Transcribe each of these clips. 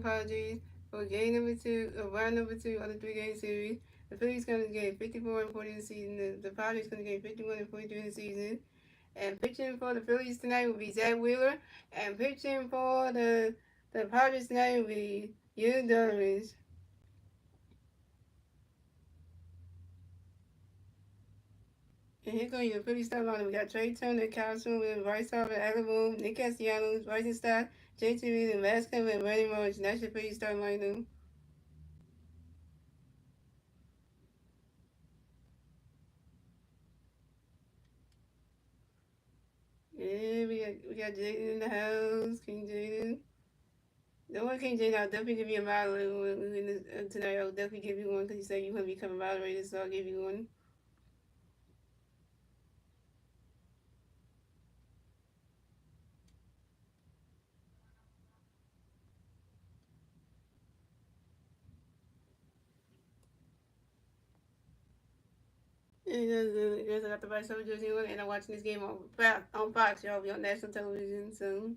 Padres for game number two, round number two of the three-game series. The Phillies going to get 54 and 40 in the season. The Padres going to get 51 and 43 in the season. And pitching for the Phillies tonight will be Zach Wheeler. And pitching for the Padres tonight will be Yu Darvish. And here goes your Phillies start line. We got Trey Turner, Kyle Swindler, Bryce Harper, Alec Boone, Nick Castellanos, Bryson Stott, JT Reed, and Vasquez, and Randy Marsh. And that's your Phillies starting lineup. Yeah, we got Jaden in the house, King Jaden. The one King Jaden, I'll definitely give you a moderator tonight. I'll definitely give you one because you said you want to become a moderator, so I'll give you one. And you guys got the Vice Jersey on, and I'm watching this game on Fox. Y'all be on national television soon.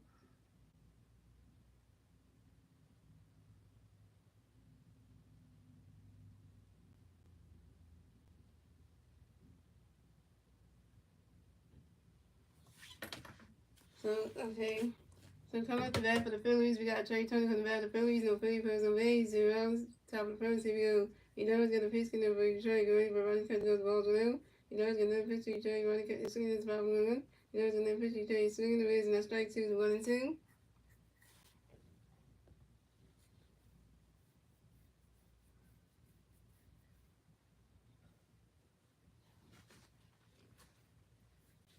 So, okay. So coming up to bat for the Phillies, we got Trey Turner coming back for the Phillies. No Philly players on base. 0 top of the first. Here we go. You know it's gonna pitch in for Detroit. Going for running cut those balls around. You know it's gonna pitch to Detroit. Running cut swinging this ball around. You know it's gonna pitch to Detroit. Swinging the ways and that strike two to 1 and 2.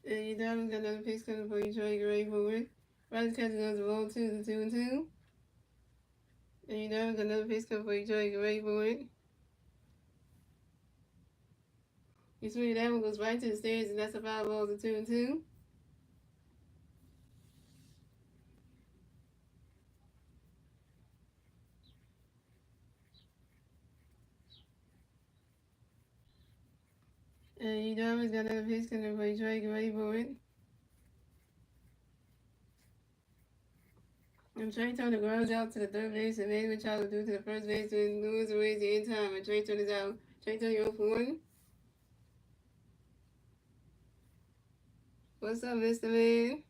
And you know it's got another pitch coming for Detroit. Ready for it. Running cut goes ball two to 2 and 2. And you know it's got another pitch coming for Detroit. Ready for it. You swing that one goes right to the stairs, and that's a foul ball to 2 and 2. And you know he's got another pitch coming for Detroit. Get ready for it. And Trey Turner grounds out to the third base and made Machado due to the first base when Lewis raised the end time and Trey Turner's out. Trey Turner 0 for 1. What's up, Mr. Man?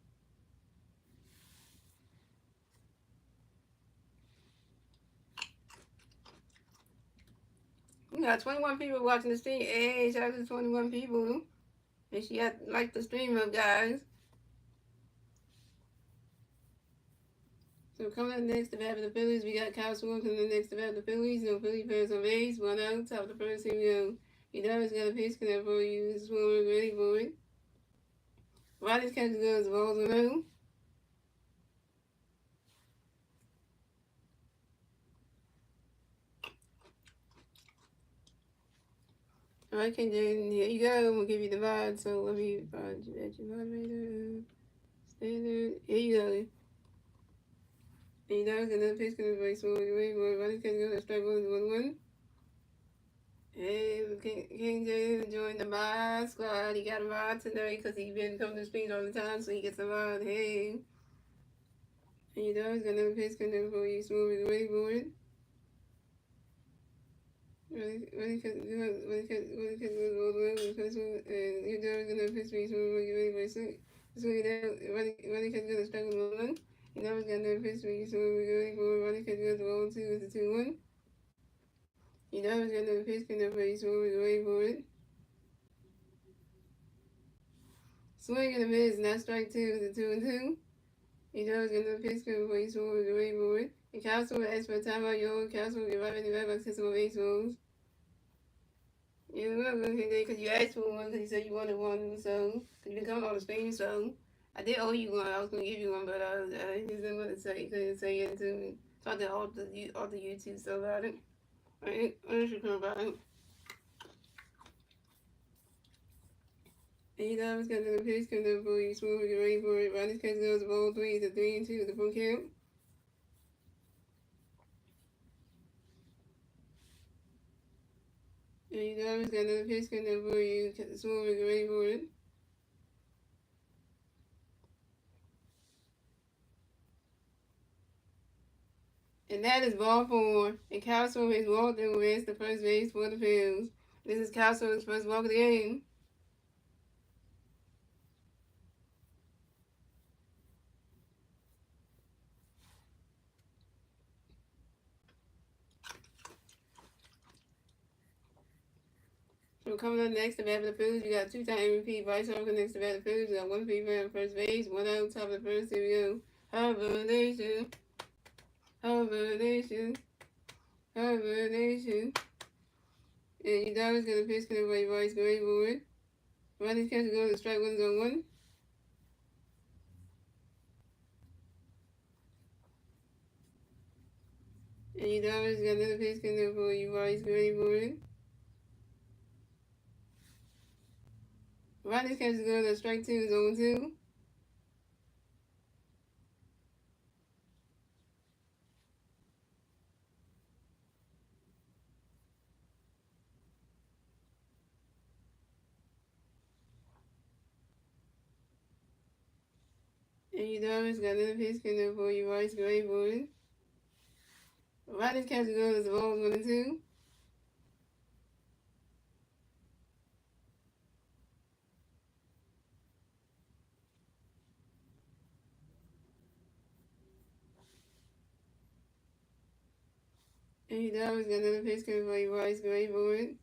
We got 21 people watching the stream. Hey, shout out to 21 people. And she got like the stream up, guys. So coming up next to bat for the Phillies, we got Kyle Swindler coming up next to bat for the Phillies. No Philly fans on base. 1 out, top of the first. Here we go. He does got a pitch connect for you. Swindler ready for it. Riley's catching guns, balls around. Alright, Kendra, here you go. I'm gonna give you the mod. So let me find you at your moderator. Standard. Here you go. And you know, another pitch coming for so wait, Riley's catching guns, strike 1-1. Hey, King James joined the mod squad. He got a mod tonight because he's been coming to streams all the time, so he gets a mod. Hey. And you know, he's got another pitch coming for you, smooth and wait for it. Really can do it. Really can do it all the way. And you know, he's gonna pitch me, smooth and wait for it. So you know, really can do the strike 1-1. You know, he's got another pitch for you, smooth and wait for it. Really can do the ball 2 with the 2-1. You know, he's got another pitch coming for you, smooth and wait for it. Swing and a miss, and that's strike 2 with the 2 and 2. You know, it's gonna pitch before you swing with the way forward. The council will ask for a timeout. Your council will give out any red box system of baseballs. You know, because you asked for one because you said you wanted one, so because you been coming on the stream, so I did owe you one. I was gonna give you one, but I just didn't want to say, couldn't say it to me. So I did all the YouTube stuff about it. Alright, I should come about it. And you know, it's got another pitch coming up for you, smooth with the rain for it. Ronnie's catch goes ball 3 to 3 and 2 the full count. And you know, it's got another pitch coming up for you, smooth with the rain for it. And that is ball four. And Castro has walked and advanced the first base for the Phillies. This is Castro's first walk of the game. So coming up next to bat for the Phillies, you got two-time MVP Bryce Harper next to bat for the Phillies. You got one free on first base, one out on top of the first. Here we go. Harper Nation. Harper Nation. Harper Nation. And you Udoka's gonna pitch connect by Bryce going forward. Ronnie's catch goes to strike one on one. And Udoka's got another pitch connect for you Bryce going forward. Ronnie's catch goes to strike two is on two. And Udoka's got another pitch connect for you Bryce going forward. Ronnie's catch goes to balls 1 and 2. And Udoka's got another pitch connect for you Bryce going forward.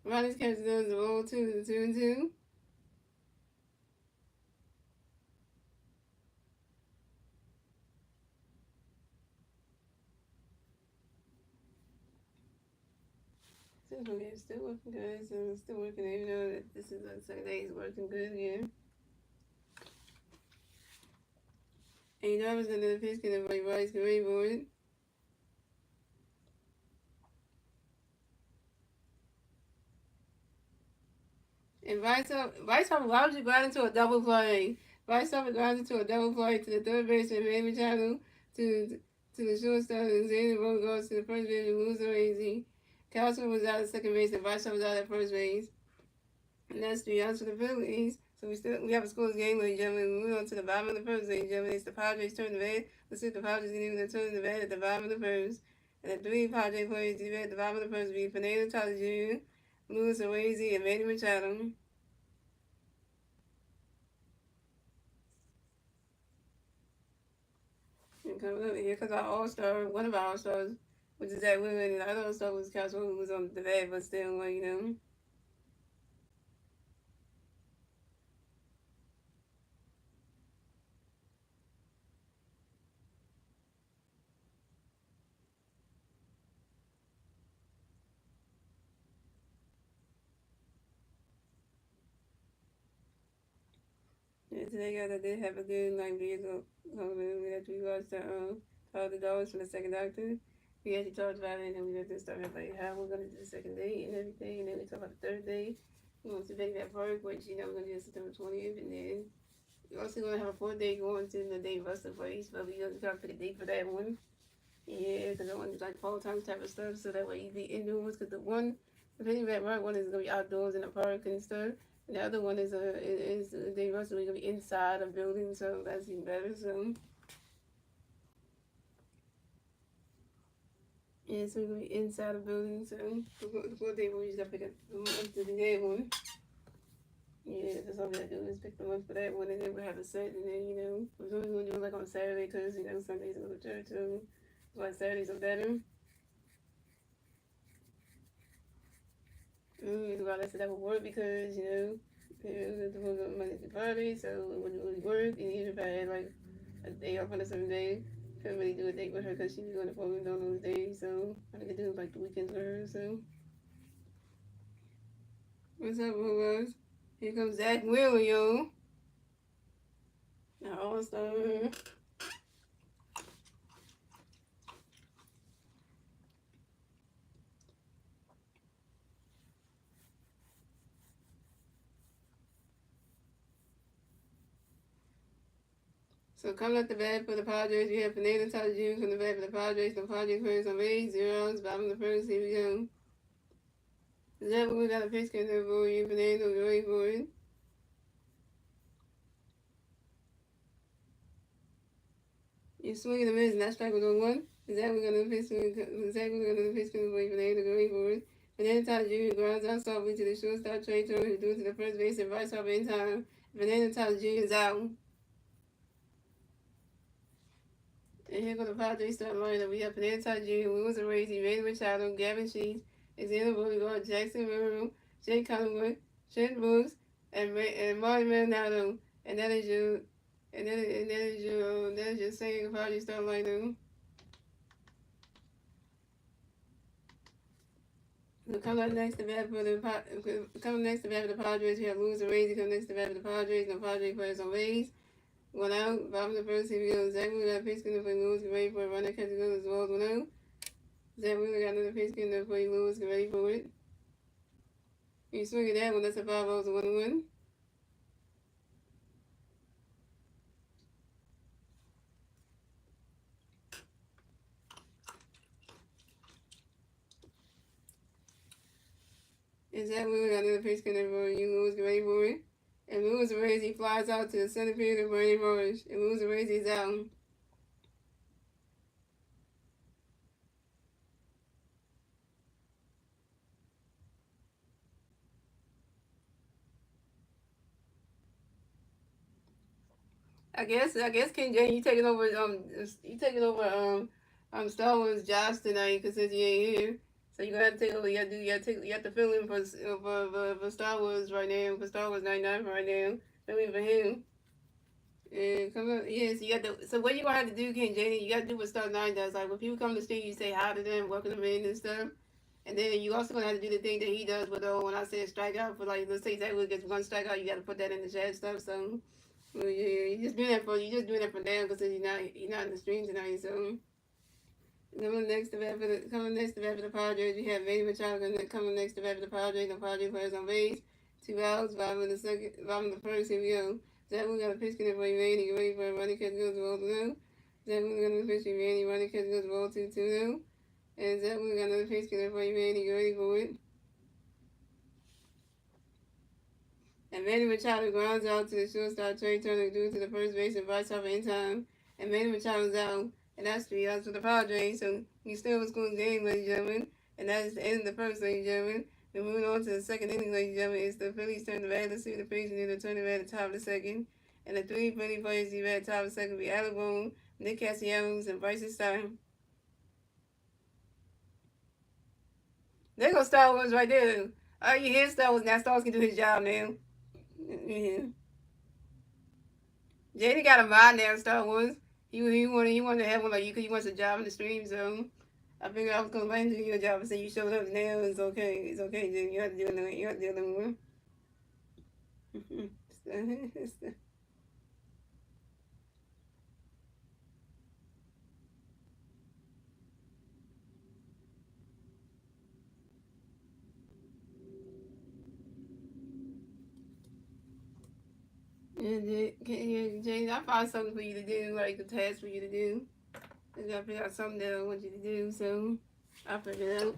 Ronnie's catch goes to ball 2 is 2 and 2. Okay, it's still working good, so it's still working even though that this is the second day, it's working good again. And you know I was another pitch connect by Bryce going forward. And Bryce Harper allowed you ground into a double play. Bryce Harper grounds into a double play to the third baseman, Manny Machado, to the shortstop, and Xander Bogaerts goes to the first base and loses easy. Castro was out at second base, and Bryce Harper was out at first base. And that's 3 outs for the Phillies. So we have a scoreless game, ladies and gentlemen. We move on to the bottom of the first, ladies and gentlemen. It's the Padres turn the bat. Let's see if the Padres can even turn the bat at the bottom of the first. And the three Padres players to at the bottom of the first will be Fernando Tatis Jr., Luis Oazy, and Manny Machado. And coming up here comes our All-Star, one of our All-Stars, which is Zach Wheeler, and the other All-Star was Castro, who was on the bat, but still, well, you know. And today, guys, I did have a good vehicle after we watched the dollars from the second doctor. We actually talked about it, and then we just started like how we're gonna do the second day and everything, and then we talked about the third day. We went to Baby Park, which we're gonna do September 20th, and then we're also gonna have a fourth day going to the day Buster place, but we gotta pick a date for that one. Yeah, because I want to do like fall time type of stuff, so that way you be indoors. Because the Baby Park one is gonna be outdoors in the park and stuff. The other one is they also gonna be inside a building, so that's even better. So yeah, so we're gonna be inside a building. So the fourth day we just gotta pick up the month to the day one. Yeah, that's all we gotta do is pick the month for that one, and then we'll have it set. And then we're only gonna do it like on Saturday because Sundays I go to church, so that's why Saturdays are better. Well, I said that would work because it's Monday through Friday, so it wouldn't really work. And even if I had like a day off on a certain day, couldn't really do a date with her because she was going to phone on those days. So I could do like the weekends with her. So what's up, Boaz? Here comes Zach Wheeler, yo. Now All-Star. So coming up the bat for the Padres, we have Fernando Tatis Jr. from the bat for the Padres. The Padres players on base, 0 outs, bottom of the first. Here we go. Zach Wheeler got a pitch count for you, Fernando, going for it. You swing and a miss, and that strike was on one. Exactly going to face exactly going to face for the to go forward. Banana Todd Jr. grounds out softly to the shortstop Trey Turner, who threw to the first base and vice off in time. Banana Todd Jr. is out. And here go the Padres starting lineup. We have Banana Todd Jr., Lewis Arrazy, Randy Machado, Gavin Sheets, Xander Bogaert, Jackson Merrill, Jake Conway, Trent Brooks, and Marty Maldonado. And that is your that is your second Padres starting lineup. So coming next to bat for the Padres, we have Lewis Arrazy coming next to bat for the Padres. No Padres players on base. One out. Bottom of the first, here we go. Zach Wheeler got pitch skin for Lewis. Get ready for a runner. Catch the gun as well as 1 out. Zach Wheeler got another pitch skin for Lewis. Get ready for it. You swing at that one. That's a 5-0 1-1. And Zach Wheeler got another pitch skin for you. Lewis. Get ready for it. And Lewis Arrazy flies out to the center field of Bernie Rush. And Lewis Arrazy is out. I guess King James, you taking over Star Wars Josh tonight because since he ain't here, so you gonna have to take over. You have to fill in for Star Wars right now, for Star Wars 99 right now, fill in for him. And come on, yeah. So you got to. So what you gonna have to do, King James? You got to do what Star 9 does. Like when people come to the street, you say hi to them, welcome them in and stuff. And then you also gonna have to do the thing that he does with when I said strike out for like let's say Zach gets one strikeout, you got to put that in the chat stuff. So. Well, yeah, you just doing that for now because he's not in the stream tonight. So coming next to bat for the Padres, we have Manny Machado coming next to bat for the Padres. The Padres players on base, 2 outs, bottom of the first. Here we go. Zach we got a pitch in for you, Manny. Get ready for a running catch goes ball 2-0. Zach we got another pitch for you, Manny. Running catch goes ball 2-2-0. And Zach we got another pitch in for you, Manny. Get ready for it. And Manny Machado grounds out to the shortstop Trey Turner due to the first base and vice off in time. And Manny Machado's out. And that's 3 outs for the Padres. So we still was going game, ladies and gentlemen. And that is the end of the first, ladies and gentlemen. Then moving on to the second inning, ladies and gentlemen, it's the Phillies turn the bat. Let's see the Phillies need to turn the bat at the top of the second. And the 3 Philly players you at the top of the second will be Alabone, Nick Castellanos, and Bryson Stein. There goes Star Wars right there. Oh, you hear Star Wars. Now Star Wars can do his job now. Yeah. JD got a mind now, Star Wars. He wanted to have one like you because he wants a job in the stream, so I figured I was gonna let him do your job and say you showed up now. It's okay. It's okay, Jim. You have to do it. You have to do it anymore. James, I find something for you to do, like a task for you to do. I gotta figure out something that I want you to do, so I'll figure it out.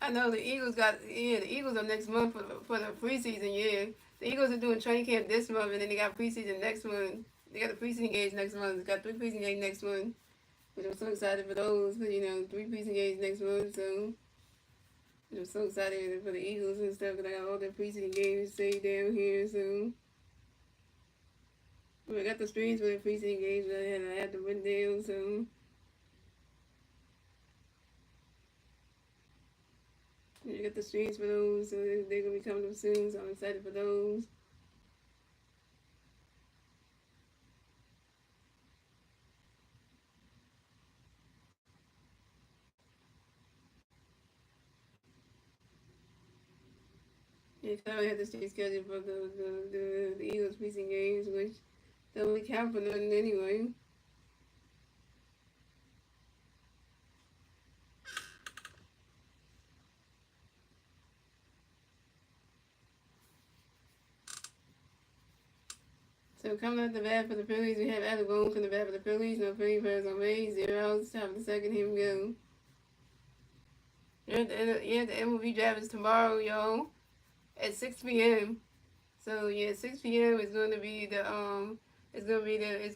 I know the Eagles the Eagles are next month for the preseason. Yeah, the Eagles are doing training camp this month, and then they got preseason next month. They got the preseason games next month. They got 3 preseason games next month, which I'm so excited for those. 3 preseason games next month, so I'm so excited for the Eagles and stuff because I got all their preseason games saved down here. So I got the streams for the preseason games, but I had to written down. So. You got the streams for those, so they're gonna be coming up soon. So I'm excited for those. Yeah, I had the street schedule for the Eagles preseason games, which don't really count for nothing anyway. So coming out the bat for the Phillies, we have Adam Boone from the bat for the Phillies. No Philly players on base. 0 outs. Top of the second. Here we go. The MLB draft is tomorrow, y'all, at 6 p.m. So yeah, 6 p.m. is going to be it's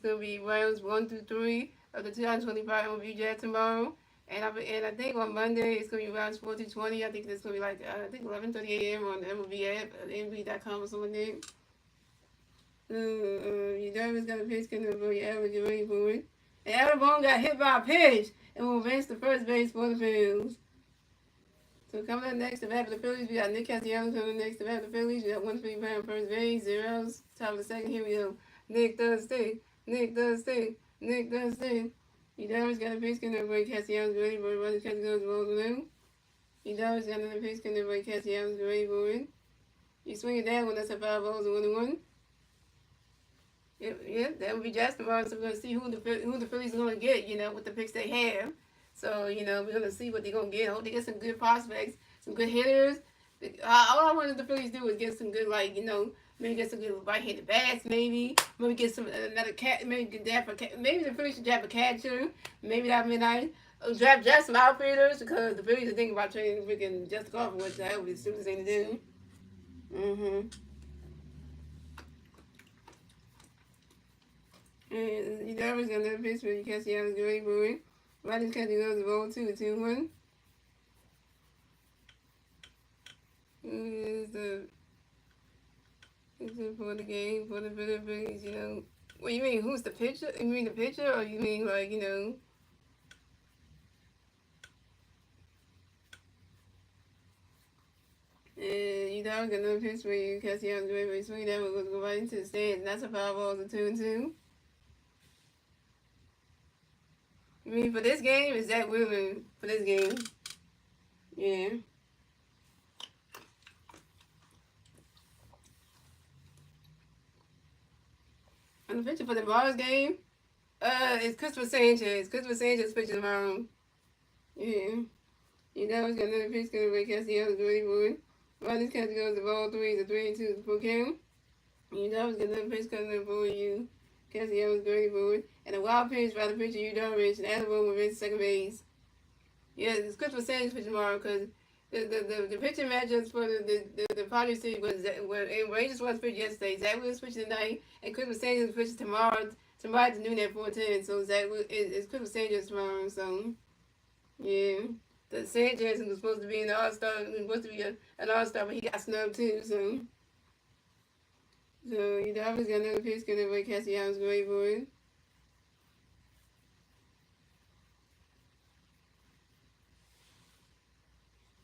gonna be rounds 1 through 3 of the 2025 MLB draft tomorrow. And I think on Monday it's gonna be rounds 4 through 20. I think it's gonna be like I think 11:30 a.m. on the MLB app, MLB.com or something like that. Your driver's got a pitch coming up for your average, you're ready for it. And Adam Bone got hit by a pitch and will advance to first base for the Phillies. So coming up next to bat for the Phillies, we got Nick Castellanos coming next to bat for the Phillies. We got 1 Philly player on first base, 0 outs. Top of the second, here we go. Nick does stick. Nick does stick. Nick does stick. Your driver's got a pitch coming up for Castellanos, ready for it. Running Castellanos balls blue. Your driver's got another pitch coming up for Castellanos, ready for it. You swing it down when that's a 5 balls and 1-1. Yep, that would be just tomorrow. So we're gonna see who the Phillies are gonna get, with the picks they have. So we're gonna see what they're gonna get. I hope they get some good prospects, some good hitters. All I wanted the Phillies to do was get some good, maybe get some good right-handed bats, maybe get some another cat, maybe the Phillies should draft a catcher. Maybe that would be nice. Draft some outfielders because the Phillies are thinking about trading freaking Justin Crawford, which that would be the stupidest thing to do. And you never gonna let pitch, but you catch the other great boy. Rodgers catching goes the ball 2-1. This is for the game, for the Philippines, Well, you mean who's the pitcher? You mean the pitcher, or you mean And you never gonna let pitch, but you catch the other great boy. Swing that one, go right into the stands. And that's a 5 balls and 2-2. I mean, for this game, is Zach Wheeler for this game? Yeah. And the pitcher for the Mars game, it's Christopher Sanchez. Christopher Sanchez pitching tomorrow. Yeah. You know it's got another pitch going to break Castellanos ready for it. Rodgers catch goes the ball 3, the 3-2 for Kim. You know it's got another pitch coming for you. Castellanos ready for it. And a wild pitch by the pitcher, Yu Darvish, and Adam Boone will race second base. Yeah, it's Christopher Sanchez pitch tomorrow because the pitching matchups for the Padres team was Rangers was pitched yesterday. Zach Wheeler's pitching tonight, and Christopher Sanchez pitching tomorrow at noon at 4:10. So Zach it's Christopher Sanchez tomorrow. So yeah, the Sanchez was supposed to be an All-Star, supposed to be an All-Star, but he got snubbed too. So you Darvish got another pitch going to break Castellanos great for it.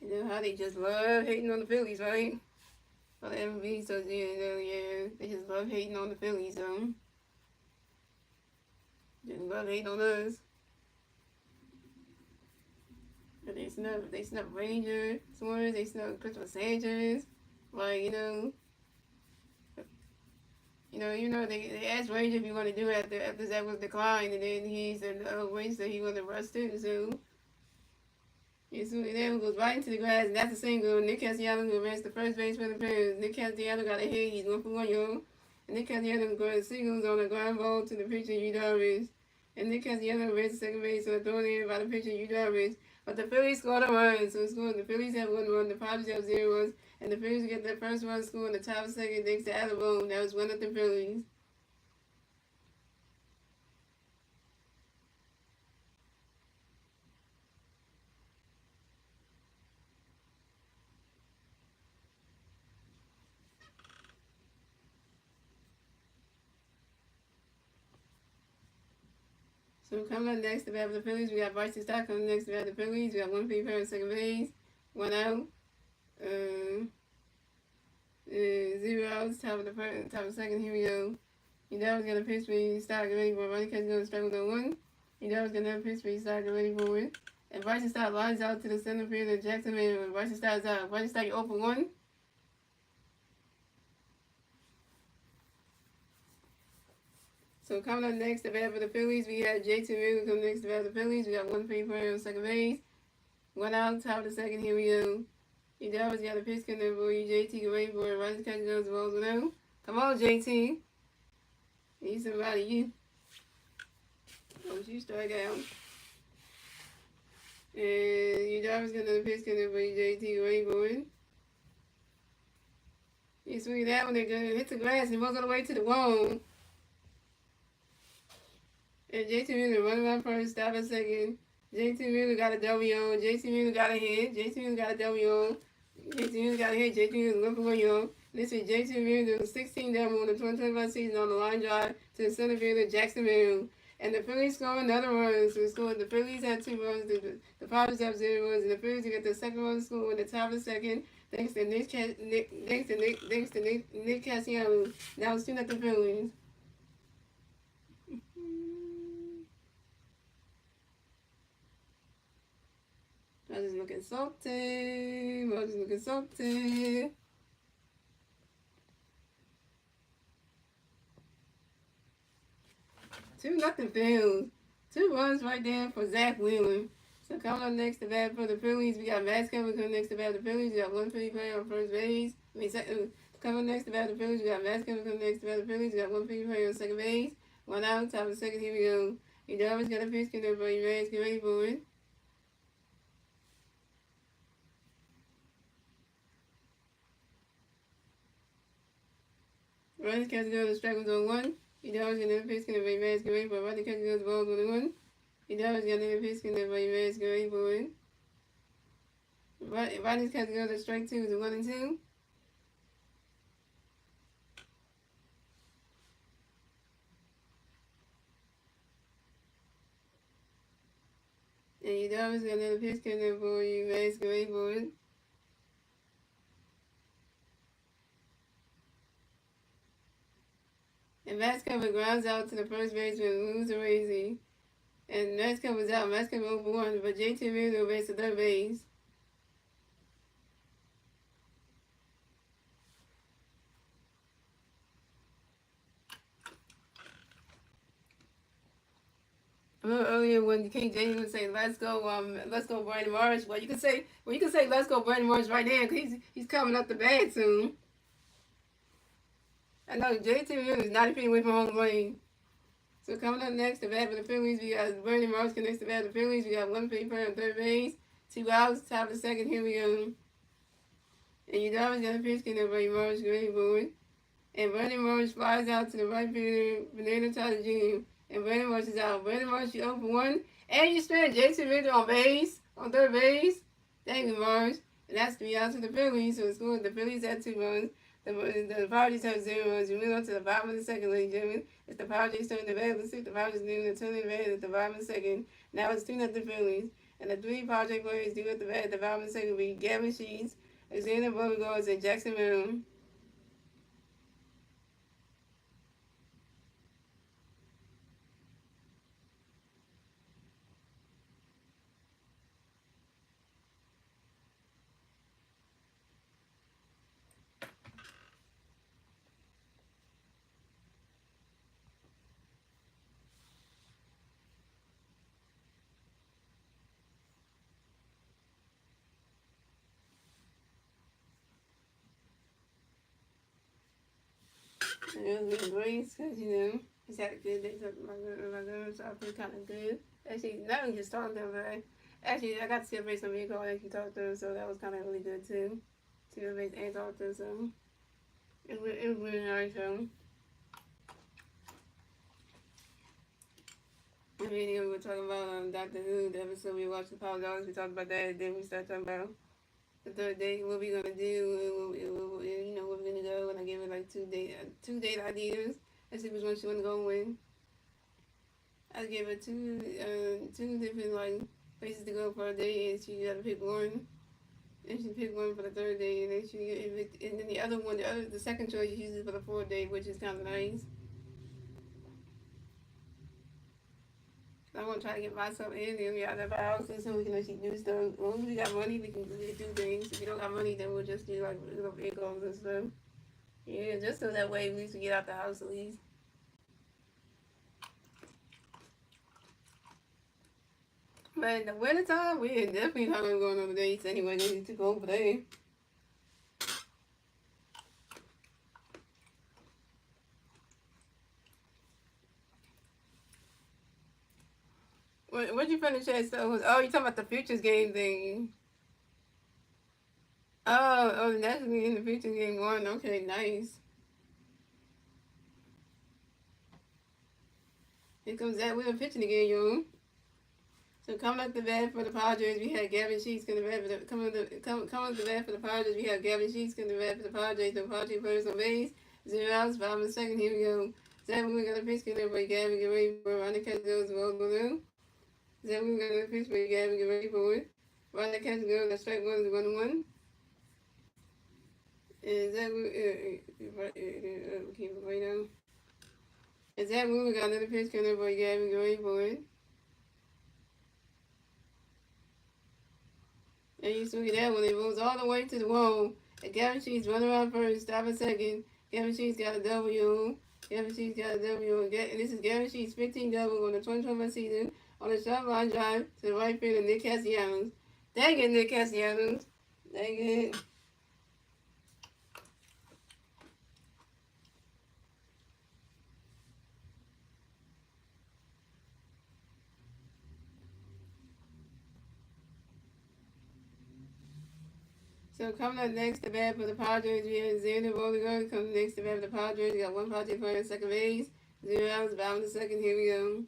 You know how they just love hating on the Phillies, right? For the MLB, so yeah, they just love hating on the Phillies, so just love hating on us. But they snub Ranger Suarez, they snub Christopher Sanchez, they asked Ranger if he wanted to do it after Zach was declined, and then he said Ranger said he wanted to rush too, so. Yeah, so then goes right into the grass, and that's a single. Nick Castellanos will advance to first base for the Padres. Nick Castellanos got a hit, he's 1-for-1, y'all. And Nick Castellanos goes singles on a ground ball to the pitcher, Yu Darvish. And Nick Castellanos advances to second base on a thrown in by the pitcher, Yu Darvish. But the Phillies scored a run, so the Phillies have 1 run, the Padres have 0 runs, and the Phillies get their first run scored in the top of the second thanks to Adam Boone. That was 1-0 Phillies. So coming up next to bat for the Phillies, we got Bryson Stott coming next to bat for the Phillies. We got 1 Philly player on second base, 1 out, 0 outs. Top of the second. Here we go. You know was gonna pitch me, Stott get ready for it. Running catch gonna strike with 1. You know was gonna pitch me, Stott get ready for it. And Bryson Stott lines out to the center field of Jacksonville. When Bryson Stott's out, Bryson Stott you 0-for-1. So coming up next to bat for the Phillies, we have JT Realmuto coming next to bat for the Phillies. We got 1 Philly player on second base, 1 out, top of the second. Here we go. You always got a pitch coming for you, JT. Get ready for it. Rising catch goes the balls 1-0. Come on, JT. Need somebody you. Once you strike out. And your job is gonna pitch gonna be JT Rainbow. You swing that one, they're gonna hit the grass and it goes all the way to the wall. And JT Miller running around first, stop a second. JT Miller got a W on. JT Miller got a hit. JT Miller got a W on. JT Miller got a hit. JT Miller looking for you. This is JT Miller, 16 down on the 2025 season on the line drive to the center fielder, Jacksonville. And the Phillies score another run. So the Phillies had 2 runs. The Padres have 0 runs. And the Phillies get the second run score in the top of the second. Thanks to Nick Cassiano. Now it's 2-0 Phillies. Roger's looking salty. Roger's looking salty. Two nothing Phillies. 2 runs right there for Zach Wheeler. So coming up next to bat for the Phillies, we got Vasquez coming next to bat for the Phillies. We got one Philly player on first base. Coming next to bat for the Phillies, we got Vasquez coming next to bat for the Phillies. We got one Philly player on second base. 1 out, top of the second. Here we go. Edar's got a pitch, get everybody ready, get ready for it. Running catch goes to strike on 1. Edar's got a pitch, get everybody ready, get ready for it. Running catch goes to ball on 1. Edar's got a pitch, get everybody ready, get ready for it. Rodney's catch goes to strike 2 is 1 and 2. And Edar's got a pitch, get everybody ready, get ready for it. And Vasquez grounds out to the first baseman, Luz Razy. And Vasquez was out. Vasquez over 1, but JT Miller raced to third base. A little earlier when King James would say, let's go Brandon Morris. Well, you can say let's go Brandon Morris right now because he's coming up the bat soon. I know JT Miller is 90 feet away from home plate. So coming up next to bat for the Phillies, we got Brandon Morris next to bat for the Phillies. We got one Philly player on third base, 2 outs, top of the second. Here we go. And you know got a pitch, get everybody Morris ready for it. And Brandon Morris flies out to the right fielder, Fernando Tatis Jr. And Brandon Morris is out. Brandon Morris, you 0 for 1. And you stranded JT Miller on base, on third base. Thank you, Morris. And that's 3 outs to the Phillies. So it's good. The Phillies had 2 runs. The Padres have 0 runs. We move on to the bottom of the second, ladies and gentlemen. It's the Padres turning the bat. Let's see the Padres doing the turning the bat at the bottom of the second. Now it's 2-0 Phillies. And the 3 Padres players do at the bat at the bottom of the second will be Gavin Sheets, Alexander Beauregard, and Jackson Merrill. And it was really great because, you know, he's had a good day. So my girl, so I feel kind of good. Actually, not even just talking to him, but actually, I got to see a face on me call and actually talk to him, so that was kind of really good too. See a face and talk to him, so it was really nice. So I mean, we were talking about Doctor Who, the episode we watched, Apologize. We talked about that, then we started talking about the third date, what we're gonna do, you know, where we're gonna go, and I gave her like two date ideas. I see which one she wanna go with. I gave her two different like places to go for a date, and she gotta pick one. And she picked one for the third date, and then the other one, the second choice, she uses for the fourth date, which is kind of nice. I want to try to get myself in and we out of our houses so we can actually do stuff. As long as we got money, we can do things. If we don't got money, then we'll just do like little vehicles and stuff. Yeah, just so that way at least we get out the house at least. But in the wintertime, we're definitely not going to go on other dates anyway. It's too cold for that. What'd you finish at? So, oh, you talking about the futures game thing? Oh, the National League in the futures game won. Okay, nice. Here comes that. We're pitching again, yo. So coming up the bat for the Padres, we had Gavin Sheets in the bat for the coming up the bat for the Padres, we have Gavin Sheets in the bat for the Padres. The Padres players on base, 0 outs, 5 in the second. Here we go. Zach, we got a pitch in there by Gavin. Get ready for it. Ronnie catch goes ball blue. Zach, we got a pitch by Gavin. Get ready for it. Ronnie catch goes. That's strike one is 1-1. And Zach, keep it right now. And Zach, we got another pitch in there by Gavin. Get ready for it. And you see that when it rolls all the way to the wall. And Gavin Sheets running around first, stop a second. Gavin Sheets got a W. Gavin Sheets got a W. And this is Gavin Sheets 15 double on the 2021 season on a short line drive to the right field of Nick Castellanos. Dang it, Nick Castellanos. Dang it. So coming up next to bat for the Padres, we have Xander Bogaerts coming next to bat for the Padres. We got one Padre player in second base, 0 outs, bottom of the second. Here we go.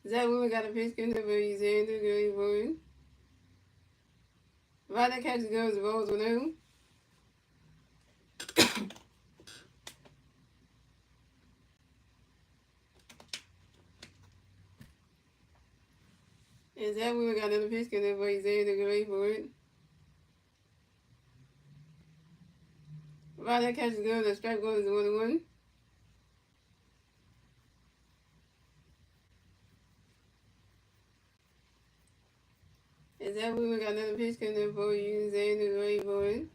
Zach Wheeler got a pitch in there for Xander going forward. Right that catches goes, rolls with him. And Zach Wheeler got another pitch in there for Xander going forward. Right that catches goes, the strike goes 1-1. And Zach Wheeler got another pitch in there for you, Xander going forward.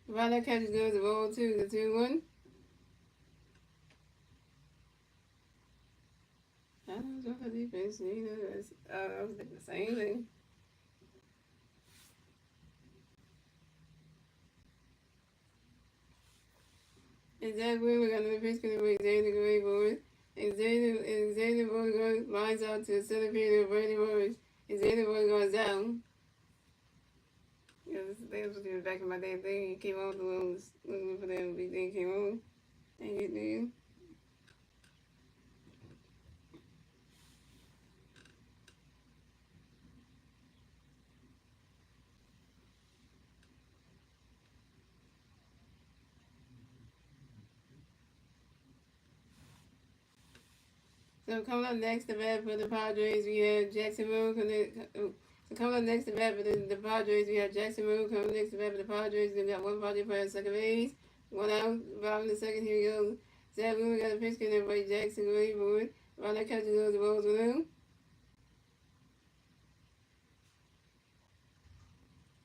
Right that catches goes, the ball 2, the 2-1. I don't know for defense, I was thinking the same thing. And Zach Wheeler got another pitch coming with Xander going forward. And Xander Bogaerts lines out to the center field of Brady Morris. And Xander Bogaerts down. Yeah, this was back in my day. They came on the ones looking for them. They came on. Dang it, dude. So coming up next to bat for the Padres, we have Jackson Moon. So coming up next to bat for the Padres, we have Jackson Moon. Coming next to bat for the Padres, we got one Padre player at second base. 1 out, bottom of the second. Here we go. Zach Moon got a pitch in there by Jackson going forward. Right that catches goes, the balls with him.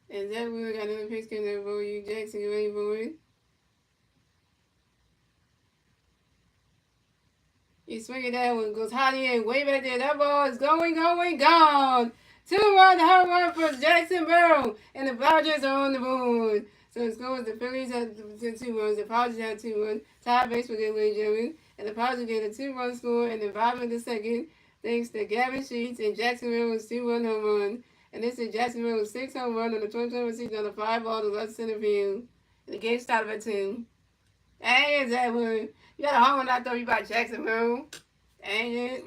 And Zach Moon got another pitch in there for you, Jackson going forward. You swing it that one, goes high in, way back there. That ball is going, gone. 2-1 home run for Jackson Burrow, and the Padres are on the board. So it goes, the Phillies had 2 runs, the Padres had 2 runs. Tie base for good, ladies and gentlemen. And the Padres get a 2-run score in the bottom of the second, thanks to Gavin Sheets and Jackson Burrow's 2-1 home run. And this is Jackson Burrow's 6th home run on the 2021 season on the 5 ball to left center field. And the game started at 2. Dang it, Zach Wood. You got a home run out there, you got Jackson Burrow. Dang it.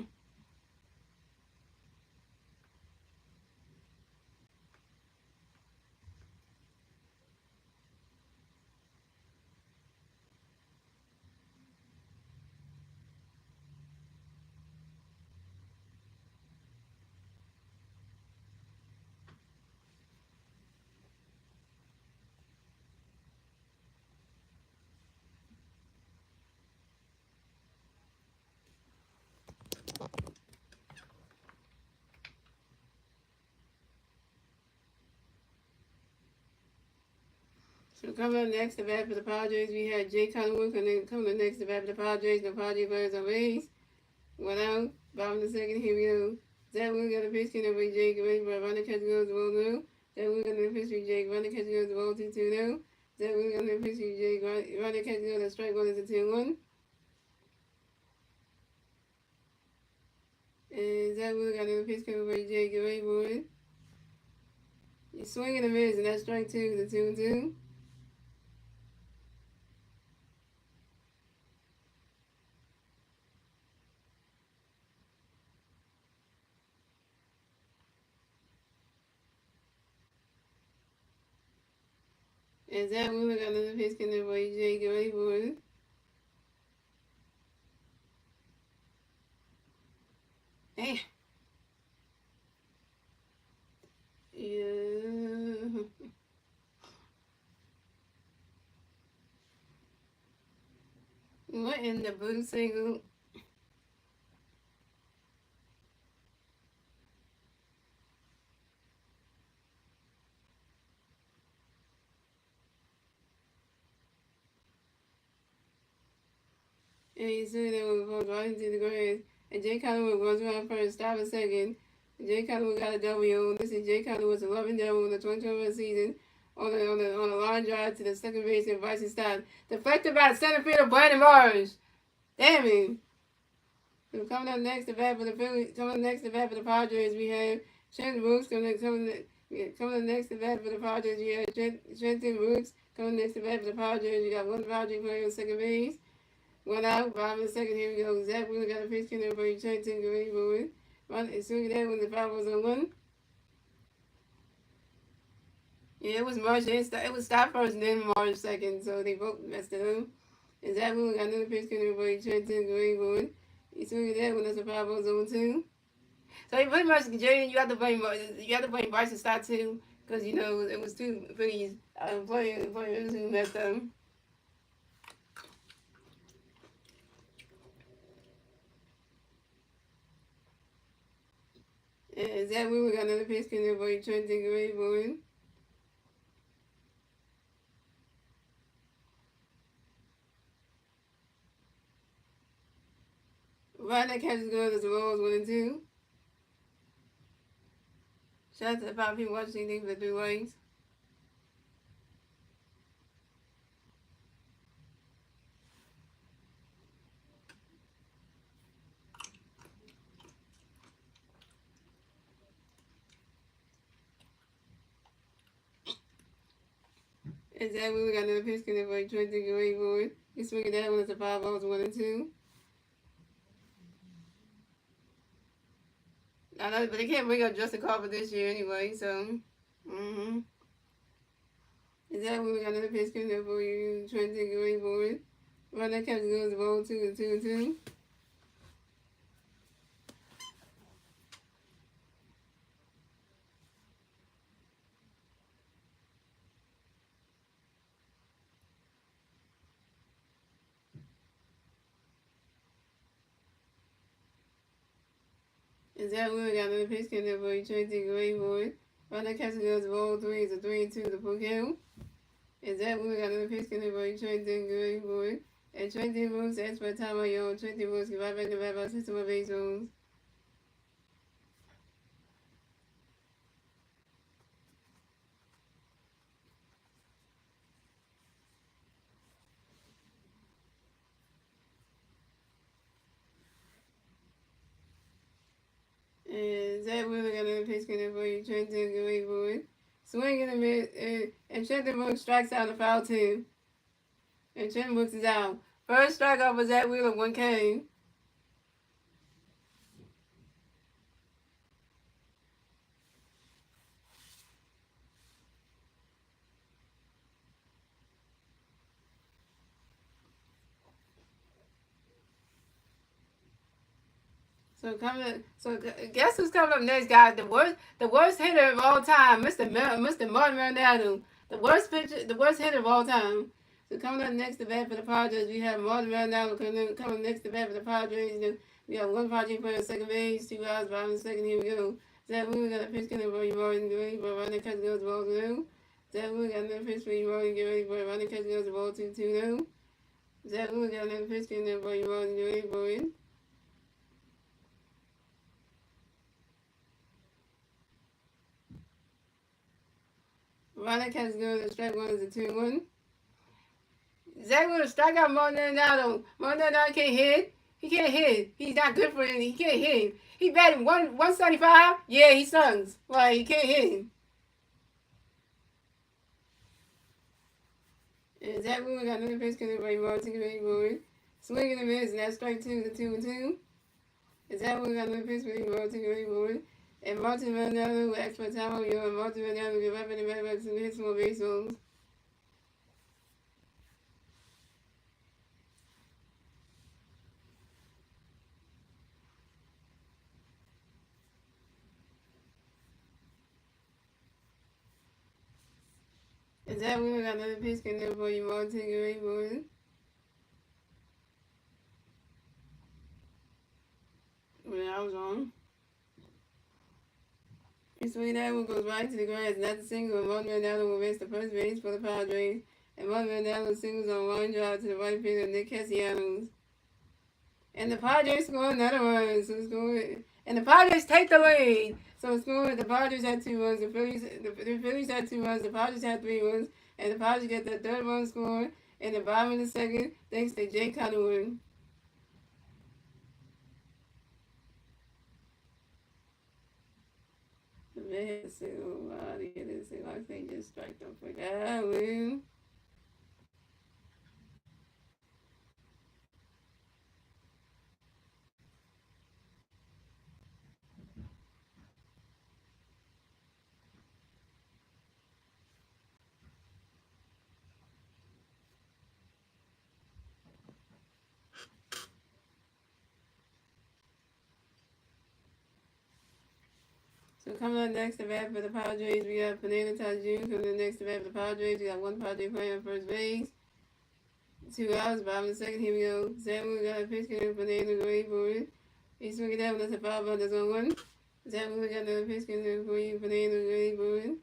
So coming up next to bat for the Padres, we had Jay Conwood coming up next to bat for the Padres. The Padres players on base. 1 out, bottom of the second. Here we go. Zach Wood got a pitch in over Jake. Ready for a running catch goes the ball new. Zach Wood got a pitch for Jake. Running catch goes the ball 2-2 now. Zach Wheeler got another pitch to Jay. Ronnie catches go to strike one is a 2-1. And Zach Wheeler got another pitch coming for Jay. Get ready for it. He's swinging a miss, and that's strike 2 is a 2-2. And Zach Wheeler got another pitch coming for Jay. Get ready for it. Damn. Yeah. What in the blue single? And he said that was going right into the grass. And Jay Collins was around first, stop a second. Jay Collins got a W. This is Jay Collins 11 double in the 2021 season on a line drive to the second base and Bryson Stott. Deflected by center fielder Brandon Marsh. Damn it. So coming up next to bat for the Phillies, coming up next to bat for the Padres, we have Trenton Brooks coming up next to bat for the Padres. We have Trenton Brooks coming next to bat for the Padres. We got one Padre player on second base. One out, bottom of the second. Here we go. Zach Wheeler got a pitch in for Trenton. Get ready for it. As soon as that, when the foul was on one. Yeah, it was March. It was Stott first and then March second. So they both messed it up. And Zach Wheeler got another pitch in for Trenton. Get ready for it. As soon as that, when the foul was on two. So you pretty much, Jay, you have to blame Bryson Stott too, because you know it was two Phillies players who messed up. And Zach Wheeler got another pitch in there for you, trying to take away for him. Right, that catch is good as the Rolls 1-2. Shout out to the 5 people watching things for 3 ways. And Zach Wheeler got another pitch in there for you, trying to take away for it. He's swinging that one as the 5 balls 1-2. I know, but they can't bring up Justin Carver this year anyway, so. Is that when we got another pitch coming up for you, trying to take away for it? Right, that catch goes ball 2-2. Is that when we got another pitch coming up for you, trying to take away for it? Right, that catch goes ball 3, it's a 3-2 to Pocahontas. Is that when we got another pitch coming up for you, trying to take away for it? And Trenton Brooks, that's by time on your own. Trenton Brooks, get right back to bat by system of base zones. And Zach Wheeler got another pitch coming up for you, trying to take away for it. Swing in the mid, and Trenton Brooks strikes out the foul too. And Trenton Brooks is out. First strikeout for Zach Wheeler, 1K. So guess who's coming up next, guys? The worst hitter of all time, Mr. Martin Marinado. The worst hitter of all time. So coming up next to bat for the Padres, we have Martin Marinado coming next to bat for the Padres. We have one Padre player on second base, 2 outs, bottom of the second. Here we go. Zach Wheeler got a pitch coming for you, Martin. Get ready for it. Running catch goes the ball 2. Zach Wheeler got another pitch for you, Martin. Get ready for it. Running catch goes the ball 2-2. Zach Wheeler got another pitch coming for you, Martin. Get ready for it. Ronnie catch goes, the strike one is a 2-1. Zach Wheeler strike out Maldonado. Maldonado can't hit. He can't hit. He's not good for him. He can't hit. He batted 175. Yeah, he sucks. Like, he can't hit. And Zach Wheeler got another pitch coming by ball, taking away forward. Swing and a miss, and that's strike two, the 2-2. And Zach Wheeler got another pitch coming by ball, taking away forward. And Martin Maldonado with extra time on you, and Martin Maldonado give up and back to hit some more base homes. And Zach Wheeler got another pitch coming for you, ball, taking away forward. Well, I was wrong. And swing that one goes right to the grass. Not a single, and Martin Maldonado will race the first base for the Padres. And Martin Maldonado singles on one drive to the right field of Nick Castellanos. And the Padres score another run. So score, and the Padres take the lead. So score, the Padres had 2 runs. The Phillies had 2 runs. The Padres had 3 runs. And the Padres get the third run score in the bottom of the second thanks to Jake Connerwood. Man, so wow, this thing like they just strike them for that win. So coming up next to bat for the Padres, we got Fernando Tatis Jr. Coming up next to bat for the Padres, we got one Padre player on first base. 2 outs, bottom of the second, here we go. Samuel got a pitch coming Fernando going for it. He's swinging down, that's a foul ball, that's 1-1. Samuel got another pitch coming for you, Fernando going for it.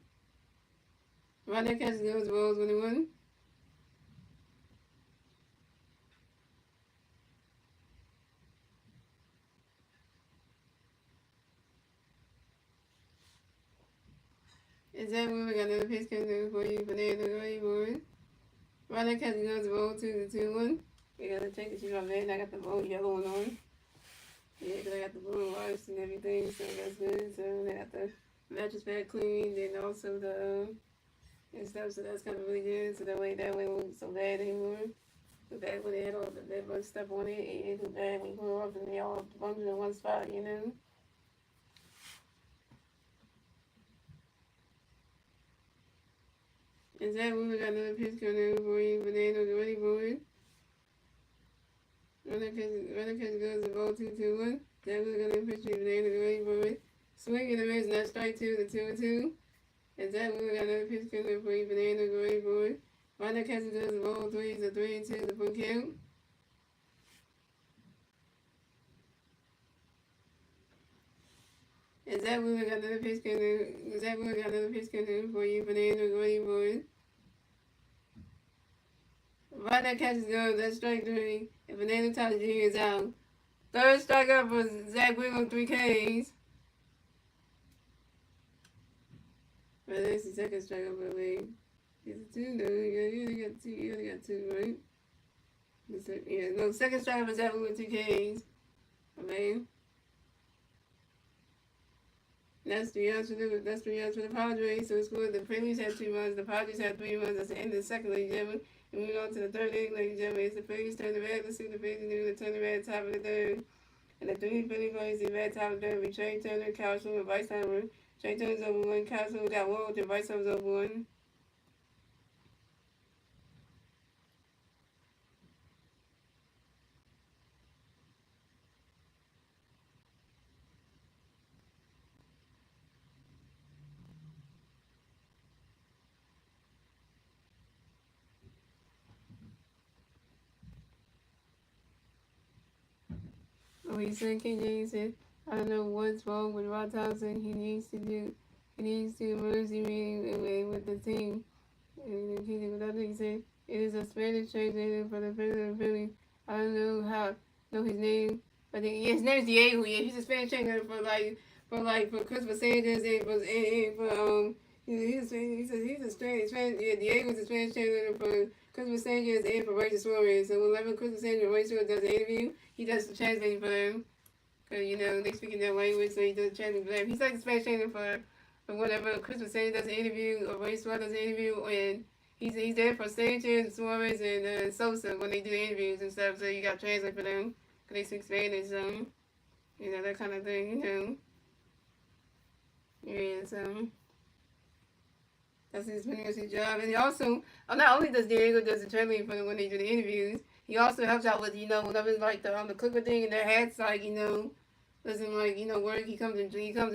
Right there catches goes, balls 1-1. And Samuel got another pitch coming for you, Fernando going for it. Right there catches goes, ball 2-1. We gotta take the sheet off there, and I got the ball yellow one on. Yeah, because I got the blue wipes and everything, so that's good. So I got the mattress pad cleaned and also the and stuff, so that's kind of really good. So that way it won't be so bad anymore. So bad when they had all the bed bug stuff on it, and it was bad when you grew up and they all bunches in one spot, you know. And that we got another pitch coming over for you, Fernando ready for it. Runner catch goes the ball 2-1. That was gonna pitch me Fernando ready for it. Swing and a miss, not strike two, the 2-2. And that we got another pitch coming for you, Fernando ready for it. Runner catches goes the ball 3, the 3-2, the full count. And Zach Wheeler got another pitch coming for you, Fernando ready for it. Right that catches goes, that's strike 3, and Fernando Tatis Jr. is out. Third strikeout for Zach Wheeler, 3 Ks. But that's the second strikeout for me. It's 2, though. You only got 2, right? Yeah, no, second strikeout for Zach Wheeler, 2 Ks. Okay. That's 3 outs for the Padres. So it's good. The Phillies had 2 runs. The Padres had 3 runs. That's the end of the second, ladies and gentlemen. And moving on to the third inning, ladies and gentlemen. It's the Phillies turn the red. Let's see the Phillies do the turn the red top of the third. And the 3 Philly players in red top of the third be Trey Turner, Kyle Schwarber, and Bryce Harper. Trey Turner's over 1. Kyle Schwarber got 1, and Bryce Harper's over 1. Oh, he said, KJ said, I don't know what's wrong with Rod Thompson. He needs to emergency meeting with the team. And he said, it is a Spanish translator for the Phillies. I don't know his name, but his name is Diego. Yeah, he's a Spanish translator for Christopher Sanders and for He's a Spanish. Yeah, Diego's a Spanish translator for Christmas Sanchez and for Rachel Suarez. So whenever Christmas Sanchez or Rachel does an interview, he does the translating for them. Cause they speak in their language, so he does the translating for them. He's like the Spanish translator for whenever Christmas Sanchez does an interview or Rachel Suarez does an interview, and he's there for Sanchez, Suarez, and Sosa when they do the interviews and stuff. So you got to translate for them, cause they speak Spanish, so that kind of thing, Yeah, so. That's his pretty much his job. And he also, not only does Diego does the translating for them when they do the interviews, he also helps out with, whatever like the clicker thing and their hats, like, doesn't work. He comes and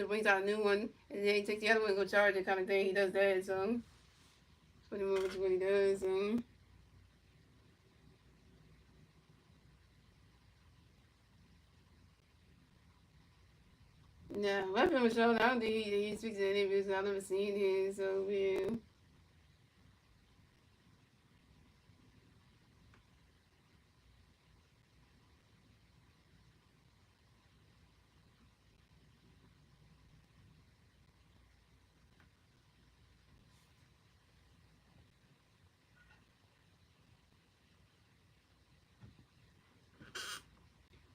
brings out a new one, and then he takes the other one and go charge it kind of thing. He does that, so that's pretty much what he does. Yeah, Weapon was showing. I don't think he speaks in interviews. I've never seen him, so yeah.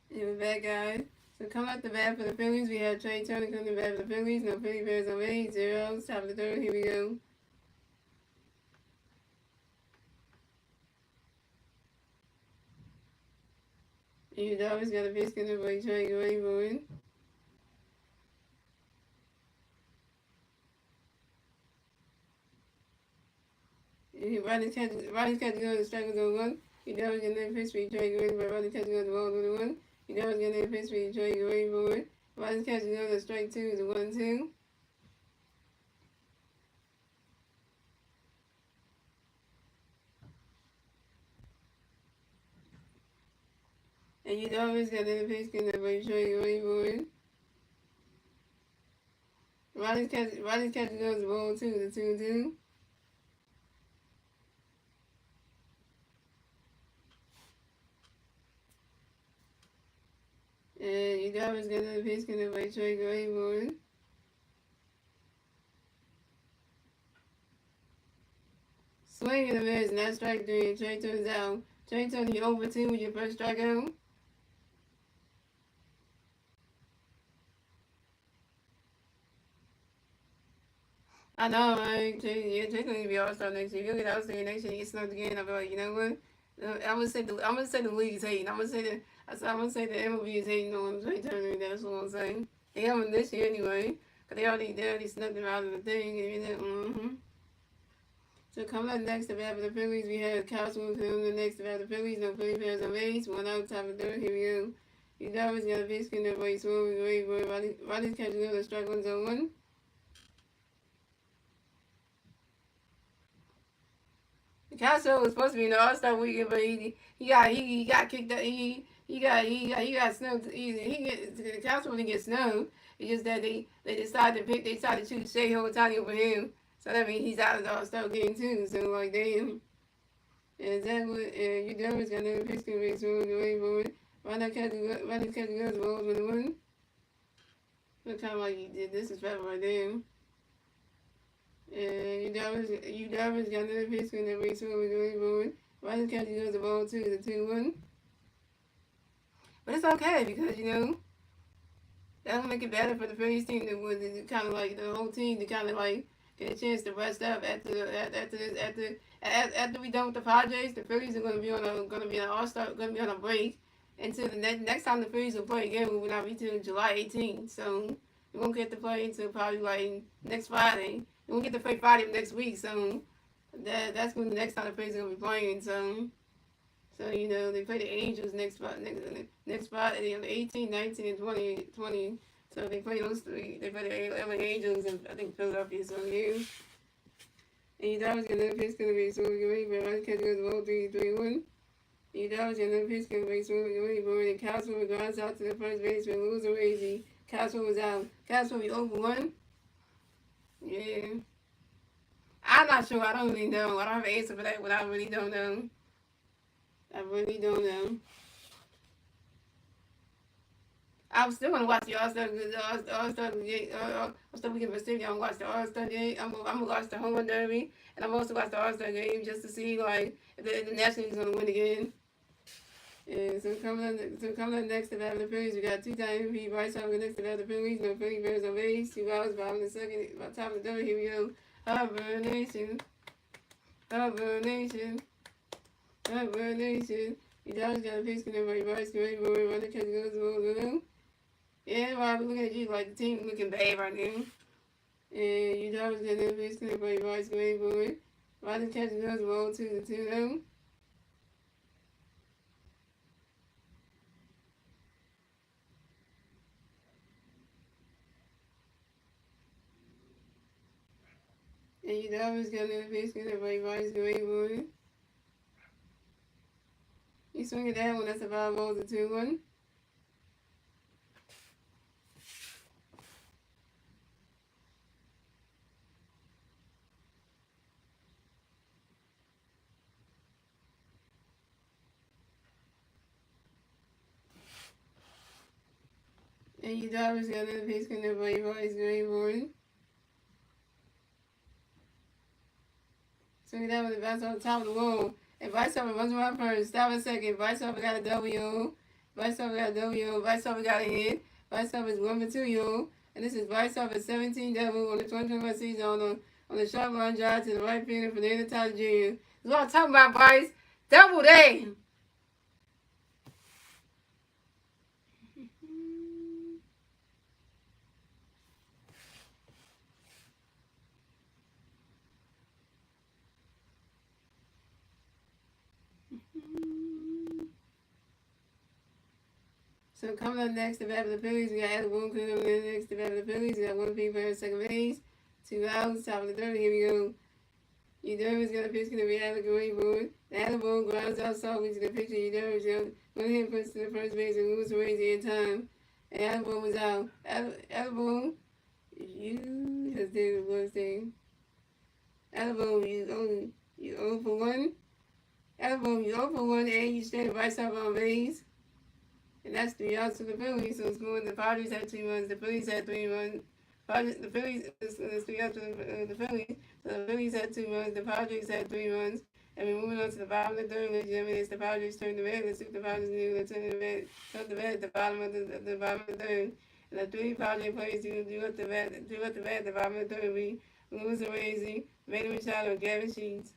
Yeah, we're back, guys. So coming up the bat for the Phillies, we have Trey Turner coming to bat for the Phillies. No Philly Bears on 8-0. Top of the third. Here we go. You always got a biscuit in the way, Trey. Go ahead, boy. Rodney's catching on the strike was on one. He always got another pitch for you, Trey. Go ahead, boy. Rodney's catching on the ball on the one. He always got another pitch for you, Trey. Go ahead, boy. Rodney's catching on the strike two is a 1-2. And you always got another pitch in the way, Trey. Go ahead, boy. Rodney's catching on the ball too, the 2-2. And you always got another pitch in the way, Trey. Go ahead, boy. Swing and a miss, not strike three. Trey turns out. Trey turns you over 2 with your first strikeout. I know, right? Jay's gonna be All-Star next year. If he'll get All-Star next year, he gets snubbed again. I'll be like, you know what? I'm gonna say the league is hating. I'm gonna say the MLB is hating on Jay Turner. That's what I'm saying. They haven't this year anyway, cause they already snubbed him out of the thing. So coming up next to bat for the Phillies, we have Castro coming up next to bat for the Phillies. No Philly Bears on base. 1 out, top of the third. Here we go. You always got a base skin up right, so Rodney's catching up. The strike 1-1. Castro was supposed to be in the All-Star weekend, but he got kicked out. He got snubbed. Castro didn't get snubbed. It's just that they decided to choose Shea Otani over him. So that means he's out of the All-Star game too. So like damn. And that what you Devers got another pitch can race over the way forward. Why not catching guns balls with the one? Look kind of like he did this is better right there. And you Devers got another pitch can race over the way forward. Why not catching guns the ball too? The 2-1. But it's okay because that'll make it better for the Phillies team to kind of like the whole team to kind of like get a chance to rest up after we done with the Padres. The Phillies are gonna be on a break until the next time the Phillies will play again will not be till July 18th. So we won't get to play until probably like next Friday. We won't get to play Friday of next week. So that's when the next time the Phillies are gonna be playing. So they play the Angels next Friday, the 18, 19, and 20. So they play those three. They play the LA Angels and I think Philadelphia. So yeah. And you always get another pitch gonna be so we're ready, but I catch the ball 3-1. You always get another pitch gonna be so we're ready, but the Castro grounds out to the first baseman, loser Razy. Castro was out. Castro be over 1. Yeah. I'm not sure. I don't really know. I don't have an answer for that, but I really don't know. I really don't know. I was still gonna watch the All-Star game, All-Star weekend festivity. I'm gonna watch the All-Star game. I'm gonna watch the home run derby, and I'm also watch the All-Star game just to see like if the National League's gonna win again. And so coming up next to the Phillies, we got two-time MVP Bryce Harper next to the Phillies. No Philly Bears on base. 2 hours, bottom of the second, about top of the third. Here we go. Harper Nation, Harper Nation, Harper Nation. You guys got a face connect by Bryce. Great boy, run the catch goes the yeah, Rob, looking at you like the team looking bad right now. And you guys got a face connect by Bryce. Great boy. Run the catch goes roll to the 2-0. And you always got another face connect everybody's great boy. You swing at that one, that's a 5 balls to 2-1. And you always got another face connect everybody's great boy. Swing at that one, the bounce on the top of the wall. And Vice Harper runs around first. Stop a second. Vice Harper got a W. Vice Harper got a W. Vice Harper got a hit. Vice Harper is 1-2, yo. And this is Vice Harper's 17 double on the 2025 season on the sharp line drive to the right fielder for the Tyler Jr. That's what I'm talking about, Bryce. Double day. So coming up next, the bat for the Phillies, we got Adam Boone coming up next, the bat for the Phillies. We got 1 people at second base, 2 outs, top of the third. Here we go. Udoma's got a pitch to the Alec away board. The Adam Boone grounds out softly to the pitcher. Udoma's one hand puts to the first base and moves away in time. And Adam Boone was out. Adam Boone, you just did the worst thing. Adam Boone, you 0 for 1. Adam Boone, you 0 for 1, and you stand right side on base. And that's 3 outs to the Phillies. So it's going. The Padres had 2 runs. The Phillies had 3 runs. The Phillies is 3 outs to the Phillies. So the Phillies had 2 runs. The Padres had 3 runs. And we're moving on to the bottom of the third. Ladies and gentlemen, it's the Padres turn the red. Let's see what the Padres do. They turn the red at the bottom of the bottom of the third. And the 3 Padres players do up the red at the bottom of the third. We lose a Raising, Manny Machado, and Gavin Sheets.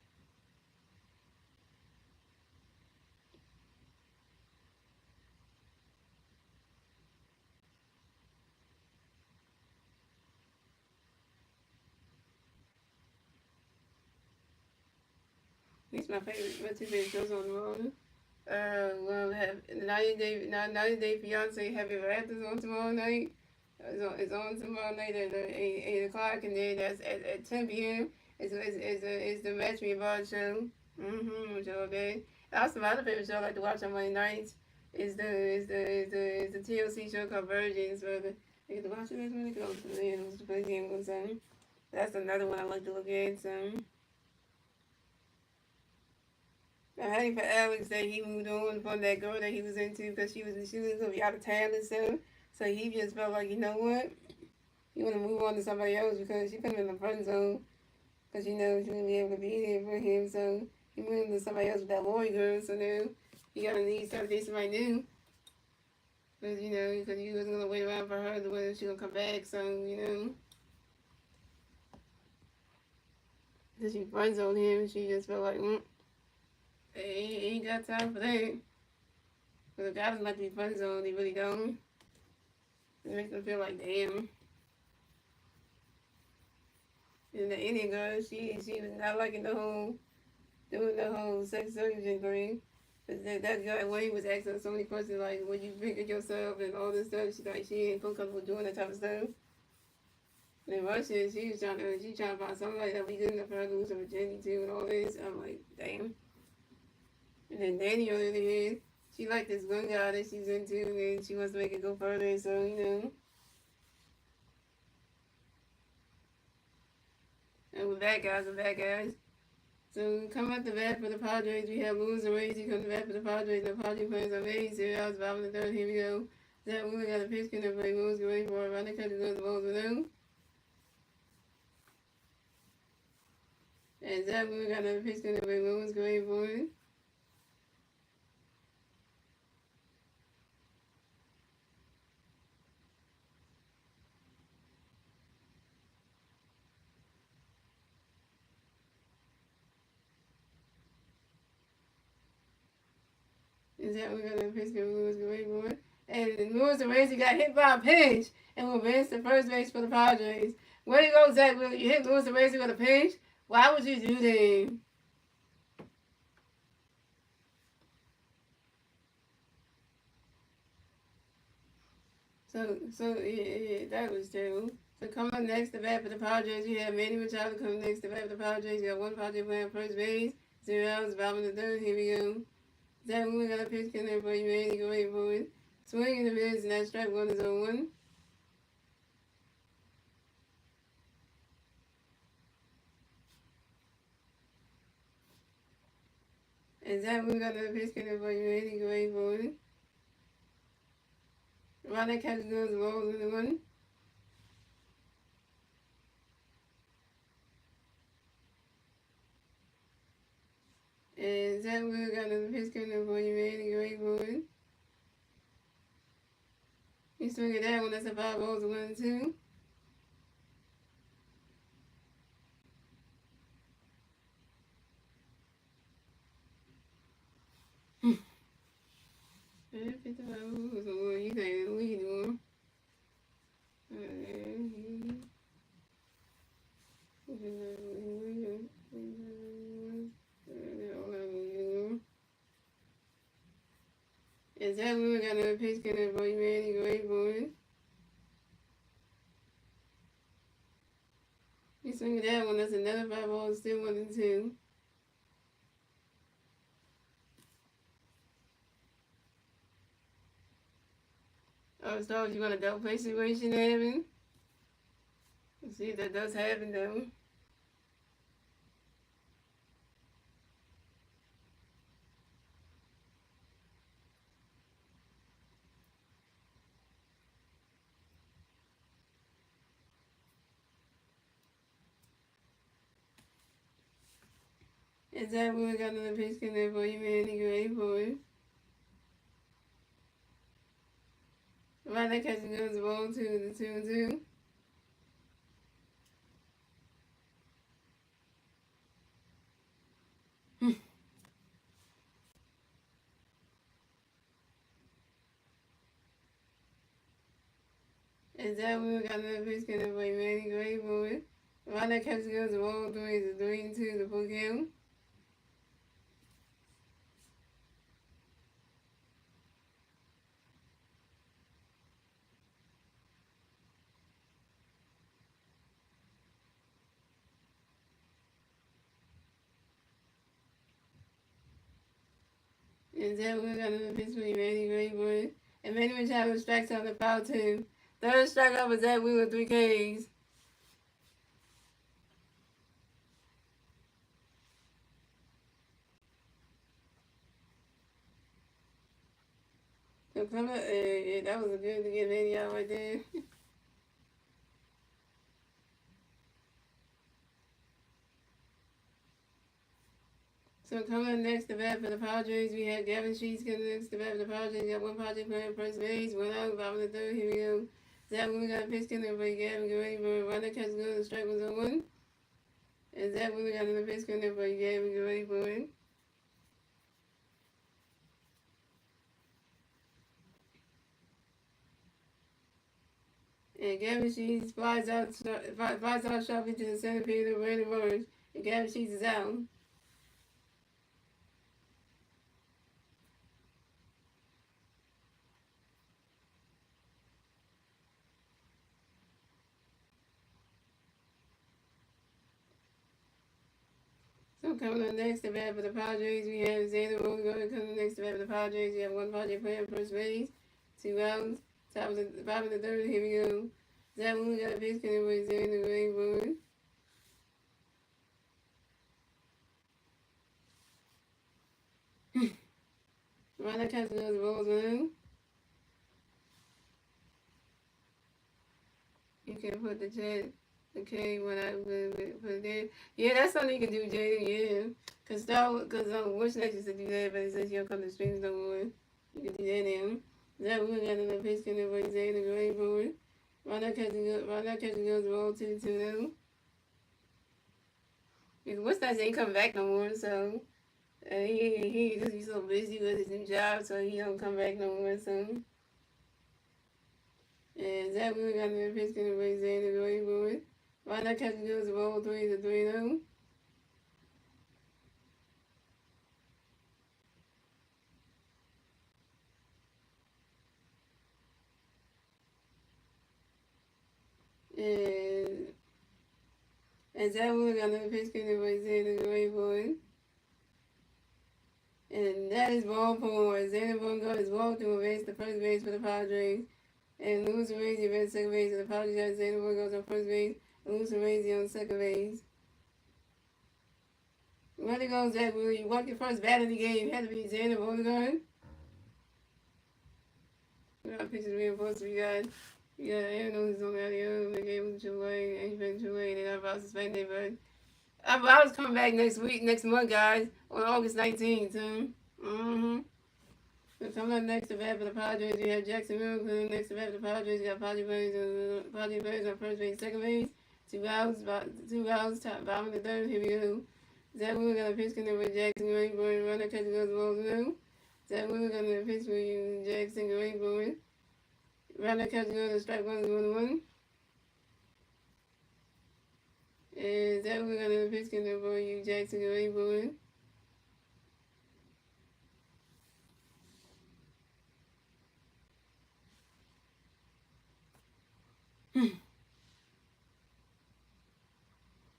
These my favorite, my 2 favorite shows on the road. We'll have 90 Day Fiance Happy Ever After on tomorrow night. It's on tomorrow night at 8 o'clock, and then that's at 10 p.m. It's the Match Me Bar show. Which all day. Also, my other favorite show I like to watch on Monday nights is the TLC show called Virgins. But I get to watch it when it goes to the end to play game with something. That's another one I like to look at. So. I'm happy for Alex that he moved on from that girl that he was into because she was gonna be out of town and stuff. So he just felt like, you know what, you want to move on to somebody else because she put him in the friend zone because she knows she wouldn't be able to be there for him. So he moved to somebody else with that Lori girl. So now he gotta need somebody new because because he wasn't gonna wait around for her to whether she gonna come back. So because she friend zoned him, she just felt like. He ain't got time for that. But the guy doesn't like to be friend zone, he really don't. It makes them feel like, damn. And the Indian girl, she was not liking doing the whole sex surgery thing. But that guy, when he was asking so many questions, like, when you think of yourself and all this stuff, she ain't feel comfortable doing that type of stuff. And in Russia, she trying to find somebody that we good enough for her to lose her virginity to and all this. I'm like, damn. And then Danny, on the other hand, she liked this one guy that she's into, and she wants to make it go further. So, and we're bad guys. So, coming up the bat for the Padres, we have Lewis and Raisy coming to bat for the Padres. The Padres players are amazing. I was bottom of the third. Here we go. Zach Wheeler got a pitch count for moves away for running catches goes the balls below. And Zach Wheeler got another pitch count for moves away for it. And Zach Wheeler got another pitch count for moves away for it. And Lewis Arasi got hit by a pitch and will advance to first base for the Padres. Way to go, Zach Wheeler. You hit Lewis Arasi with a pitch? Why would you do that? Yeah, that was terrible. So coming up next to bat for the Padres, you have Manny Machado coming next to bat for the Padres. You got one Padre playing first base, 0 outs, bottom of the third. Here we go. Zach Wheeler got a pitch count there for you, Manny. Go ahead for it. Swing in the mids, and that strike one is on one. And Zach Wheeler got another pitch count there for you, Manny. Go ahead for it. Around that catch goes the balls in the one. And Zach Wheeler got another pitch count there for you, Manny. Go ahead for it. You swing it that one, that's a 5 balls, 1 and 2. And 55 balls, you can't even lead anymore. And Zach Wheeler got another pitch count there for you, Manny. Go ahead for it. You swing it that one, that's another 5 balls, still 1 and 2. Oh, so you want a double play situation happen? Let's see if that does happen though. And Zach Wheeler got another pitch count there for you, Manny. Go ahead for it. Right, that catch goes the ball to the 2 and 2. And Zach Wheeler got another pitch count there for you, Manny. Go ahead for it. Right, that catch goes the ball 3 is a 3 and 2, the full count. And Zach Wheeler got another pitch for you, Manny. Go ahead for it. And Manny Machado strikes on the foul 2. Third strikeout for Zach Wheeler, 3 Ks. So come up, yeah, that was a good to get Manny out right there. So coming next to bat for the Padres, we had Gavin Sheets coming next to bat for the Padres. Got one Padre playing first base, 1 out, bottom of the third. Here we go. Zach Wheeler got a pitch count there for Gavin. Get ready for it. Runner catch goes, the strike was on 1. And Zach Wheeler got another pitch count there for Gavin. Get ready for it. And Gavin Sheets flies out sharply to the center field of Randy Rogers. And Gavin Sheets is out. So coming up next to bat for the Padres, we have Xander Bogaerts coming next to bat for the Padres. We have one Padre playing first base, 2 outs, top of the bottom of the third. Here we go. Zach Wheeler got a pitch count with Xander Bogaerts. Right, that catch goes the balls on. can put the chat. Okay, when I put it there. Yeah, that's something you can do, Jada. Yeah, cause Wish Legends to do that, but it says you don't come to streams no more. You can do that now. That we got another pitch can everybody say the great forward. Why not catching goes roll 2-2 because Wish Legends ain't coming back no more, so he just be so busy with his new job, so he don't come back no more. So and Zach Wheeler got another pitch can everybody say the great forward. Why not catching goes roll 3-3 and Zach Wheeler got another pitch can everybody say the great forward. And that is ball for Xander Bogaerts is walked to base the first base for the Padres. And Luis Raisy ran second base, and the Padres got Xander Bogaerts on first base, and Luis Raisy on second base. Ready goes Zach Wheeler. You walk your first bat of the game. It had to be Xander Bogaerts. We got pitchers reinforced. We got Aaron Nolan's on that other. They gave him AAA. Ain't been AAA. They got about suspended, but I was coming back next month, guys, on August 19th. Mm-hmm. So coming up next to bat for the Padres, we have Jackson Miracle. Next to bat for the Padres, we got Padres on first base, second base. Two outs, top bottom of the third. Here we go. Zach Wheeler got a pitch connect with Jackson Rainbow. Runner catching goes balls new. Zach Wheeler got a pitch for you, Jackson Rainbow. Runner catching goes strike 1-1. And Zach Wheeler got a pitch connect for you, Jackson Rainbow.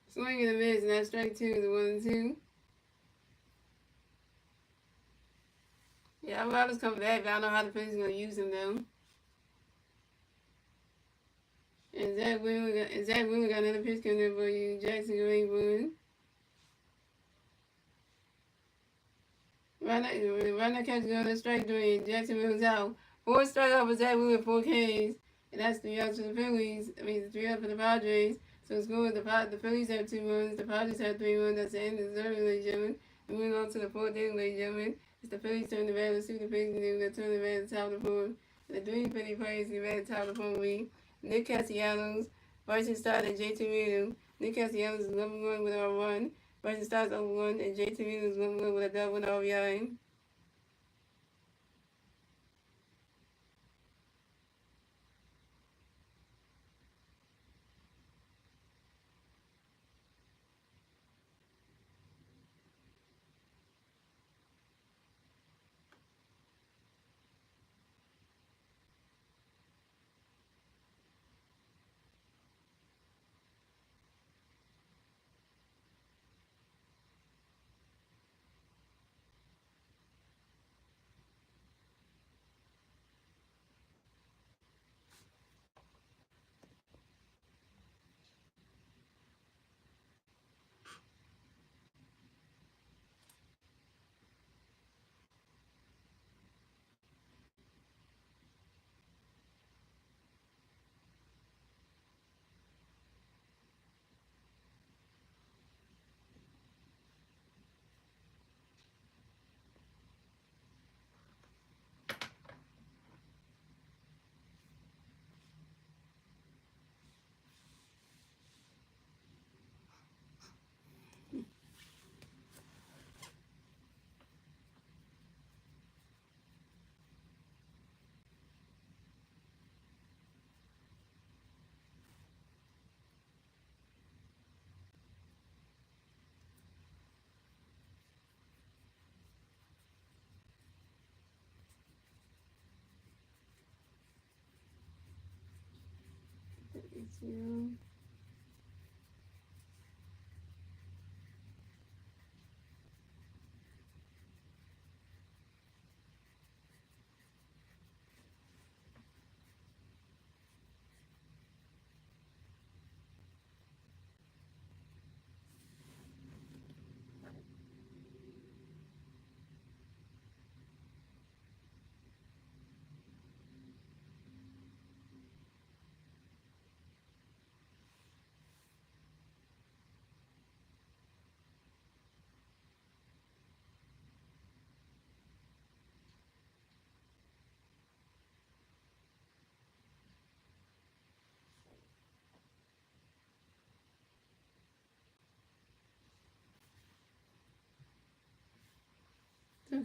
Swing and a miss, and that strike 2 is 1-2. Yeah, I'll just come back, but I don't know how the Phillies going to use him, though. And Zach Wheeler got another pitch coming for you, Jackson Rainbow. Right now, catch going to strike 3. Jackson Wheeler's out. 4 strikeout for Zach Wheeler, 4 Ks. And that's 3 outs for the Phillies. 3 outs for the Padres. So it's good. The Phillies have 2 runs. The Padres have 3 runs. That's the end of the third, ladies and gentlemen. And moving on to the 4th inning, ladies and gentlemen. It's the Phillies turn the bat. Let's see what the Phillies can do. They're turning the bat at the top of the fourth. And the 3 Philly players get at the top of the fourth lead. Nick Castellanos versus starter JT Realmuto. Nick Castellanos is number 1 with a run. Versus starts over 1. And JT Realmuto is number 1 with a double and RBI. Yeah.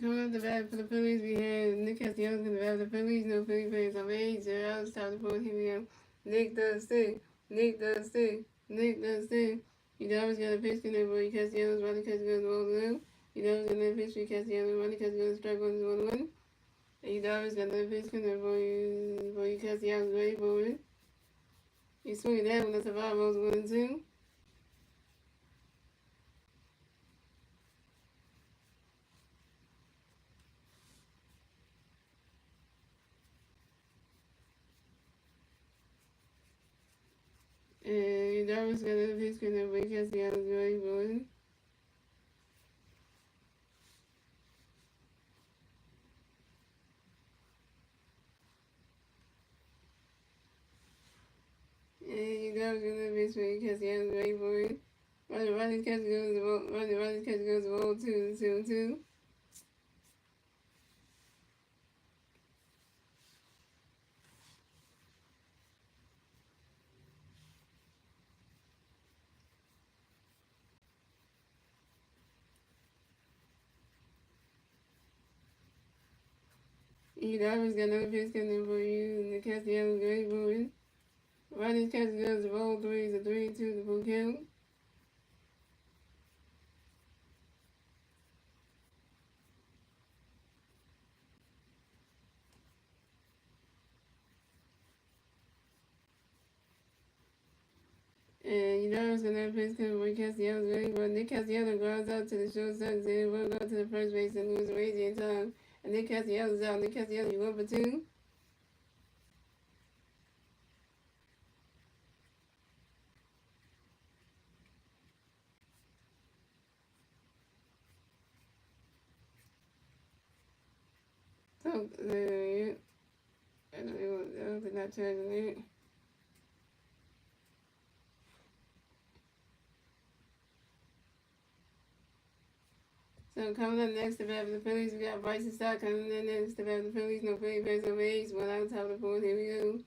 coming up the bat for the Phillies, we have Nick Castellanos going to bat for the Phillies. No Philly fans on base. 0 outs, top of the fourth. Here we go. Nick does stick. Nick does stick. Nick does stick. You know, always got a pitch connect for Castellanos. Ronnie Castellanos roll blue. You know, always got another pitch for Castellanos. Ronnie Castellanos strike one is 1-1. And you know, always got another pitch connect for you Castellanos ready for it. You swing that one. That's a 5 rolls 1 and 2. And you know, always got another pitch connect for Castellanos ready for it. And you know, gonna be sweet because he has ready for it. Ronnie's catch goes the ball. Ronnie's catch goes the ball 2-2-2. You know, got another pitch coming for you, and the Castellanos ready for it. Ronnie's catch goes the ball 3-2 the full count. And you know, another pitch coming for Castellanos ready for it. Nick Castellanos grounds out to the shortstop, and then will go to the first base and lose the raging time. And Nick Castellanos out. Nick Castellanos, you 1 for 2. So, I don't think that turns it. So coming up next to bat for the Phillies, we got Bryson Stott coming in next to bat for the Phillies. No Philly fans on base. 1 out top of the fourth. Here we go.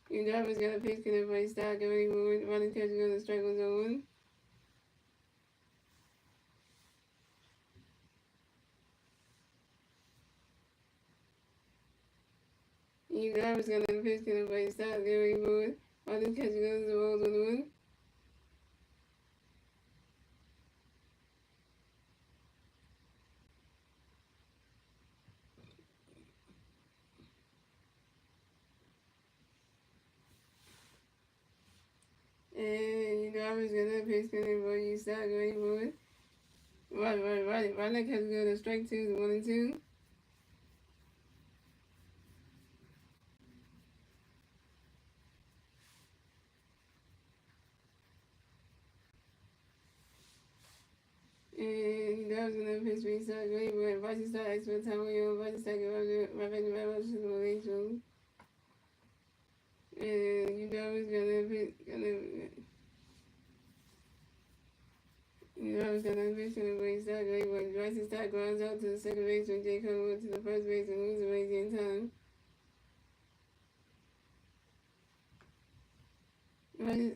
Your driver's got a pitch connect by Stott. Get ready for it. Running catch on the strike zone. Your driver's got a pitch connect by Stott. Get ready for it. Running catch goes the balls on the one. And your driver's got a pitch connect by you. Stott. Get ready for it. Running catch goes to strike 2, 1 and 2. And that was another pitch for Stott. Get ready for it. Bryson Stott expert time with you. Bryson Stott get right back to the relation. And you know it's gonna be race that great when Bryson Stott grounds out to the second base when Jay Cutler went to the first base and loses the race in time.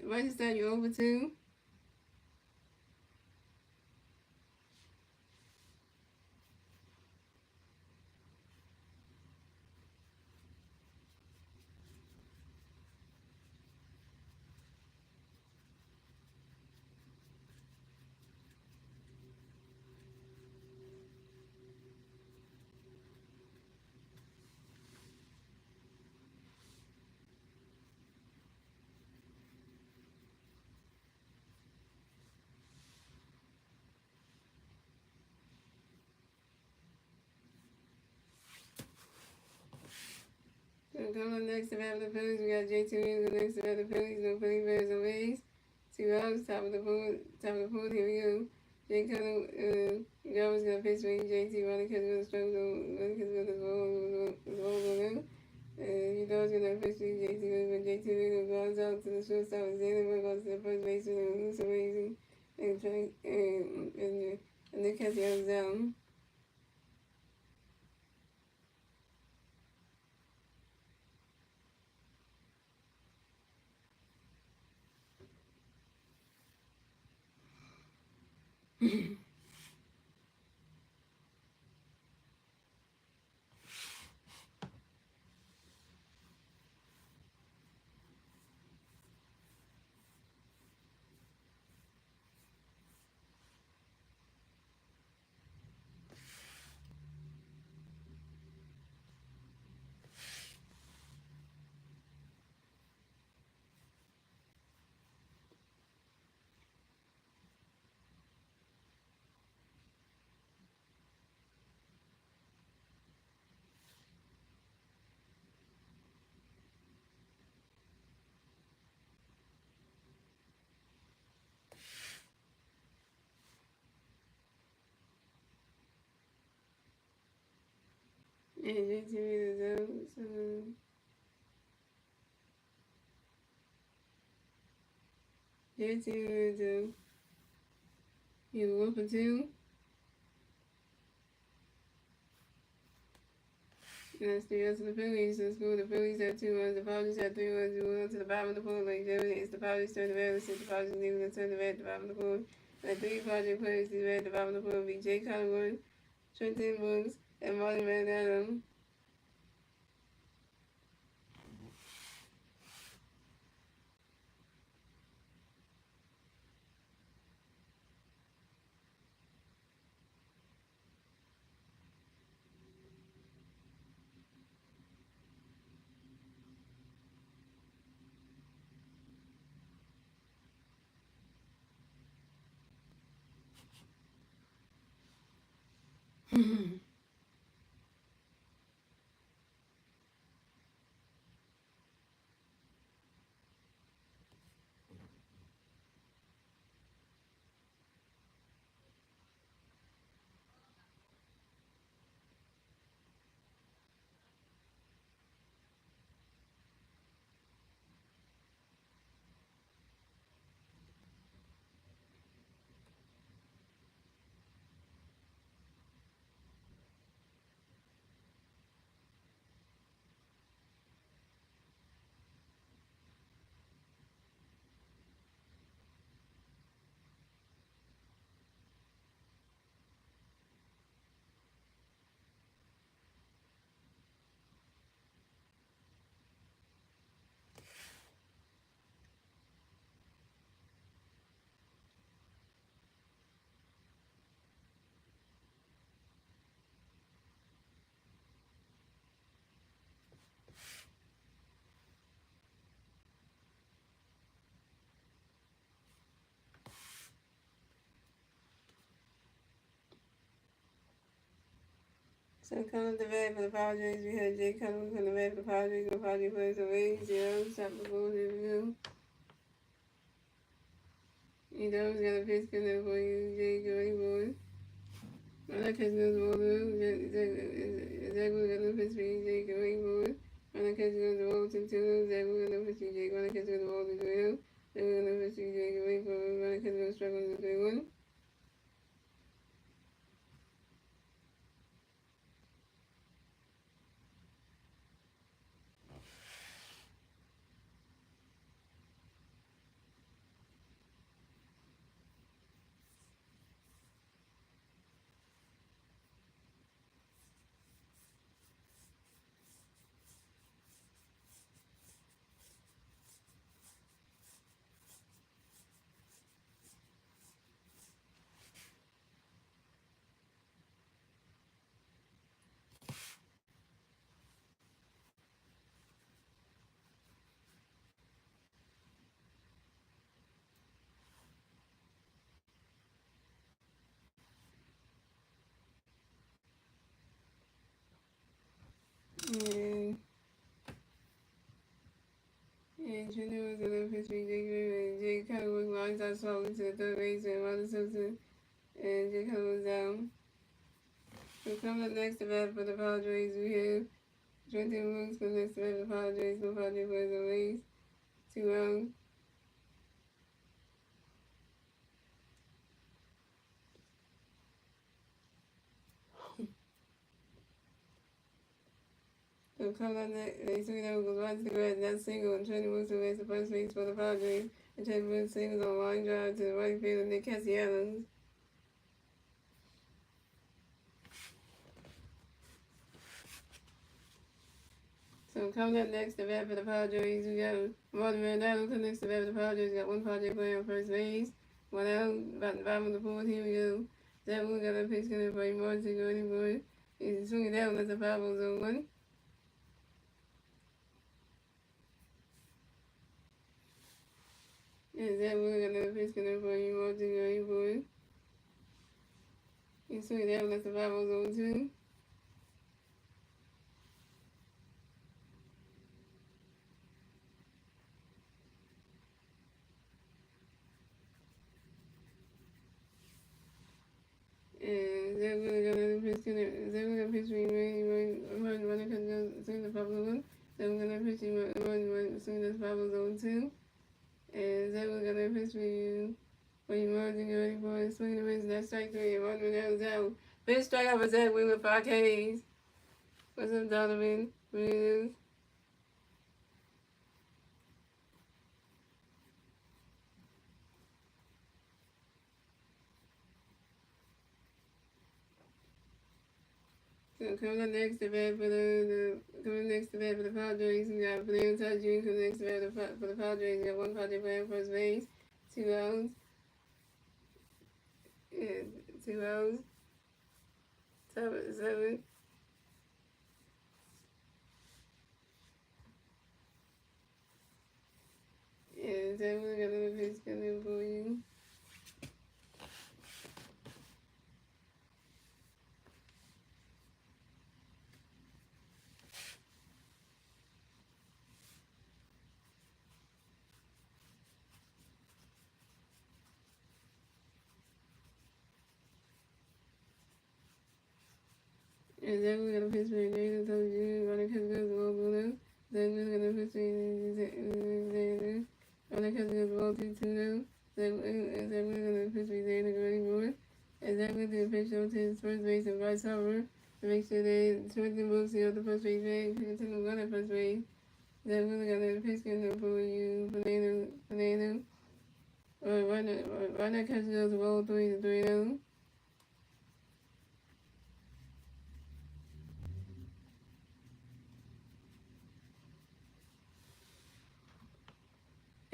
Bryson Stott, you're over 2. So coming up next to bat for the Phillies, we got JT Williams next to bat for the Phillies. No Philly fans on base. 2 outs, top of the fourth. Here we go. Jay Cutler, you always got a pitch for JT. Running catch with a strike zone. Running catch with a ball on him. And you know it's gonna pitch for JT Williams, but JT Williams grounds out to the shortstop. Xander goes to the first base and loses the race and the catch goes down. And JT is out. So JT is he's 1 for 2. And that's the rest of the Phillies. So school the Phillies have 2 runs, the Padres have 3 runs. You went to the bottom of the pool. Like it's the Padres turn the red. It's the Padres leaving the turn the red at the bottom of the pool. Like 3 Padres players leave at the bottom of the pool. Be Jay Collingwood, Trenton Brooks, and Martin Van Adam. So coming the red for the Padres, we had Jay Collingwood from the red for the Padres. The Padres plays away 0. Stop the ball review. You know, we got a pitch coming for you, Jay Collingwood. I like catching those balls. Exactly got a pitch for you, Jay Collingwood. I like catching those balls to 2. Exactly got a pitch for you, Jay. I like catching those balls to 3. Exactly got a pitch for you, Jay Collingwood. I like catching those struggles to 3-1. And Junior was in the pitch for you, Jay Collingwood lines out slowly to the third base and Ronald Simpson. And Jay Collingwood down. So coming up next to bat for the Padres, we have Trenton Brooks for the next to bat for the Padres. The Padres plays on base. 2 out. So coming up next, they swing out goes right to the grass, and that's single, and Trenton Brooks away to first base for the Padres. And Trenton Brooks singles on a line drive to the right field of Nick Castellanos. So coming up next to bat for the Padres, we got Martin Van Adam coming next to bat for the Padres. We got one Padre player on first base. 1 out, about the bottom of the fourth. Here we go. That one got a pitch coming for Martin to go anywhere. He's swinging down as a 5-0-1. And that one got another pitch coming for Martin to go anywhere. He's swinging down as a 5-0-2. And that really got another pitch coming. That one got a pitch for swing the Pablo 1. Then we're gonna pitch you one swing this Pablo zone 2. And then we're gonna pitch for you. When you're merging, you're ready for it. Swing the wrist, that's strike 3. And 1 minute out. Fifth strikeout for Zach Wing with 5 Ks. What's up, Donovan? Breathe. So coming up next to bat for the Padres, we got Fernando Tatis. Coming next to bat for the Padres, we got one Padre playing first base, 2 outs, and 2 outs, 7. And then we're gonna pitch coming for you. And then we're gonna pitch for Jaden Jr. Running catch goes the ball blue. Then we're gonna pitch for Xander. Running catch goes the ball 2 now. Then we're gonna pitch for Xander running board. And then we're gonna pitch over to his first base and vice over to make sure they short the books here at the first base bag. Pick to the run at first base. Then we're gonna pitch for you, Banana. Runner catch goes the ball 3 now.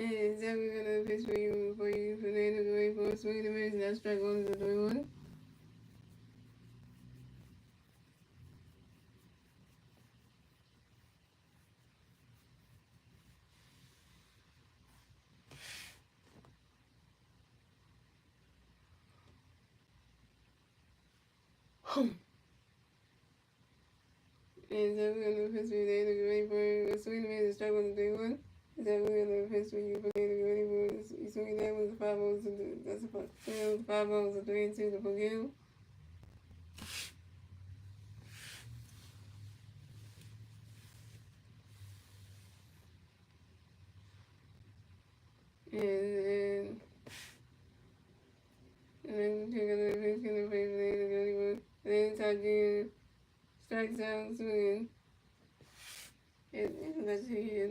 And then we're gonna pitch for you, Fernando, going for a swing and a miss. That's strike 1 to 3-1. And then we're gonna pitch for you, going for a swing and a miss. Strike 1 to 3-1. And then we're gonna pitch for you, Fernando, going for you swing that with 5 balls to that's a 5 balls to 3 and 2 to Pagel. And then we're gonna pitch for Fernando, going for and then Taji strikes out swinging. And let's see.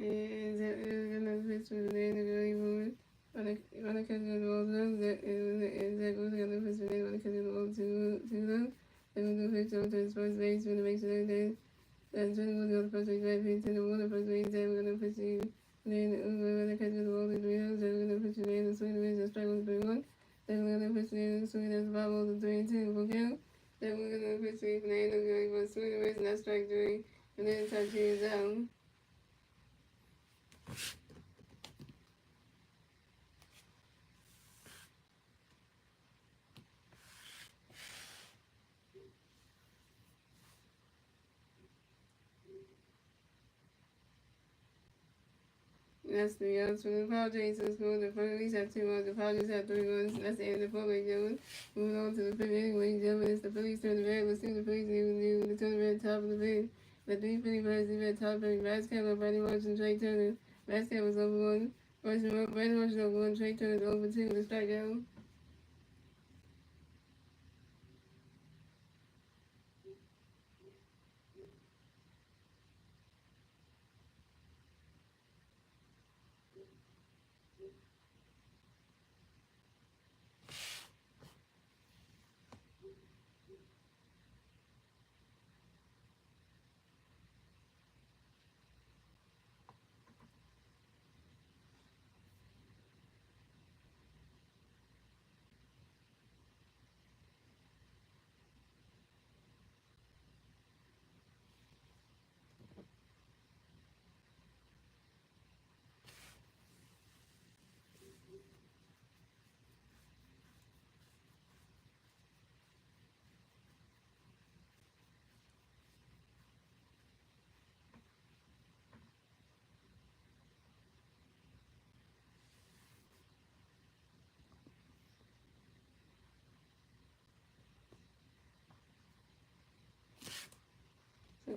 And that is gonna pitch for the end of the game. When I catch the ball down, that goes gonna pitch for the end when I catch the ball too low. Then we're gonna pitch over to his first base when it makes it that. Then trying to go to the first base, right pitch in the water first base. Then we're gonna pitch you. Then when I catch the ball to 3 outs, then we're gonna pitch you in the swing the miss and strike 1 3-1. Then we're gonna pitch you in the swing that's 5 balls to 3 and 2 for count. Then we're gonna pitch you in the end of the game for swing the miss and that's strike 3. And then touch you down. That's 3 outs for the Padres. So score the Phillies have 2 outs. The Padres have 3 runs. That's the end of the 4-way game. Moving on to the 5th inning, ladies and gentlemen. It's the Phillies turn the red. Let's see the Phillies do the turn the red top of the 5th. The 3 Philly players leave at top of Vasquez by Brady March and Trey Turner. Vasquez was over 1. Brady March was over 1. Trey Turner was over 2 with a strikeout.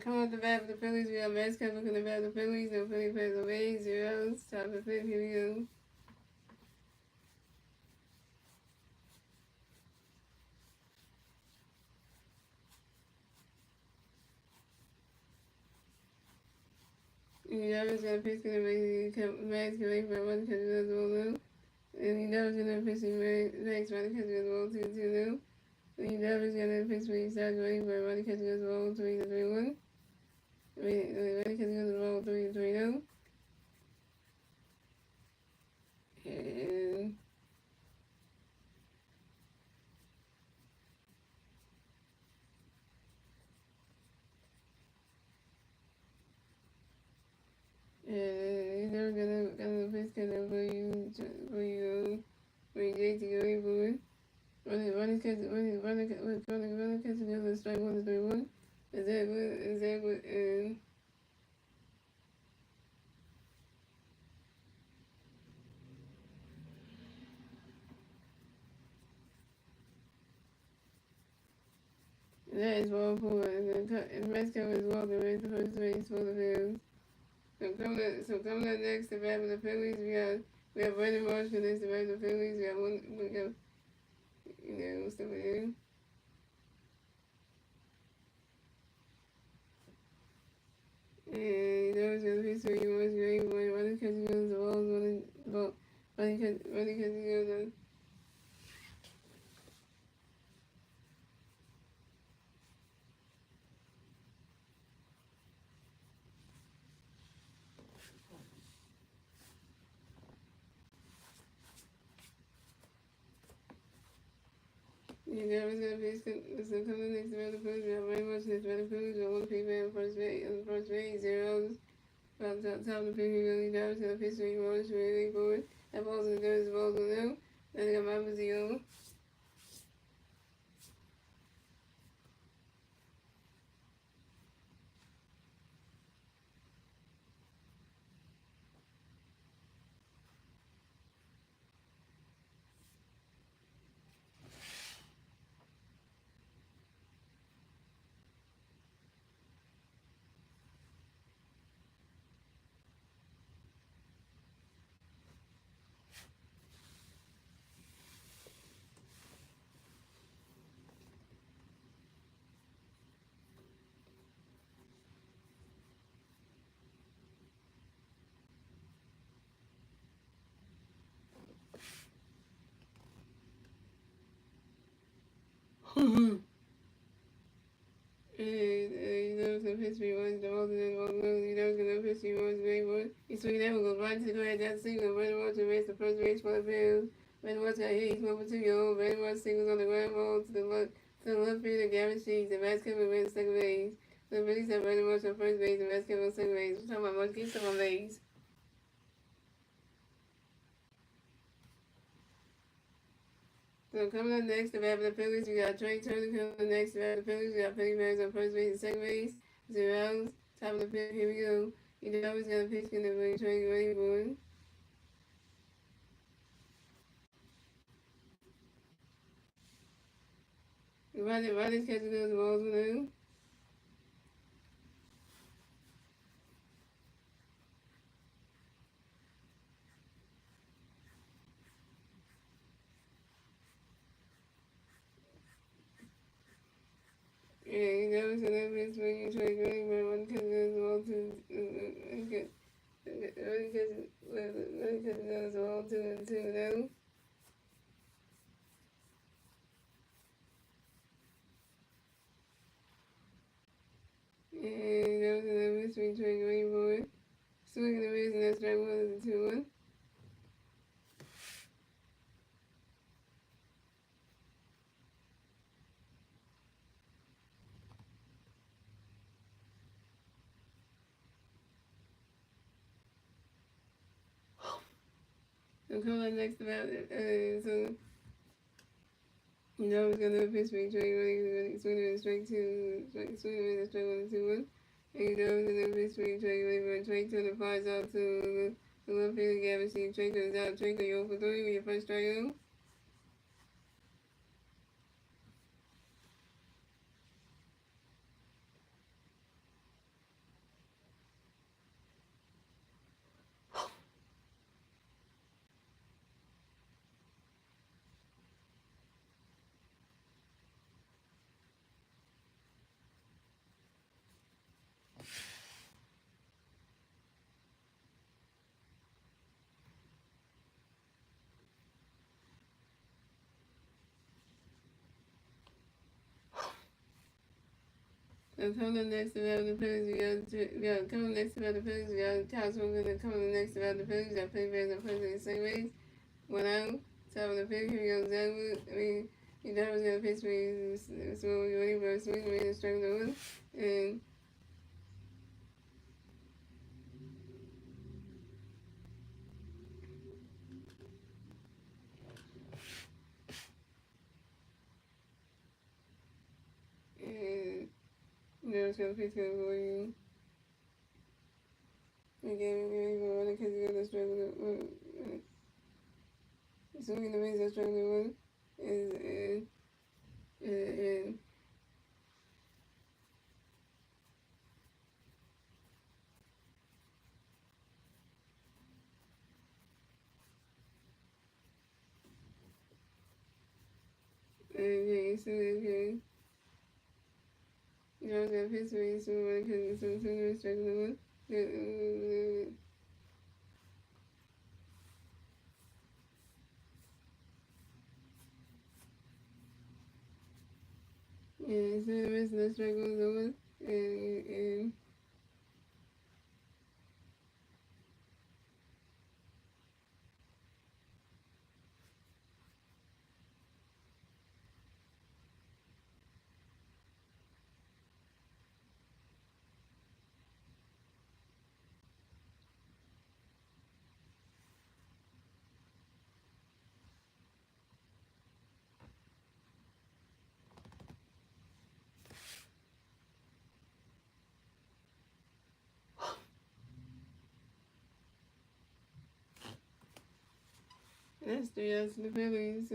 come off the bat for the Phillies. We got Max Kevin on the bat for the Phillies. No Philly players away. 0 outs. Top of the fifth. Here we go. You never got a pitch gonna make Max Kevin for one catch as well. And you never gonna pitch Max one catch as well 2-2. And you never gonna pitch me Saturday waiting for one catch as well 3-1. One catch as well 3-3. And you never gonna pitch gonna for you JT going forward. Running catch together strike 1-3-1. Is that good? And that is ball four. And Metcalf is walking right to first base for the Bills. So coming up next to bat for the Phillies, we have Brandon Marsh next to bat for the Phillies. We got stuff in here. And that was the history. He was great. Running catching goes the balls, running catching goes. You never gonna be coming next to the Phillies. We have very much next to the Phillies. We have one people on first base, 0 outs. From top of the pitch, really never gonna pitch three balls, really forward. That ball's in there, the ball's in there. Then I got my Brazil. And you know, some history was the most you know, some history was great one. You swing that one, go right to the right, that single, Brandon Marsh to race the first base for the Bills. Brandon Marsh got hit, he's moving 2 year old. Brandon Marsh singles on the ground ball to the left field of Gavin Sheets, and Max Kevin ran second base. So Phillies have Brandon Marsh on first base, and Max Kevin on second base. We're talking about Marsh, keep some on base. So coming up next, the bat for the Phillies, we got Trey Turner coming next. The bat for the Phillies, we got Penny Barnes on first base and second base. 0 outs. Top of the fifth, here we go. You know he's got a pitch in the way, Trey ready for it. Riley's catching those balls with him. Yeah, you know he's gonna pitch when you Trey ready for it. One catching those balls to really catching those balls 2-2 now. And that was another mystery Trey ready for it. Swinging the base and that's strike 1 is a 2-1. So coming up next about so you know it's gonna pitch me Trey ready swinging in straight 2 swinging in straight 1 2-1. And you know it's gonna pitch me Trey ready for Trey Turner flies out to the left field Gavin Steve. Trey Turner's out. Trey Turner 0 for 3 with your first strikeout. Coming next about the Phillies, coming next about the Phillies, we got Kyle Smoker, and coming next about the Phillies, got play bears and President Segways. 1 out, top of the fifth, here we go, Zachwood. I mean, he never was going to pitch me, so when he was swinging, we didn't strike the one. And never was going to pitch for you. Again, we're going to because you're going to struggle. Swinging the ways I struggle one. And yeah, so okay. You always got pitch me, so when it comes to swinging, struggling one. Yeah, so the rest of the struggle is over. And that's 3 outs to the Phillies.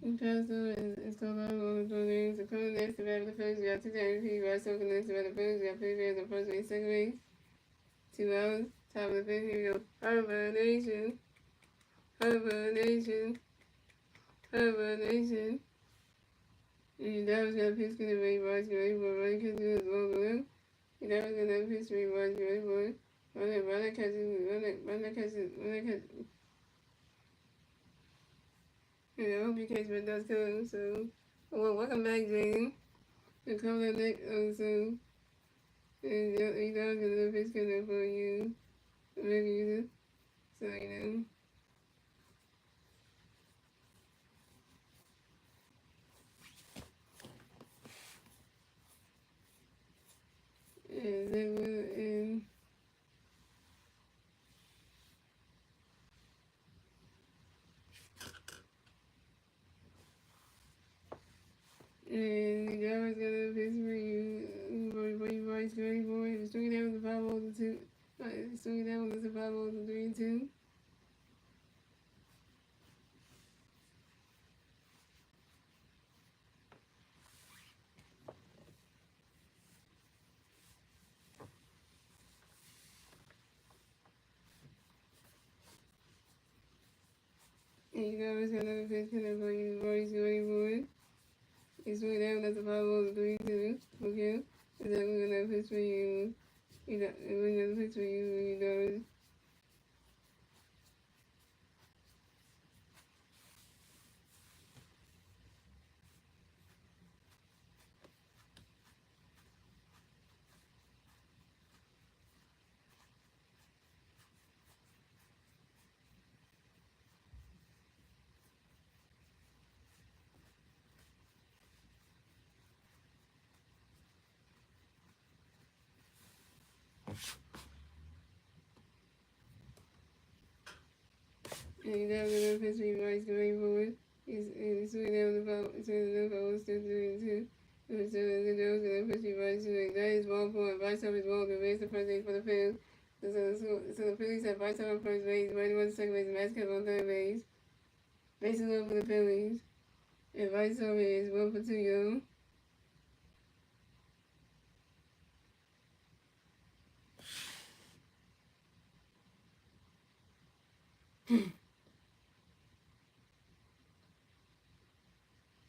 Newcastle is so long on the Phillies. The coming next to the Phillies, we got 2 MVP. Right, so next to the Phillies, we got 3 bears on first base, second base. 2 outs. Top of the fifth, here we go. Harbor Nation. Harbor Nation. Harbor Nation. And that was going to pitch to the Ray Boys, Ray Boy, running catches as well with him. And that was going to pitch to Ray Boys, Ray Boy. Running catches. And I hope you catch what that's coming. So, well, welcome back, Jaden. And come to next, so, and you know, I'm going to pitch coming for you. Maybe you do. So, you know. And they will, and that was gonna piss for you, boy, boys, great boy. It was swinging down with the 5 balls and 2. Swinging down with the 5 balls and 3 and 2. And you guys got another pitch coming for you, boys, great boy. You swing down with the 5 balls and 3 and 2. Okay? And then we're gonna pitch for you. We're gonna pitch for you, you know. And you guys are gonna pitch for you, boys, great boy. He's swinging down with the 5 balls, 3 and 2. And so the girls gonna push you right to like that is ball point. Vice up is ball to base the first base for the field. So the Phillies have Vice up on first base, Brady on second base, Mascot on third base. Bases up for the Phillies. And Vice up is 1 for 2, yo.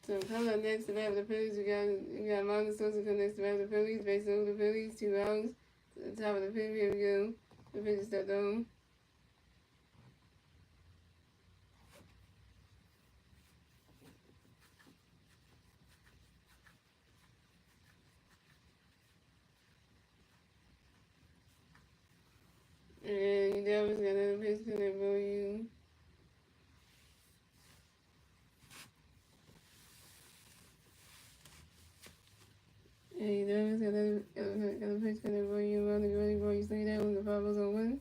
So coming up next to bat with the Phillies, we got Marcus Sosa coming next to bat with the Phillies, base over the Phillies, 2 outs. To the top of the fifth, here we go. the pitch is stepped on. And you never got another pitch to that volume. And you never got another pitch to that volume on the ready ball. You see that when the 5 was on 1.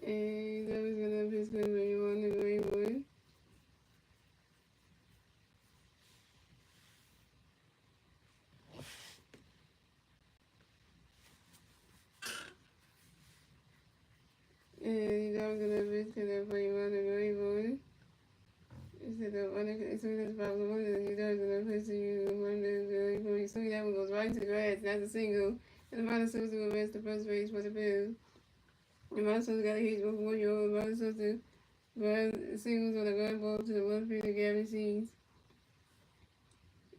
And that was gonna be good when you want the green one. And that was gonna be good when you want the green one. Instead of as soon as possible, you know, gonna push you one before you swing that one goes right into the grass. That's a single. And the minor supposed to arrest the first base for the Bills. The minor supposed to got a hit before you the minor supposed to run singles on the ground ball to the left field of Gary Seeds.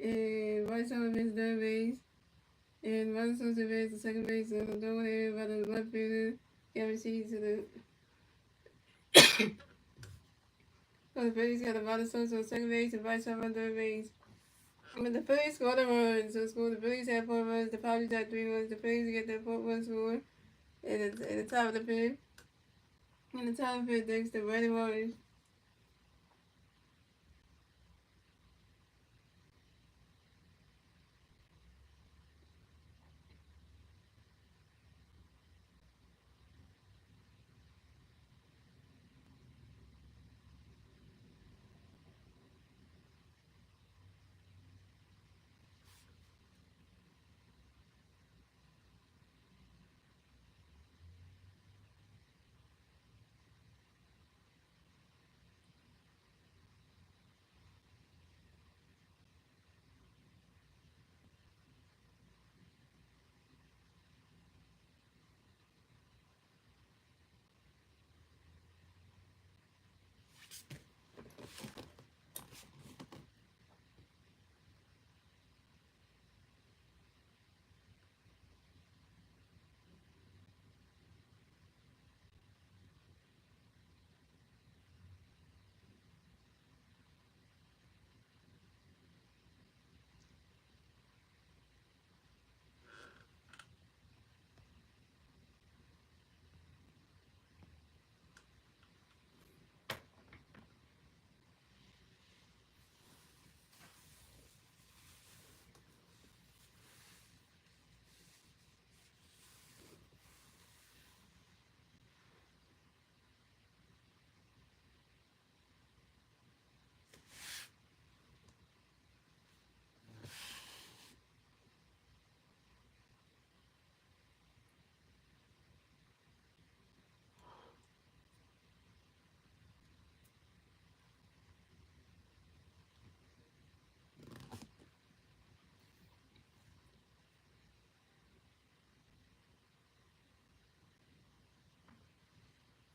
And White Sox missed third base. And minor supposed to advance the second base and the throw there by the left fielder Gary Seeds to the so the Phillies got a lot of Sosa on second base and White Sox on third base. But the Phillies scored a run, so the Phillies had 4 runs, the Padres had 3 runs, the Phillies get their 4th run score at the top of the fifth. In the top of the fifth, thanks to Brady Waters.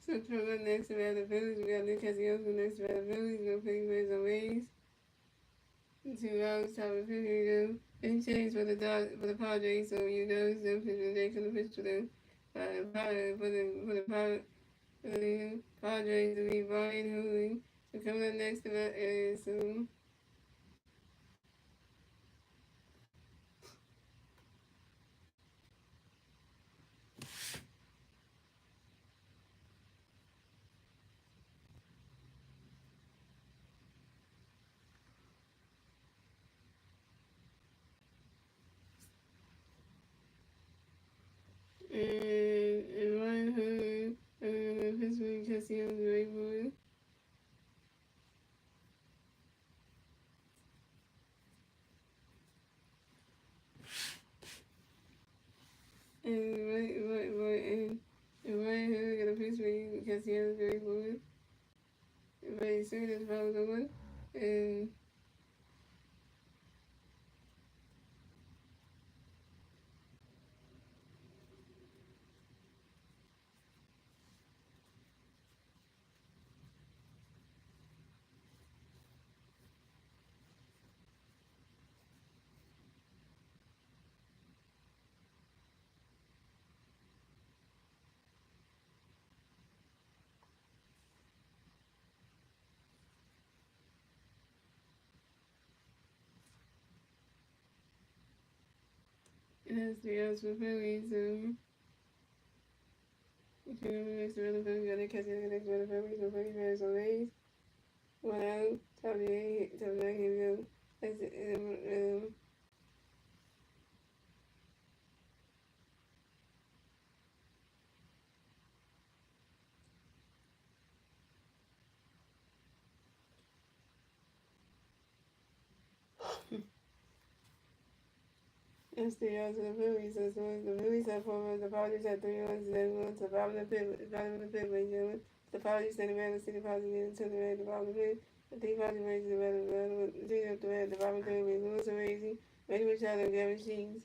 So for the next about the Phillies, we got Nick Castellanos next about the Phillies, we're playing Rays on Rays. 2 rounds, top of 50, any change for the Padres, so you know it's them pitching they could have pitched for the Padres to be Brian Hooley. So coming up next to that is and Brian Hooley, Pittsburgh Castellanos, Ray Boy. And Brian Hooley got a Pittsburgh Castellanos, Ray Boy. Very soon as well as one. And has 3 outs for the Phillies, so if you're going to next round of Phillies, gotta catch the next round of Phillies, so 40 pairs on base. 1 out, top 8, top 9, here we go. That's it. That's 3 outs for the Phillies, so the Phillies have 4 runs, the Padres have 3 runs, 7 runs, the bottom of the fifth, ladies and gentlemen. The Padres send the man to see the Padres to the man, the bottom of the fifth. The three Padres races the man, the three up the man, the bottom of the third, Lewis and Raising, Ready Machado, and Gavin Sheens.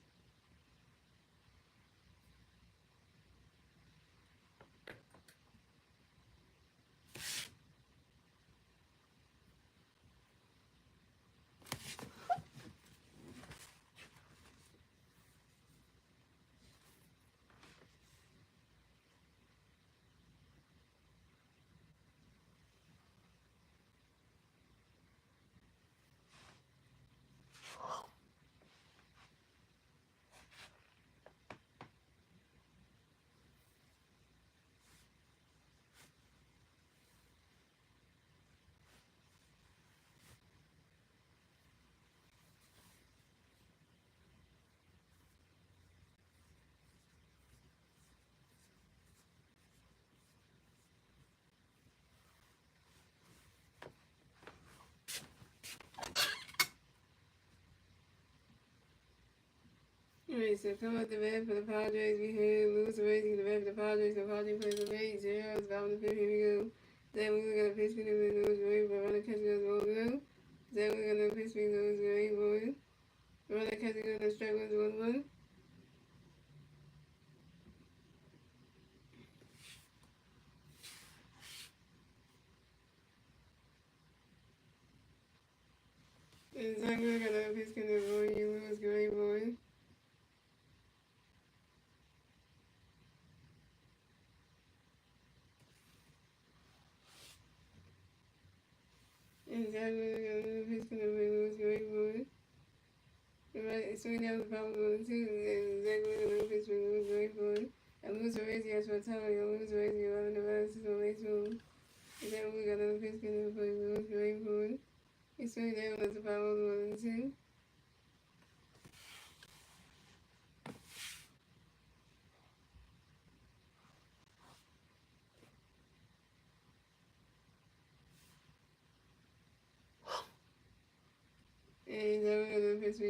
Alright, so come up the bat for the Padres. We have Lewis Raising the bat for the Padres. The Padres play the base. 0 outs, bottom of the fifth. Here we go. Then we're gonna pitch me to Lewis Raising, but running catch goes all blue. Then we're gonna pitch me to Lewis Raising. Running catch goes the strike goes 1-1. And then we're gonna pitch me to Lewis Raising. And then we're gonna pitch me to Lewis Raising. Right, so we have the problem going too, and then we're gonna pitch me to Lewis Raising. And Lewis Raising has for time, and Lewis Raising 11 to 9 is on base room. And then we got another pitch me to Lewis Raising. It's really down as the power 1 and 2. And then we're gonna pitch me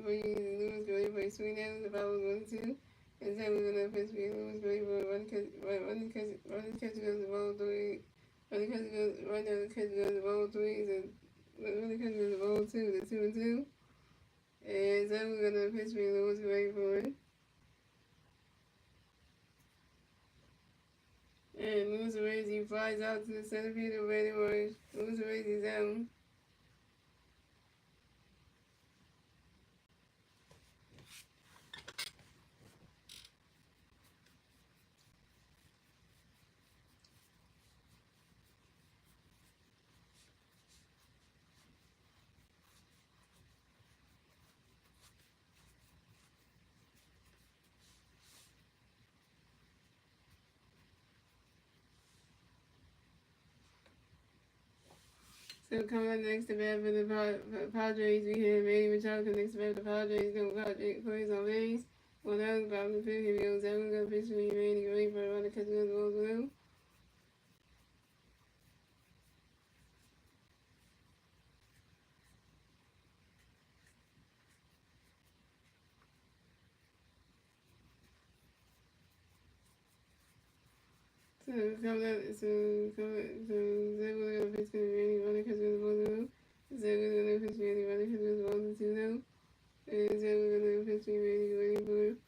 for you Lewis Gray for swing down the power 1 and 2. And then we're gonna pitch me Lewis Gray for running catch goes the ball 3. Running catch goes the ball 3. Running catch goes the ball 2, the 2 and 2. And then we're gonna pitch me Lewis Gray for it. And Lewis Raising flies out to the center field of Randy Words. Lewis Raising down. So coming up next to bat for the Padres, we have Manny Machado next to bat for the Padres. Padres on base. 1 out, bottom of the fifth. Here we go. Seven go pitch for Manny. Ready for a run to catch the ball blue. So Zach was gonna pitch for Manny. Run to catch the ball blue. Zach was gonna pitch for Manny. Run to catch the ball 2-0. And Zach was gonna pitch for Manny. Ready for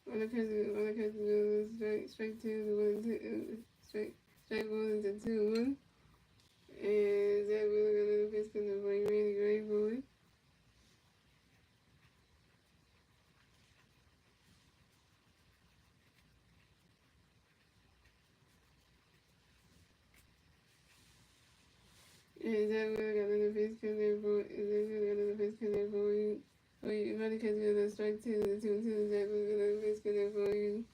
run to catch the strike 2, strike 1 into 2-1. And Zach was gonna pitch for Manny. Ready for it. And that we're gonna the face can there for you. Everybody can do the strike two, the 2-2 that we're gonna risk it for you.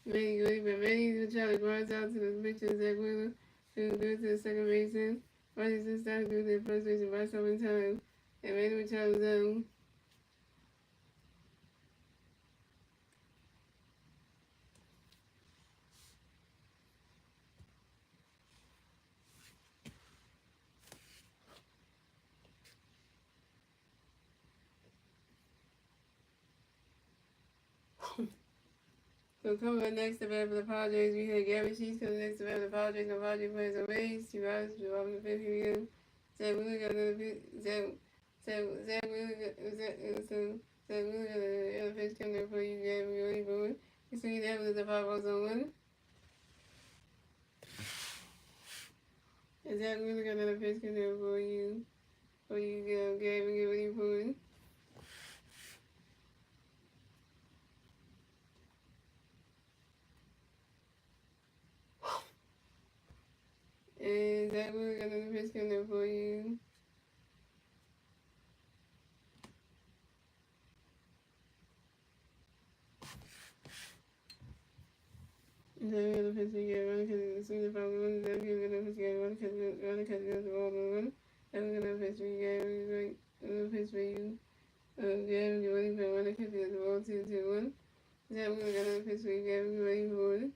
Manny the child runs out to the pitcher, Zach Wheeler, to go to the second baseman. Washington started to do their first base and rush over in time. And Manny the child was down. So coming up next to bat for the Padres, we had Gary Sheets coming next to bat for the Padres. The Padres players on base. Two runs, Robin the fifth here. Zach Wheeler got another pitch. Zach Wheeler got another pitch coming there for you, Gary. Really good. You see that was the 5-0 and Zach Wheeler got another pitch coming there for you. Gary. Get ready for it. And Zach Wheeler got another pitch coming there for you. And then the pitch again, running because soon as I was then you're gonna pitch again, running because you're the ball run. Then we're gonna pitch again, we're gonna pitch for you. Gary, you're ready for running because you're the ball 2-2-1. Then we're gonna pitch for you, Gary, you're ready for it.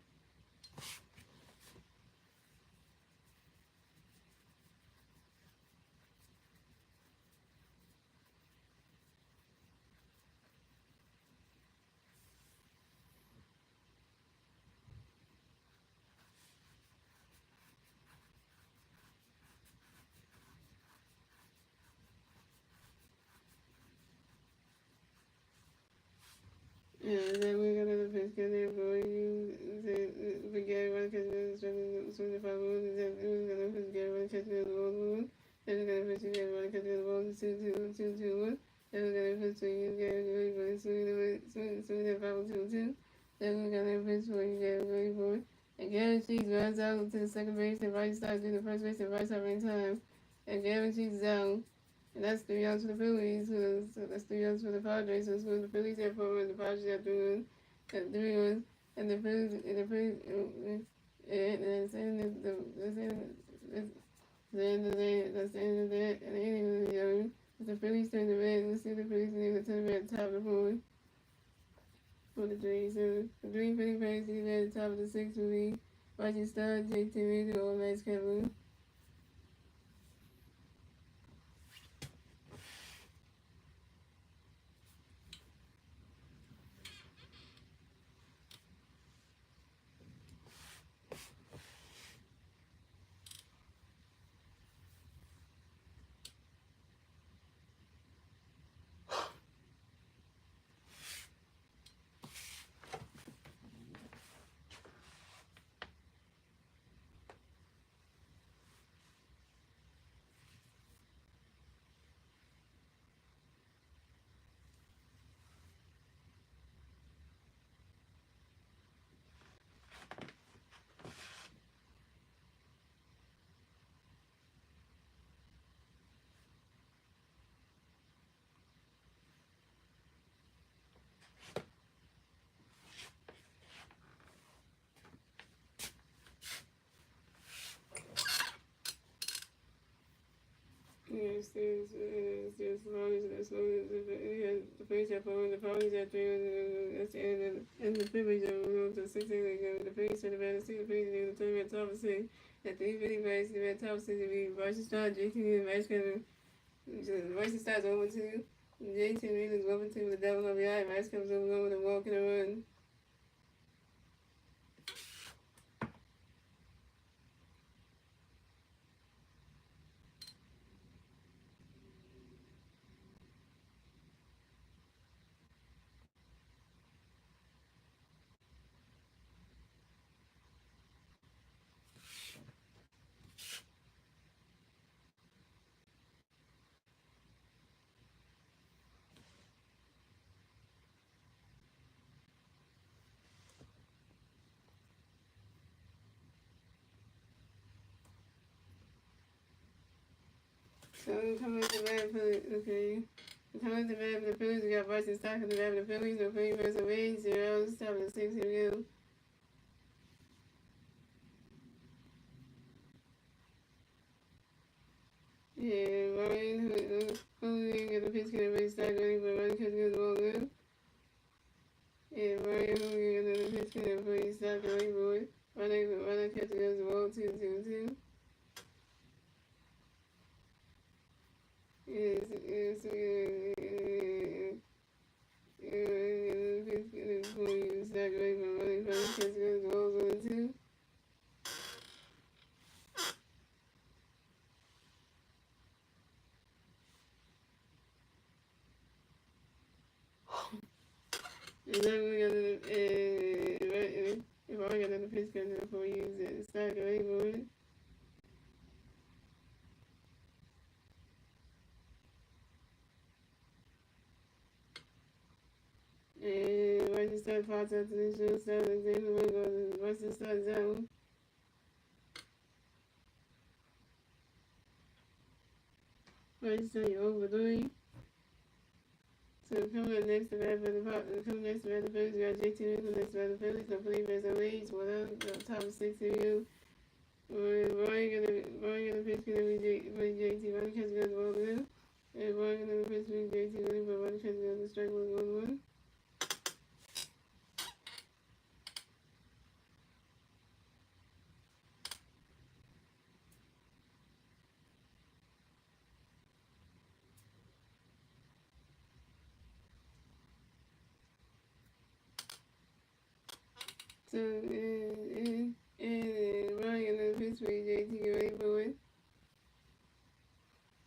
Yeah, then we're gonna pitch again for you. For Gary, running because you're soon as I was then we're gonna pitch Gary, running because you're the ball run. Then we're gonna pitch again, running because you're the ball 2-2-1. Then we're gonna pitch for you, Gary, ready for it. Soon as I was 2-2. Then we're gonna pitch for you, Gary, ready for it. And Gary Cheese runs out to the second base and Rice starts doing the first base and Rice having time. And Gary Cheese is down. And that's 3 outs for the Phillies. So that's 3 outs for the Padres. So it's the Phillies have 4 runs, the Padres have 3 runs, and the Phillies, and that's the end of that. And anyway, the Phillies turn the red. Let's see the Phillies and they turn the red at the top of the board for the Jays. So the Green Philly Phillies at the top of the 6th will be Roger Star, J.T. Reed, or Max Kevin. Yes, there's the Phillies have 4 the Padres have 3 that's the end and the Phillies are moved to 6 the Phillies turn the red the Phillies in the turn red top of 6 at the Philly base the red top of 6 will be Bryson Star, JT and Max Kevin. Bryson Star's over 2, JT Reed is over 2 with the double RBI, Max comes over 1 with a walk and a run. So I'm coming to bat for okay. Coming to bat for the Phillies, we got Bryson Stott to bat for the Phillies. No Philly versus Wade, 0, 7 6. Here we go. Yeah, Ryan, who got the pitch, get a race start running, but Ryan catches the ball good. Yeah, Ryan, who got the pitch, get a race start running, boy. Ryan catches the ball 2-2-2. Yes, if I got another pitch gun before you use it, it's not going for it. And right to start pops out to the shortstop, Xavier will go to the Western start zone. Right to start, you're over 3. So coming up next to bat for the Phillies, we got JT Nichols next to bat for the Phillies. No Philly versus Wade, 1 top 6 of you. Ryan gonna pitch gonna be JT. Ryan catch goes 1-1. And Ryan gonna pitch be JT winning, but Ryan catch goes to strike 1-1. So and Ryan gonna pitch be JT ready for it.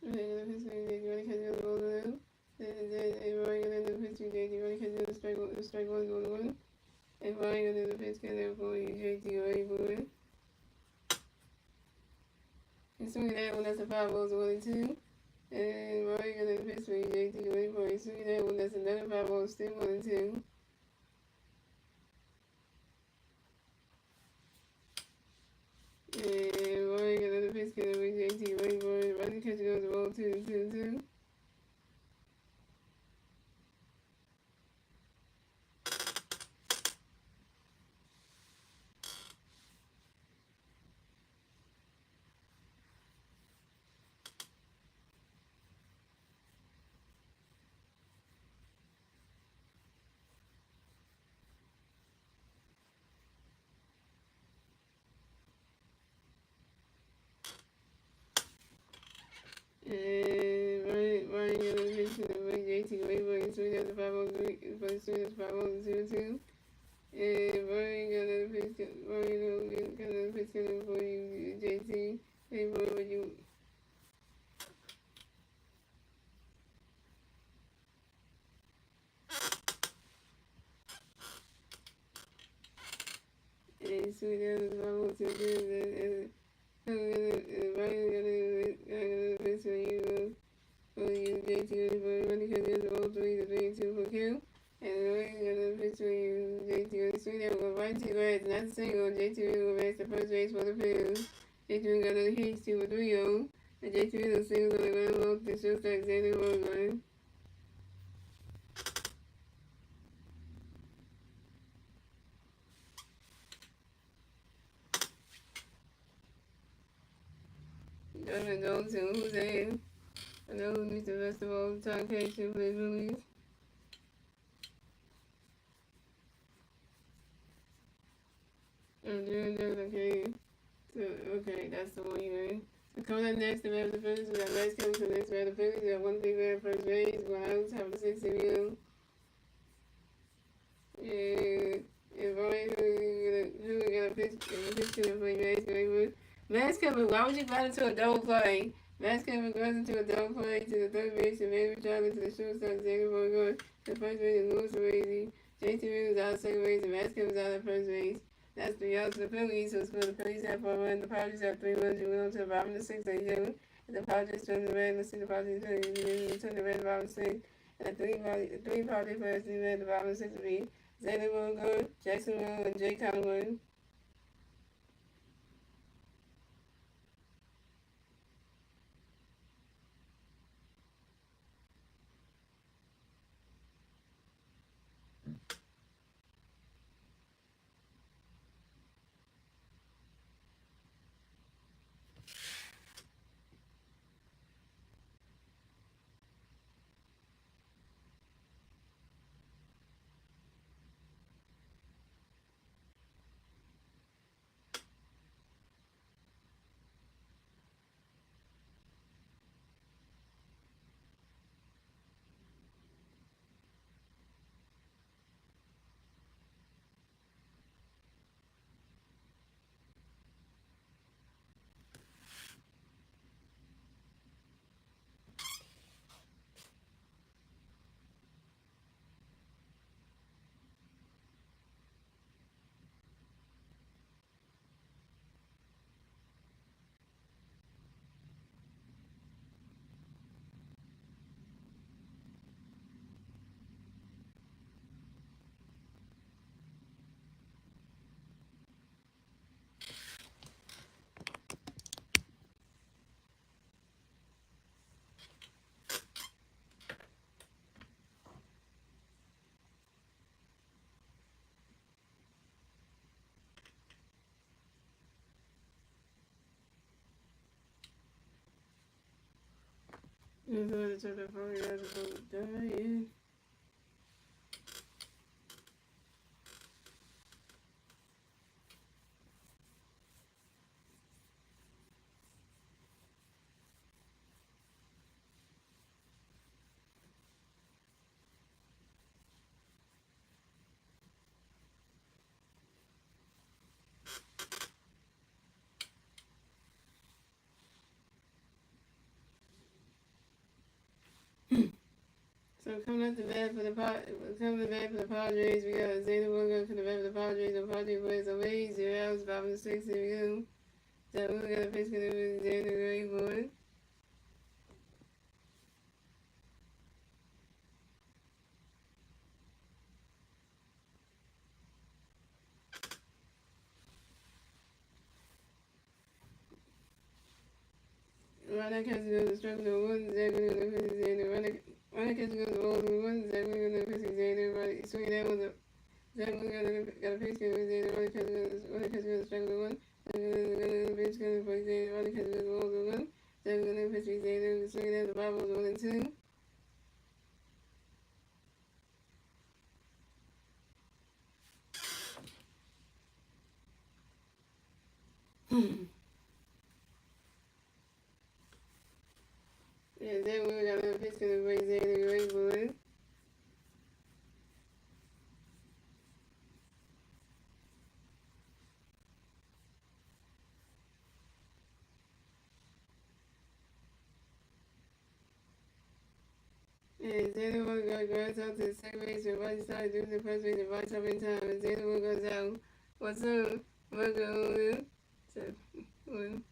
Ryan gonna pitch be JT Ryan catch goes 1-1. And Ryan gonna pitch be JT Ryan catch goes to strike 1-1. And Ryan gonna pitch gonna for JT ready for it. And swing that one, that's a 5 balls, 1-2. And Ryan gonna pitch for JT ready for it. Swing that one, that's another 5 balls, still 1-2. And Ryan got another pitch gonna be JT ready for it. Ryan catch goes the ball 2-2-2. And Ryan got another pitch gonna be JT ready for it. Swing out the 5-0-3, but swing out the 5-0-2-2. And Ryan got another pitch gonna be for you, JT. Hey, boy, what you... And swing out the 5-0-2-2. Ryan got another pitch for you, JT, running because there's all 3-2 for kill. And Ryan got another pitch for you, JT, on the swing that will go right to grass, not single. JT will advance the first base for the Phillies. JT got another hit, 2-3-0. And JT will single on the ground low to shortstop Xavier Roseline. Jonathan Johnson, who's in? I know who needs the rest of all the time Cation plays Phillies. Okay. So, okay, that's the one you're in. So coming up next, the bat of the Phillies, we got Max coming to the next bat of the Phillies. We got 1 big bat first base, 1 out, top of the 6th inning. And Ryan, who got a pitch to the play base, Max coming, why would you ground into a double play? Max coming grounds into a double play to the third base, and Manny Charlie to the shortstop, Xavier Roseline. The first base is Louis Razy. JT Williams out of second base, and Max comes out of first base. That's 3 outs for the Phillies. So the Phillies have 4 runs. The Padres have 3 runs. You went on to the bottom of the 6th. And the Padres turn the red. Let's see the Padres turn the red, the bottom of the 6th. And the three Padres players in the red, the bottom of the 6th will be Xavier Roseline, Jackson Will, and Jay Conway. And so the chapter 4 is about dying. So coming up the bat for the Padres, we got Zeta Williams for the bat for the Padres. The Padres plays away 0 outs, 5 and 6. Here we go. So we got a pitch going to be Xander Grayboard. Runner catches goes to strike number 1. Xander going to pitch Xander. Runner catches goes to ball number 1. Xander going to pitch Xander. Right, swing that one up. Xander got a pitch going to be Xander. Runner catches goes to strike number 1. Xander pitch going to be Xander. Runner catches goes to ball number 1. Xander going to pitch Xander. Swing that the 5 balls 1 and 2. Yeah, then we got a pitch going to be Xander Grayboard. And Xander one goes out to the second base with right side doing the first base and right side in time. And Xander one goes out. What's up? We're going. So, one.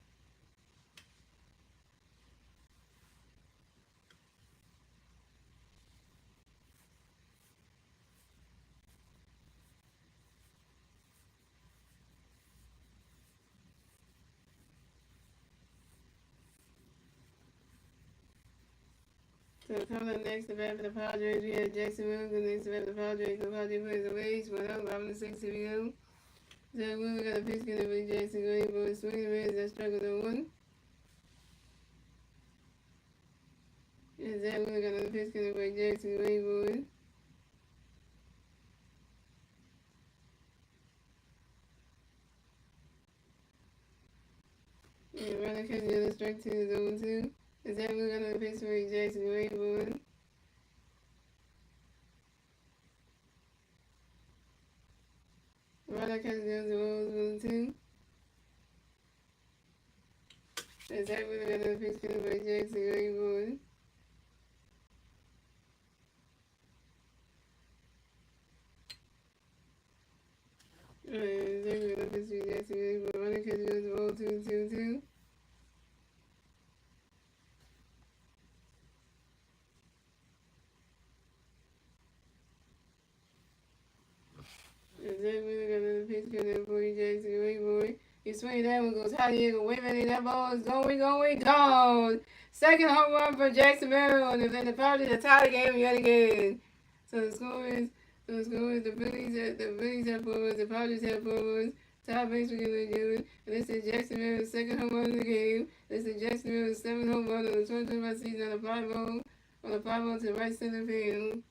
So coming up next, the bat for the Padres, we have Jackson Williams. The next, the bat for the Padres. The Padres plays away. 1 out, 5 and 6. Here we go. Zach Williams got a pitch going to be Jackson Grayboard. Swinging away as that strike on 1. And Zach Williams got another pitch going to be Jackson Grayboard. And runner catches the other strike 2 is 0 2. And Zach Williams got another pitch for Jackson Grayboard. Runner catches the other balls 1 2. And Zach Williams got another pitch going to be Jackson Grayboard. And Zach Williams got another pitch for Jackson Grayboard. Runner catches the other ball 2 2 2. And Zach Williams got another pitch coming for Jackson Grayboard. He swing that one goes high, he wait a minute, that ball is gone. Second home run for Jackson Merrill, and then the Padres are tied the game yet again. So the score is the Phillies have 4 runs, the Padres have 4 runs. Tie base for Gillian, and this is Jackson Merrill's second home run of the game. This is Jackson Merrill's 7th home run of the 2025 season on a 5-0 to the right center field.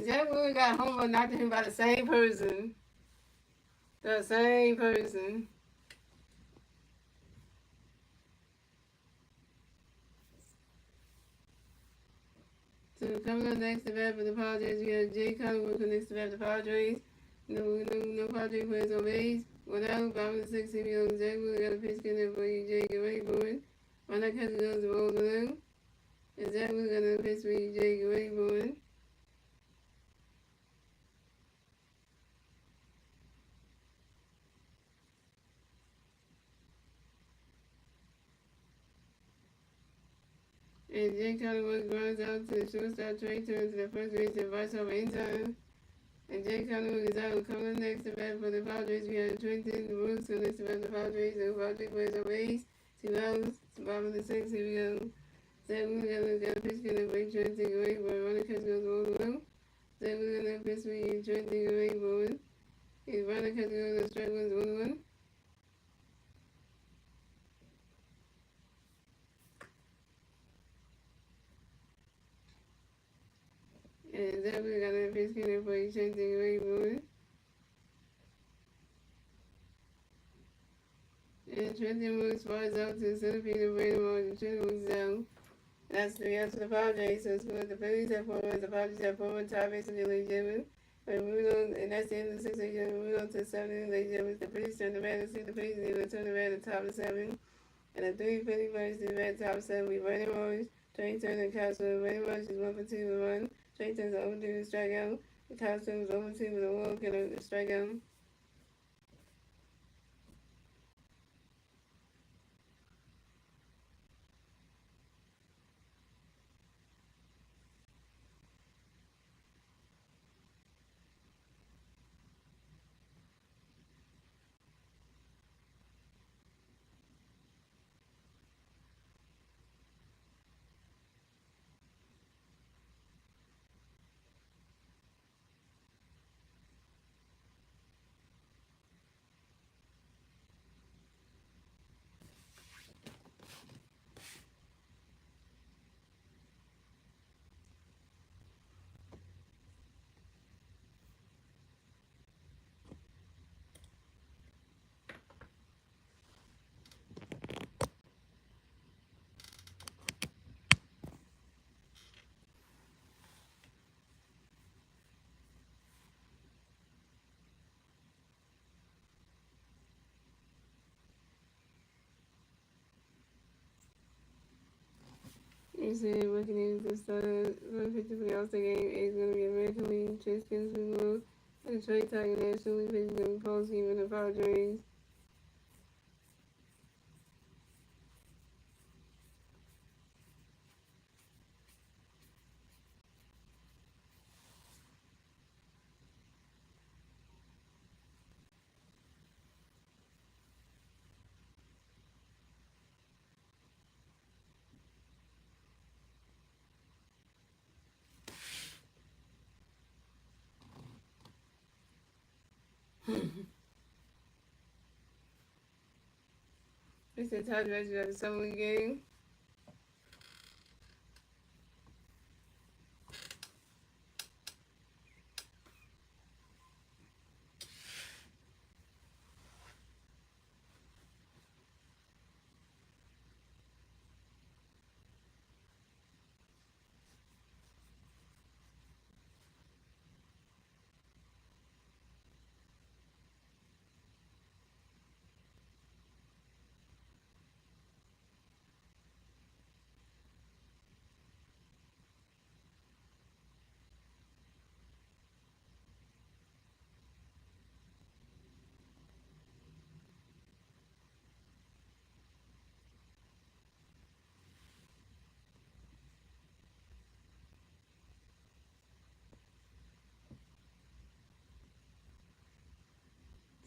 Jack Williams got home run knocked him by the same person. The same person. So coming up next to bat for the Padres, we have Jay Collins next to bat for the Padres. No Padres players on base. 1 out, 5 and 6. Here we go. Jack Williams got a pitch getting for you, Jay. Get ready for it. Why not catch those balls around? And Jack Williams got another pitch for you, Jay. Get ready for it. And Jake Cottonwood grounds out to the shortstop. Trey turns to the first base and vice over in time. And Jake Cottonwood is out. Coming next to bat for the Padres. We have Trenton Brooks on next to bat for the Padres. And Padres plays on base. 2 outs. Bottom of the 6th. Here we go. 7 got a pitch gonna break Trenton away, but runner catch goes all the way. 7 got a pitch for Trenton away, but his runner catch goes to strike one's 1-1. And Zebra got a pitch gonna break Trenton away, but and Trenton moves flies out to the center field of Baltimore, and Trenton moves down. That's 3 outs for the Padres, so it's good. The Phillies have 4 runs, the Padres have 4 runs, tie basically legitimate. But moving on, and that's the end of the 6th inning, moving on to the 7th inning, legitimate. The Phillies turn the bat, the Phillies even turn the bat at the top of the 7th. And the 3 Philly players to the bat top of 7. We running Morris, Trey Turner, and Castro. Running Morris is 1 for 2 with a run. Trey Turner's 0 for 2 with a strikeout. The Castro was 0 for 2 with a walk and a strikeout. You see, looking into the start of the 50 for the All-Star game is going to be American League, Chase Kinsman, and Detroit Tigers National League pitching the Paul Steven and the Padres. It's the Tigers of the summer league game.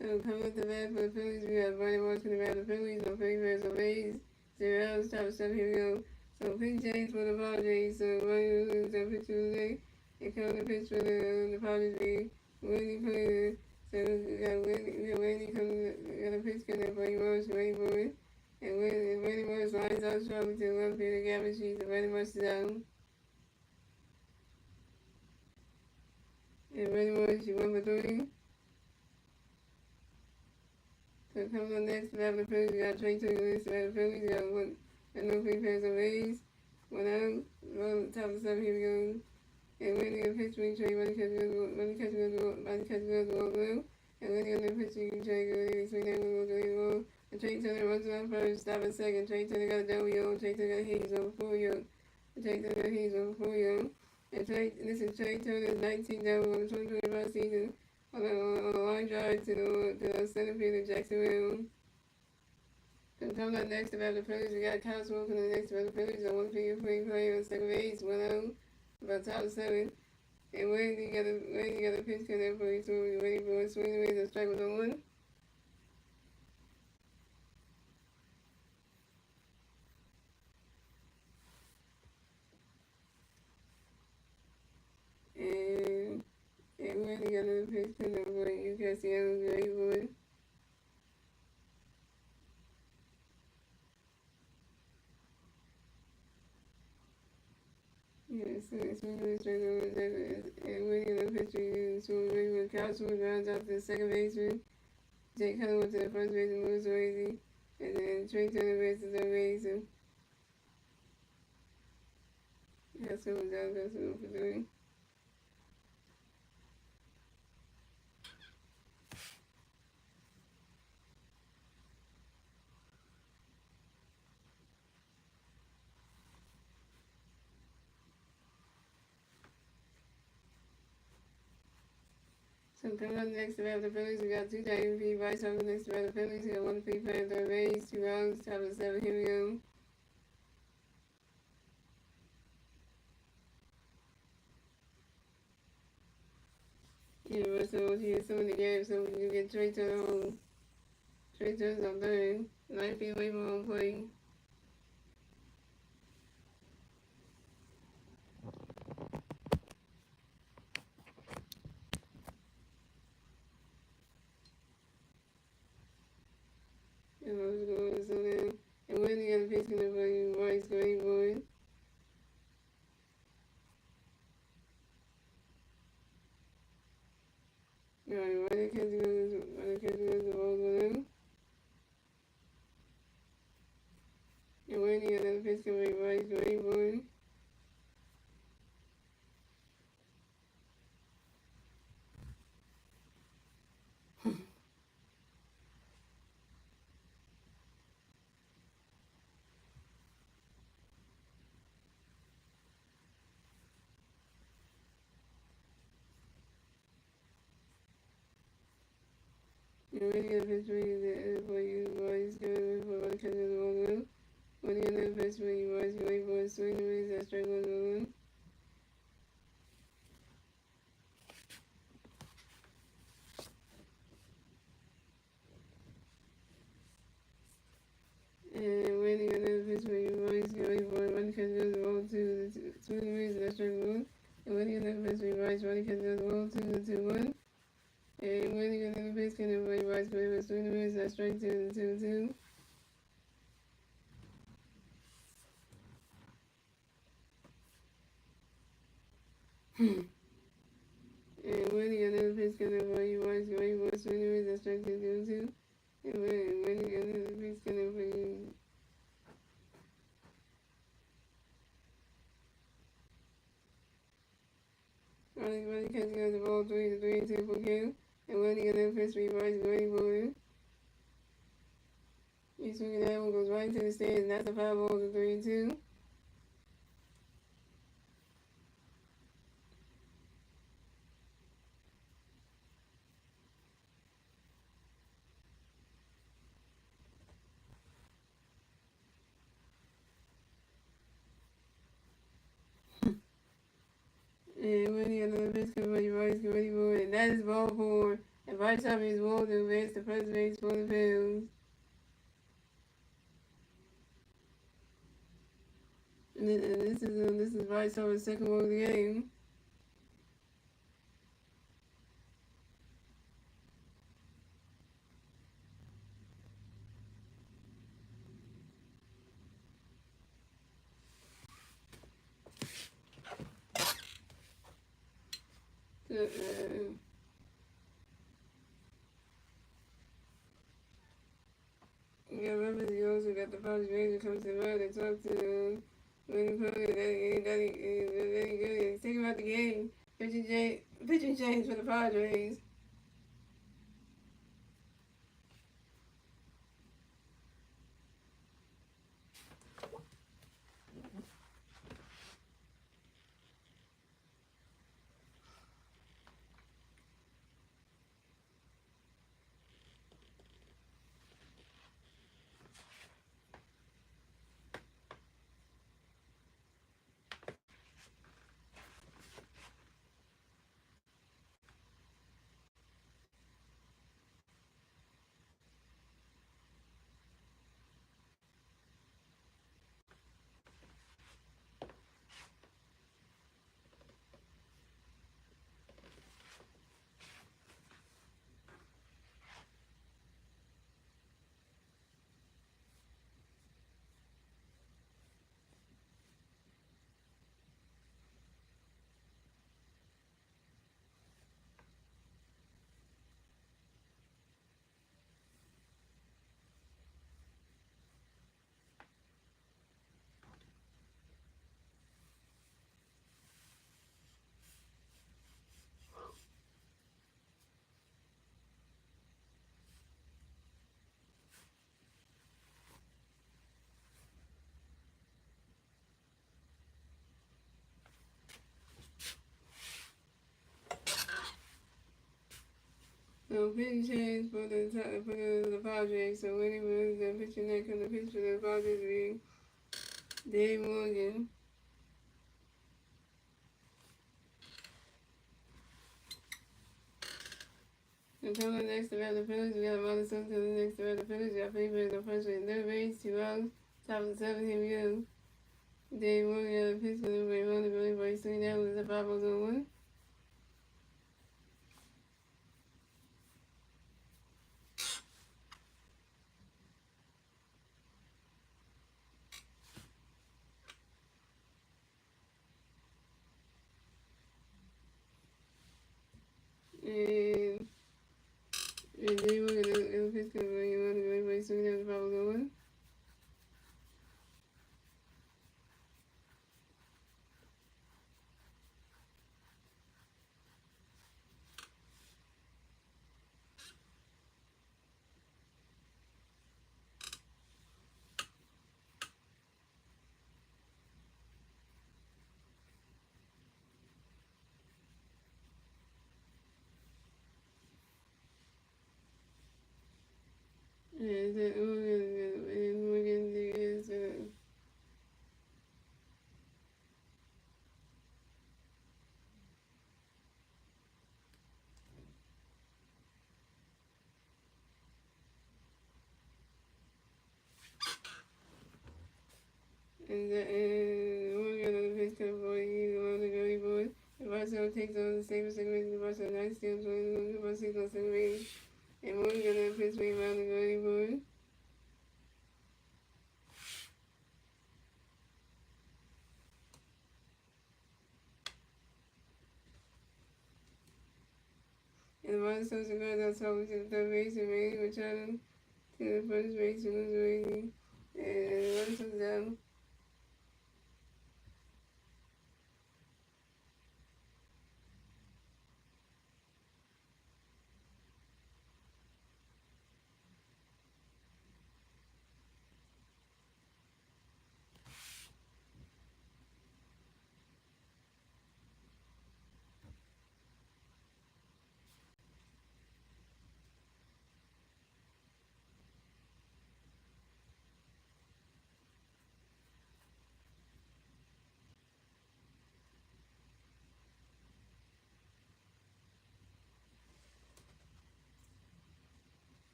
So coming up the bat for the Phillies, we have Brian Marsh coming out the Phillies, no Phillies on base, 0 outs, top of 7, here we go. So pitch change for the Padres, so Brian Marsh is that pitch today, and coming the pitch for the Padres, Whitney playing, so we got Whitney coming, got a pitch coming for Marsh, waiting for it, and Whitney Marsh lines out strongly to the left field, the gap sheet, so Whitney Marsh is down. And Whitney Marsh, 1 for 3. So coming on next, we have the Phillies, we got Trey Turner, next to the Phillies, we got 1, and no free pairs of A's, 1 out, roll top of 7, here we go. And when they pitch, we trade, when they catch goes, all blue, and when they pitch, we trade, go, and Trey Turner runs on first, stop at second, Trey Turner got a W, Trey Turner got Hayes over 4 yards, Trey Turner got Hayes over 4 yards, and this is Trey Turner's 19th double on the 2025 season. On a line drive to the center field of Jacksonville. So coming up next about the Phillies, we got Kyle Smoke in the next about the Phillies. I want to be a free player on second base, 1-0, about top of 7. And when you got a pitch connect for you, so you're ready for a swing away to strike with a 1. And when you got a pitch connect for you, Castellanos, ready for it. Yes, it's really straight over and winning the pitcher, so ready with Couchman rounds out to the second baseman. Jake Hunter went to the first base and moves crazy. And then Trey Turner races the third base. And that's what was out. That's what we're doing. So coming up next about the Phillies, we got 2 MVP Vice over next about the Phillies. We got 1 free play third base, 2 rounds, top of 7. Here we go. Yeah, so here's some of the game, so you get Trey Turner home. Trey Turner's on third. 9 feet away from home plate. And I was going so then. And when the other pitch connect for you, Vice going for it. Alright, why they catch the ball with him? And when the other pitch can be Vice going for it. And when the other pitch for you, Vice going for the catch the ball with him. When the other pitch for you, Vice going for a swing and miss that strike one to one. And when the other pitch for you, Vice going for one catch the ball to the swing and miss that strike one. And when the other pitch for you, Vice running catch the ball to the 2-1. And when you get the base can avoid Vice play with swing and miss that strike 2 the 2-2. And when you get the base can avoid Vice going for swing and miss that strike 2 2. And when you get the base can avoid running catching the ball 3 to 2 for kill. And when you get the pitch for Vice going for it. You swing that one goes right to the stands, and that's a foul ball to 3-2. And when the other pitch comes by Vice get ready for it, and that is ball 4. And Vice up his ball to advance the first base for the Phillies. And this is Vice over the second ball of the game. So, yeah, remember you also got the Padres manager comes to the road and talk to them. When he put it, that he good. He's taking out the game. Pitching change for the Padres. So pitching change for the Padres. So Winnie Williams, the pitcher that comes to pitch for the Padres will be Dave Morgan. Until the next about the Phillies, we got Madison to the next about the Phillies. We got favorite the first in third base, 2 outs, top of the seventh, here we go. Dave Morgan, the pitch for the Raymond, the Billy Boys, 3 down with the 5-0-1. And Dave Morgan, the pitch for the Raymond, the Billy Boys, 3 down with the 5-0-1. And Morgan is and Morgan on the pitch for the Billy Boys. The Barcelona takes on the same segment, the Barcelona 9 steals, the Barcelona 7 ratings. And Morgan on the pitch for the Billy Boys. And the Barcelona goes outside to the third base and Ray returning to the first base to lose the rating. And the Barcelona down.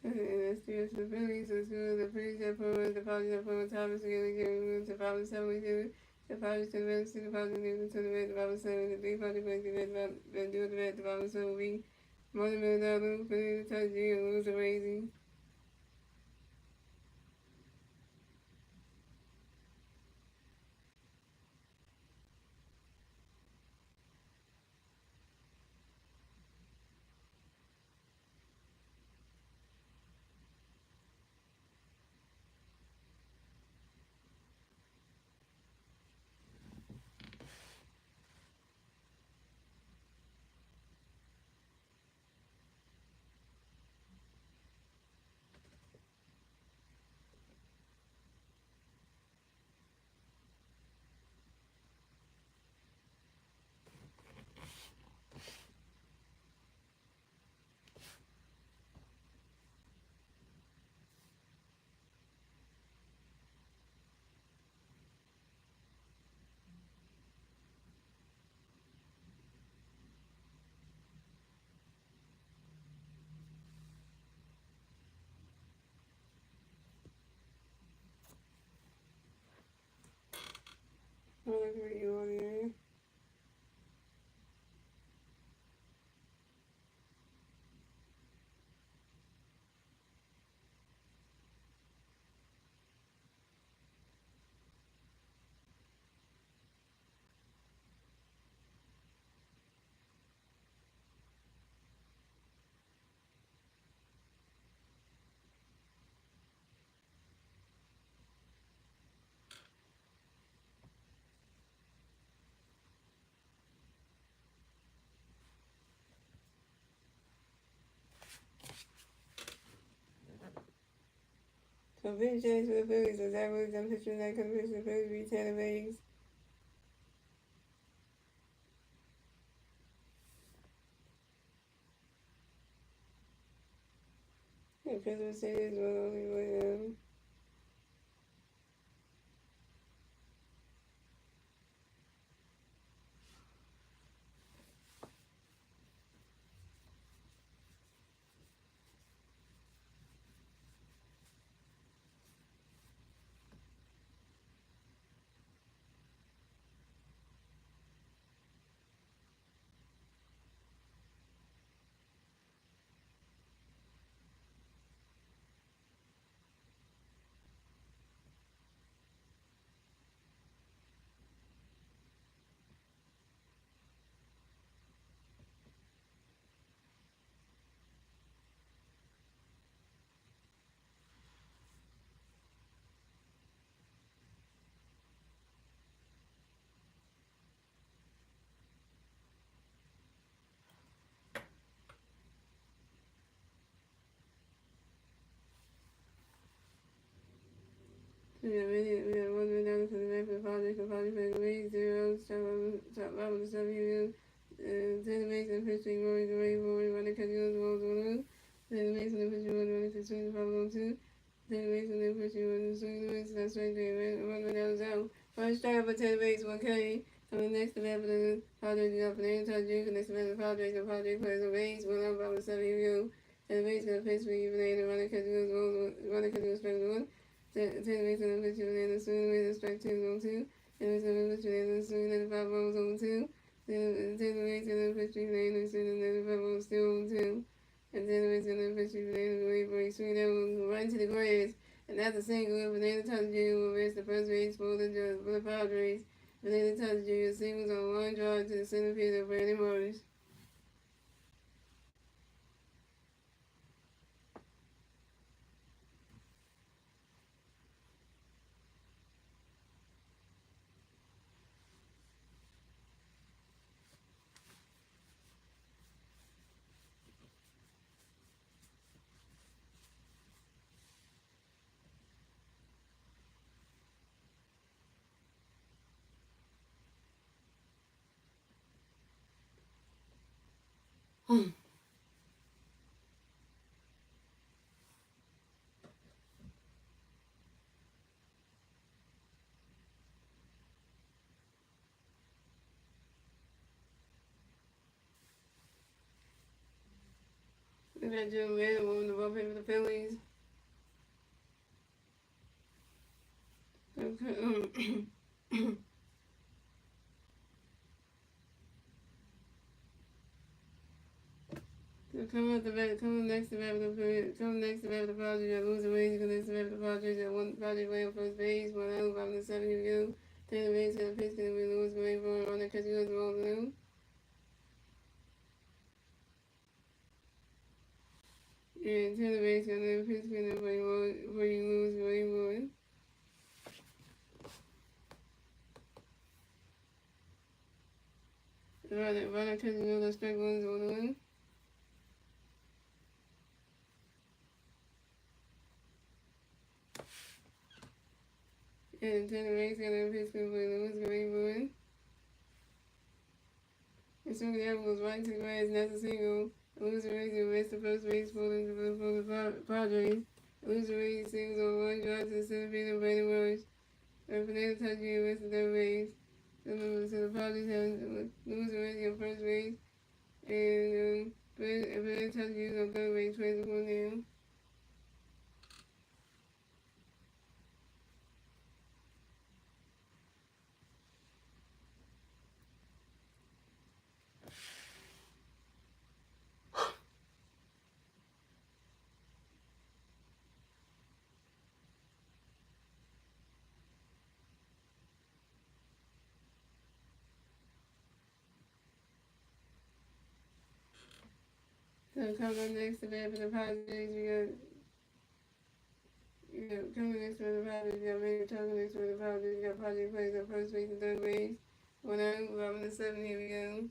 And that's the Phillies. So the Phillies have forward, the Padres have forward, Thomas together, giving the Padres 7-2. The Padres to the Reds, to the Padres to the Reds, the Padres 7, the big Padres play the Reds, do the Reds, the Padres 7 week. More than $1 for the touch, you lose a raising. I like what you on there. Big chance for the Phillies as that was them pitching that could pitch the Phillies beat Tampa Bay. Yeah, Pittsburgh Steelers will only win. We have $1 million for the back for the Padres. The Padres played the Rays 0. Top 5 with the W. Taylor Mason pitching Rory the Ray Rory running Cardinals Rolls on 1. Taylor Mason then pitching running to swing the foul on 2. Taylor Mason then pitching running to swing the Mason. That's right there. Run down out. First strike for Taylor Mason 1K. Coming next to bat for the Padres is up for the entire June. Next to bat for the Padres. The Padres plays the Rays 1 up by the W. Taylor Mason gonna pitch for even the running Cardinals Rolls running Cardinals strike 1. Taylor Mason then pitching in the swing with the strike 2 on 2. Taylor Mason then pitching in the swing and the 5 balls on 2. Taylor Mason then pitching in the swing and the 5 balls still on 2. And Taylor Mason then pitching in the way for a swing that will run to the grass. And that's a single. Banana Thompson Jr. will rest the first base for the Padres. Banana Thompson Jr. singles on one drive to the center field of Brandon Morris. We got Joe Madden on the ball for the Phillies. Coming next to bat with the Padres at losing ways. Next to bat with the Padres at one Padres way on first base. 1 out, 5 to 7 you go. Taylor Mason and pitch going to be losing way for on the catch goes all blue. And Taylor Mason and pitch going to play where you lose way more. Runner catching goes the strike ones on the win. And Taylor Mason and pitch going to play losing way more. And so the apple goes right to the grass, and that's a single. Loser Rays will rest the first base for the Padres. Loser Rays singles on one drive to the center field of Brandon Morris. And Fernando Tatis rest the third base. So the Padres have Loser Rays on first base. And Fernando Tatis on third base, 24 now. So coming up next to bat for the Padres, coming next to the Padres, we got Major talking next to the Padres, we got Padres plays at first base and third base. 1 out, 5 to 7, here we go.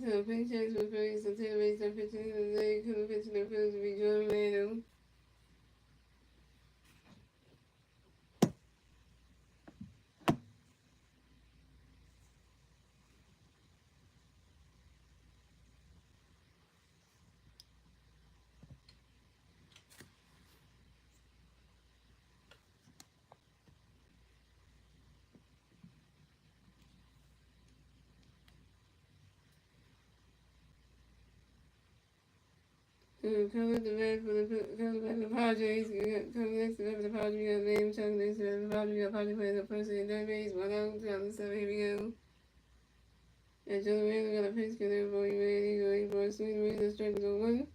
So paychecks for Phillies and tailways are pitching in the day, could have pitched their Phillies to be John Mano. Come with the bed for the Padres. Come next to the Padres. We got name Chuck next to the Padres. We got Padres playing the first and third base. 1 out, 2007. Here we go. And Joe Randall got a pitch there for you, ready. Going for a swing. Ready to strike the 1.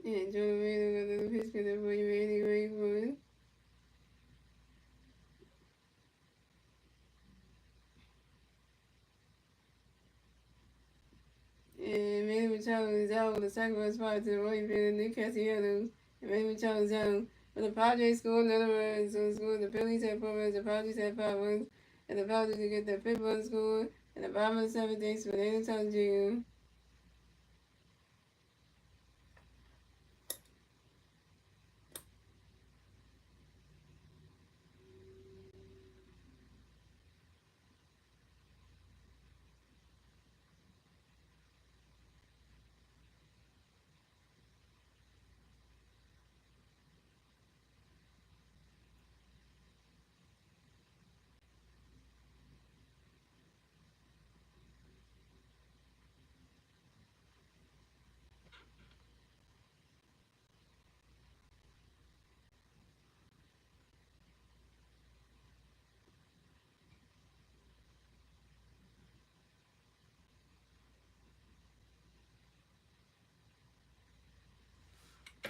And Joe Randall got another pitch there for you, ready. Going for it. And Manny Machado is out with a sacrifice fly to the right field, and Nick Castellanos. And Manny Machado is out. But the Padres scored another run, so scored the Phillies had 4 runs, the Padres had 5 runs, and the Padres to get their 5th run scored, and the bottom of the 7th inning for Daniel Thomas Jr.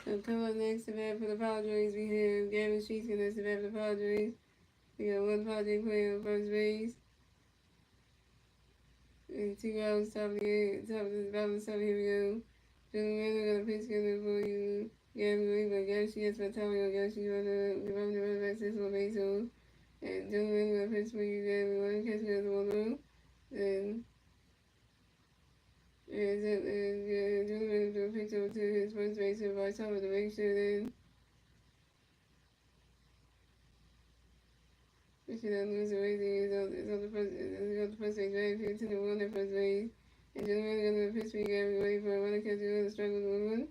So come up next to bat for the Padres, we have Gavin Sheetskin next to bat for the Padres. We got 1 Padre player on first base. And 2 outs, top of the 8th, top of the bottom of the 7th, here we go. Joe Randall got a pitch there for you. Gavin Weaver, Gavin Sheets for Antonio, Gavin Sheets for the running back 6 on base hole. And Joe Randall got a pitch for you, Gavin Weaver, catch me as 1 run. And Joe Randall threw a pitch over to his first baseman by top to make sure that we should not lose the rating. Is on the first base, right? 15 to 1 at first base. And Joe Randall got a pitch for you, Gavin Weaver, for a runner catch the strike with 1 run.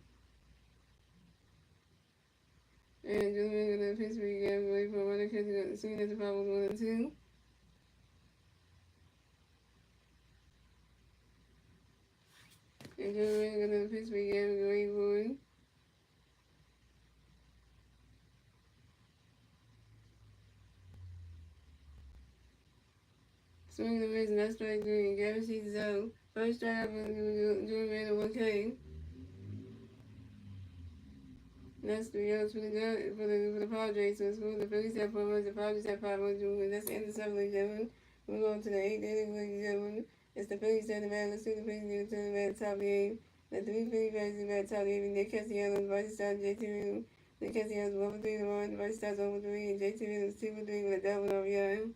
And Joe Randall got a pitch for you, Gavin Weaver, for a runner catch the swing at the foul with 1 and 2. And Joe Randall got a pitch for you, Gavin Weaver. Swing the miss, and that's strike 3. And Gavin Sheets is out. First strike for Joe Randall, 1K. And that's 3 outs for the Padres. So it's cool. The Phillies have 4 runs, the Padres have 5 runs. And that's the end of 7th, ladies and gentlemen. We're going to the 8th inning, ladies and gentlemen. It's the Phillies turn the man. Let's see the Phillies turn the man top of the 8th. The 3 Phillies guys in the top of the 8th. Nick Castellanos, Vice Star, JT Real. Nick Castellanos 1 for 3 to 1. Vice Star's 1 for 3. And JT Real is 2 for 3 with a double RBI.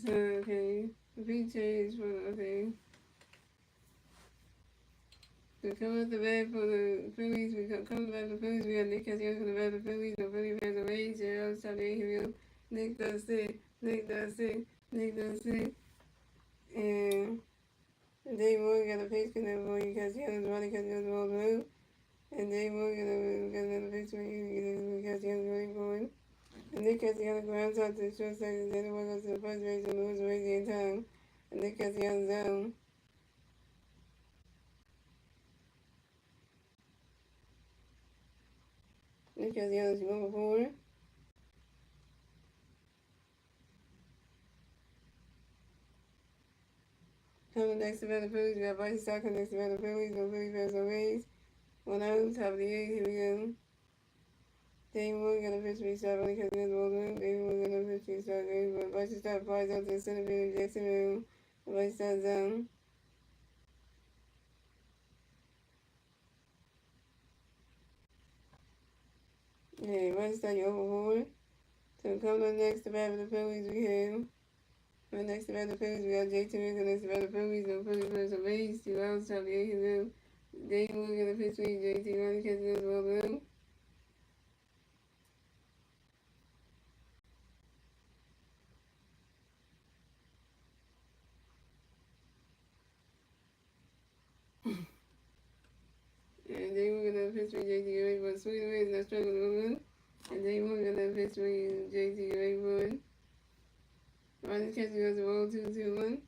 Okay. Big change for okay. So come up the bat for the Phillies. We come to the bat for the Phillies. We got Nick Castellanos for the bat for the Phillies. The Phillies has a raise. Zero. Top eight. Here we go. Nick does it. Nick does it. Nick does it. And Dave Morgan got a face connect for you. Castellanos. Ronnie Castellanos ball blue. And Dave Morgan got another face for you. Castellanos running forward. And Nick Castellanos grounds out to the short side. And then goes to the first base and moves away the time. And Nick Castellanos down. Nick Castellanos going forward. Coming next to the Phillies, we got Vice Stock next to the Phillies. No Phillies fans, no Rays. 1-0, top of the 8th. Here we go. Dave Moore got a pitch restart. Only because of the ball. Dave Moore got a pitch restart. Vice Stock flies out to the center field in Jacksonville. Vice Stock down. Hey, Vice Stock, you over forward. So coming up next to bat for the Phillies, we have. Coming next to bat for the Phillies, we got JT Moore next to bat for the Phillies. No Phillies fans, no Rays. 2 outs, top of the 8th. Here we go. Dave Moore got a pitch lead. JT Ronnie catches the ball. And they were gonna pitch with JT Rayburn. Sweet away is not struggling woman. And they were gonna pitch with JT Rayburn. Ronnie catching us a roll 2-2-1.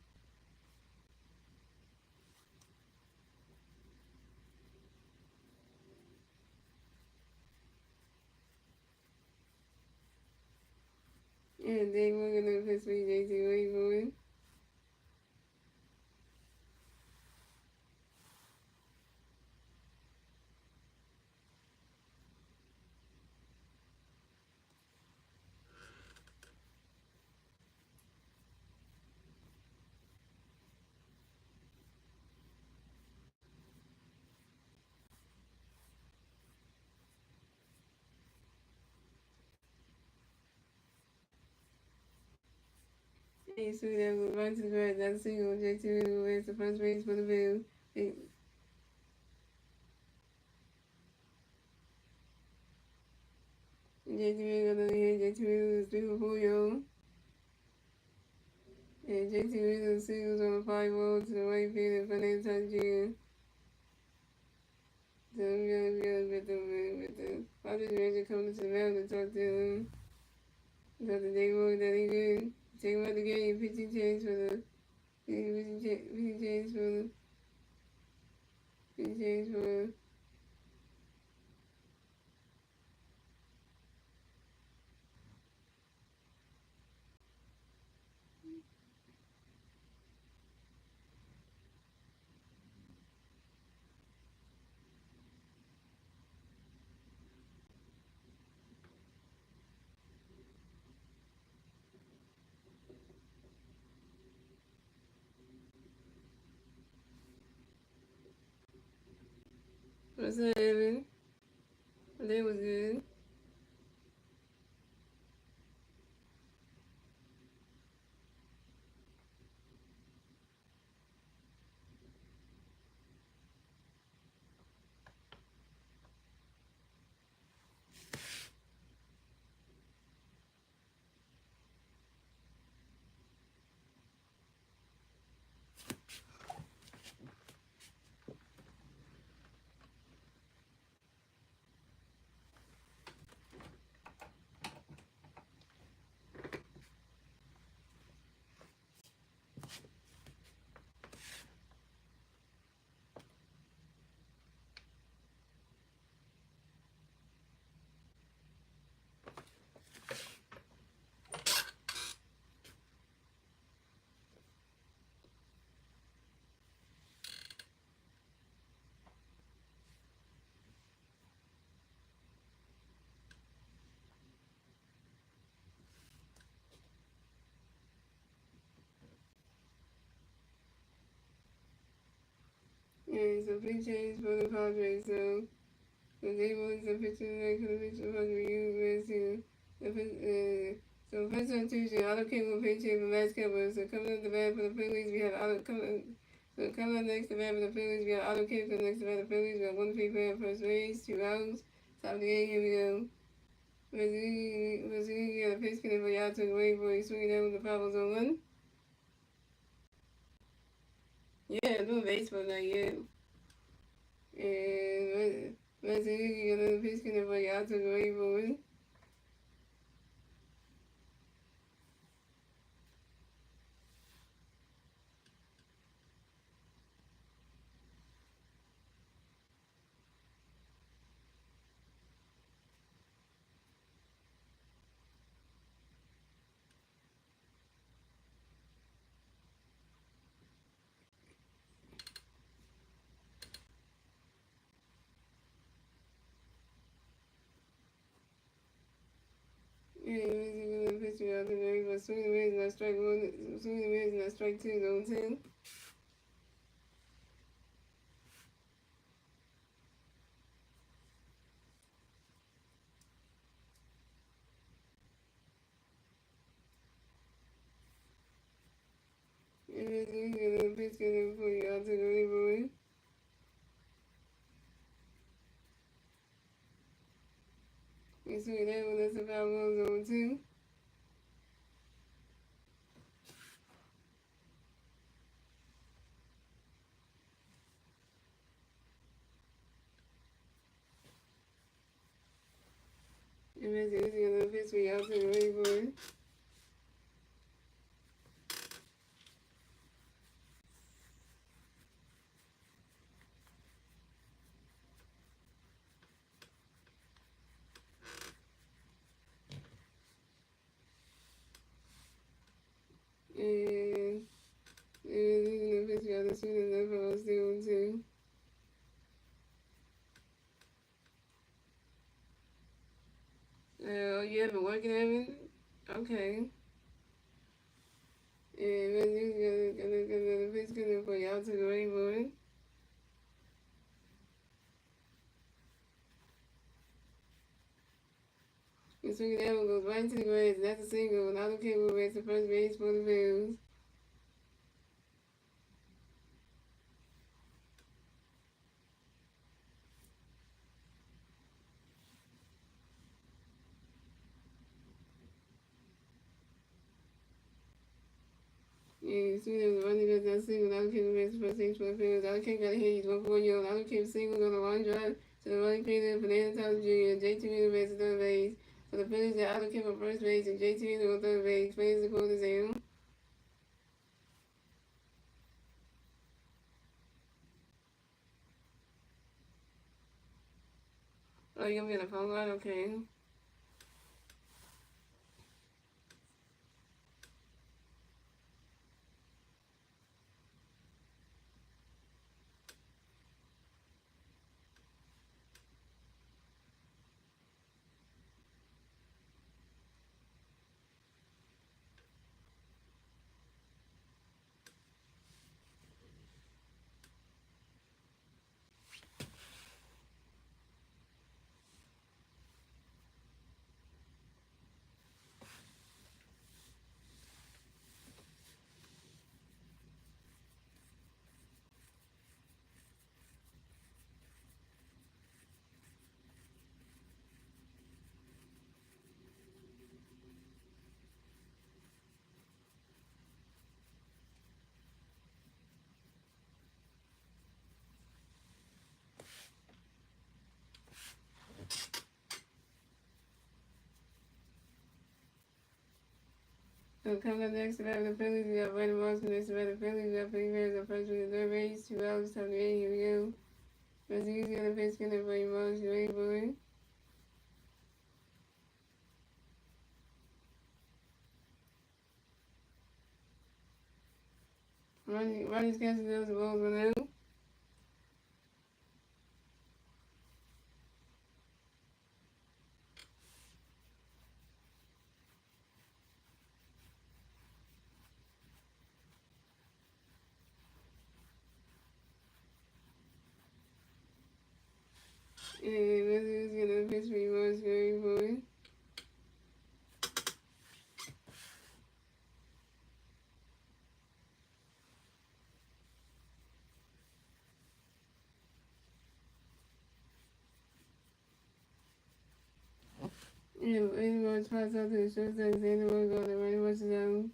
And they were gonna pitch with JT Rayburn. And so that was run to the grass, not a single. JT Rayburn the first base for the Bills. JT Rayburn on the hand. JT Rayburn was 3-for-4, yo. And JT Rayburn singles on a 5-0 to the right field in front of the Jr. So I'm gonna with the Padres manager coming to the mound to talk to him. About the day work that he did. Take him out the game, pitching change for the pitching change for the pitching change for what's up, Evan? That was good. And so big change for the Padres. So the day was the pitcher that could have pitched the Padres. You guys see the So first on Tuesday, Auto King will pitch in the last couple. So coming up the bat for the Phillies, we have Auto coming. So coming up next to bat for the Phillies, we have Auto King. Coming next to bat for the Phillies, we have 1-3 at first base, 2 outs. Top of the eighth, here we go. Mazzini got a pitch connect for y'all took away for he swinging down with the foul zone 1. Yeah, doing baseball now, yeah. And Mazzini got another pitch connect for y'all took away for 1. Yeah, Mazzini got a pitch for y'all took away for swinging the mids and I strike 1, swinging the mids and I strike 2, zone 10. And Mazzini got a pitch connect for y'all took away for 1. We swing that one, that's a foul ball zone 2. And Mazzini got a pitch for y'all took away for 1. And Mazzini got a pitch for y'all to shoot and that foul still 2. You have been working at it? Okay. And Mazzini's got a pitch connect for y'all took away for 1. And swinging that one goes right into the grass. That's a single. And Auto King will race to first base for the Phillies. Yeah, swinging that one running back that single. Auto King will race to first base for the Phillies. Auto King got a hit. He's 1-for-1. Auto King singles on a line drive to the running fielder for Fernando Thomas Jr. JT will race to third base. For the Phillies, they Auto King on first base and JT on third base. Phillies the quarter zero. Oh, you're gonna be on the phone line? Okay. So coming up next to bat the Phillies, we got Brandon Moss. Next to bat the Phillies, we got Freddie Perez on first with the third base. 2 outs, top of the eighth, here we go. Mazzini's got a pitch connect for you, Moss. You ready for it? Ronnie's catching those balls on out. And Mazzini's got a pitch for you, Moss. You ready for it? Any more spots out to the shortstop, Xander will go to running much zone.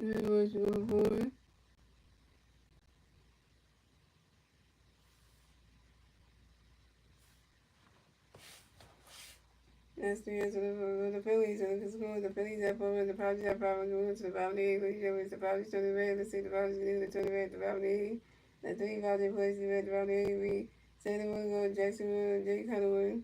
Any more should go forward. That's the answer for the Phillies and the score. The Phillies have forward, the Padres have power going to the Padres. The Padres to the red. Let's see the Padres getting the 20 red, the Padres. The 3 Padres plays the red, the Padres. We say the one go Jacksonville, Jake Cunningham.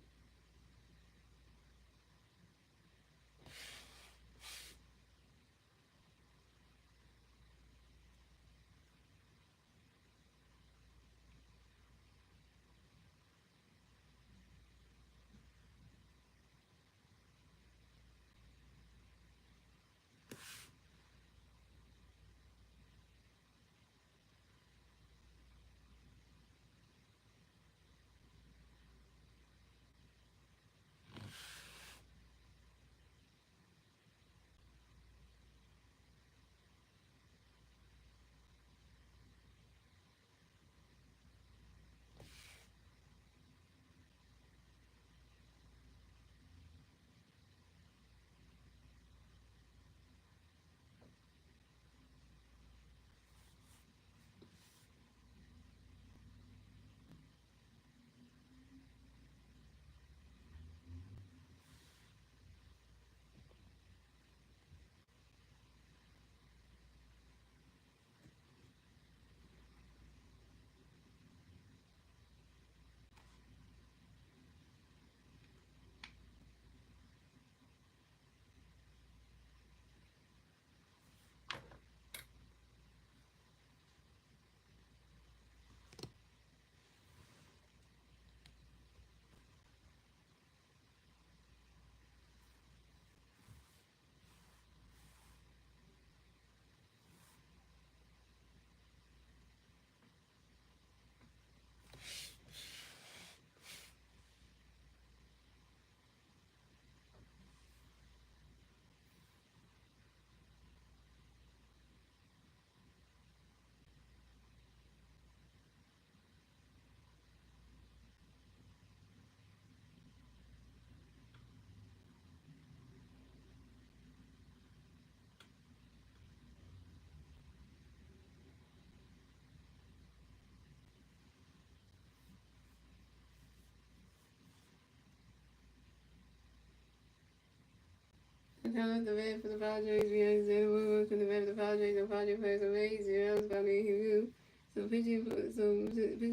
The count of the red for the Padres. We have Xander will go to the red for the Padres. The Padres plays away. 0 is about to hit. So pitching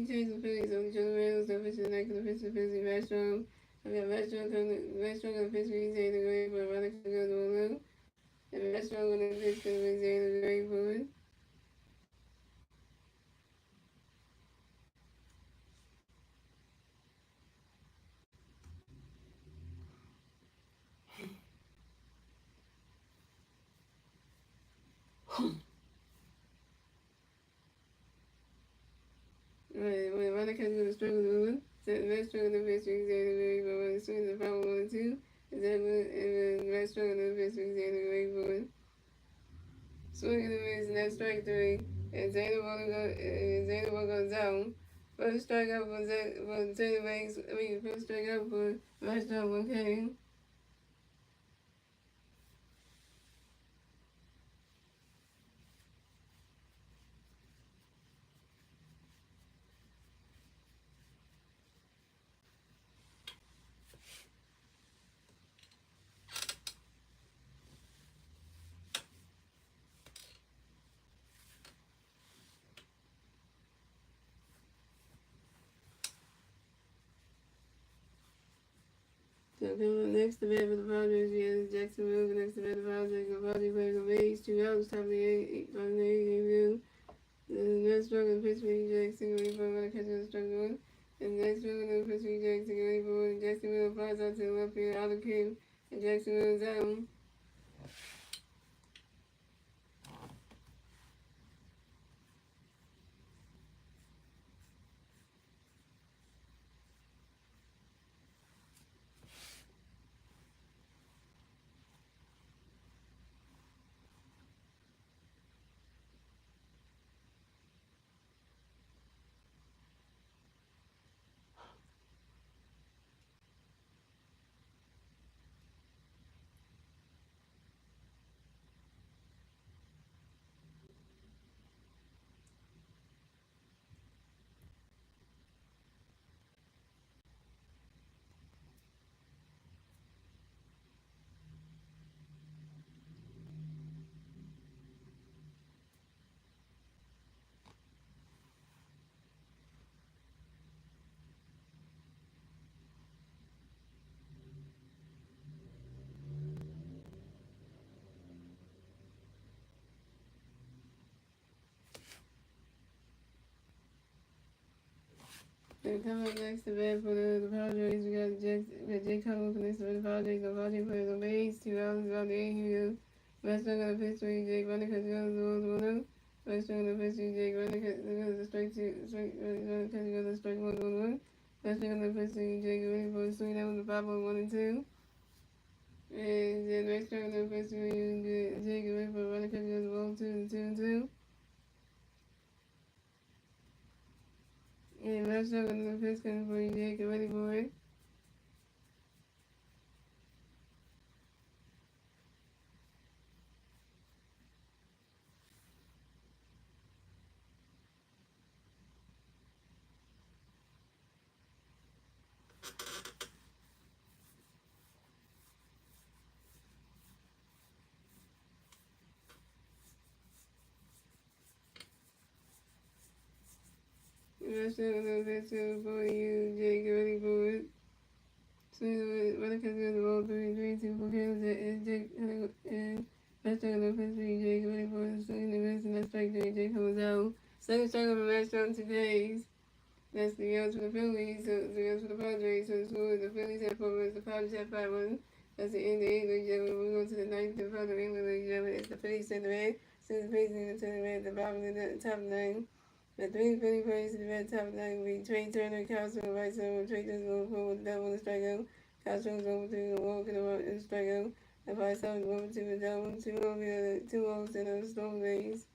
change the Phillies. So the other Randall, so pitching the neck of the pitch the Phillies. Restaurant. We got restaurant on the pitch. We say the great, but rather can go to a little. And restaurant on the pitch because we say the great forward. When rather can go to struggle to win. So the restaurant on the pitch. We say the great forward. As soon as the power 1 and 2. Is that when the restaurant on the pitch. We say the great forward. Swing and a miss, next strike 3. And Zayda will go down. First strike up for Zayda Banks. First strike up for Restaurant 1K. So next to bat for the Padres, we have Jacksonville. Next to bat the Padres, the Padres play the Rays. 2 outs, top of the 8th view. The next struggle of Pittsburgh Jackson, waiting for another catcher to struggle on. And the next struggle of Pittsburgh Jackson, waiting for Jacksonville flies out to the left field, out of Kim, and Jacksonville is down. coming up next to bat for the Padres, we got Jake Cutler up next for the Padres. The Padres players on base, 2 outs, about the 8 here. Last strike on the pitch, Jake running because he goes 1-1. Last strike on the pitch, Jake running because the strike 2, running because he goes the strike 1-1. Last strike on the pitch, Jake ready for the swing down with the 5-1-2. And then next strike on the pitch, Jake ready for running because he goes 1-2-2-2. And last strike on the pitch coming for Jake ready for it. Last strike on the pitch coming for you, Jake ready for it. So when it comes to the ball, 3-2 for Kansas, and Jake and last strike on the pitch, Jake ready for it. Swing the miss, and that strike, Jake comes out. Second strike on the last round 2 days. That's the outs for the Phillies, so the outs for the Padres. So the Phillies have 4 runs, the Padres have 5 runs. That's the end of the English League. We go to the 9th and final English League. It's the Phillies in the red. Since the Phillies in the red, the bottom of the top 9. The 3 Philly players in the red top 9 will be Trey Turner, Castro, right side, Trey Turner going forward with the double and the strikeout. Castro's over to the walk and the strikeout. The 5-7 over to the double, 2 over 2 overs and a storm base.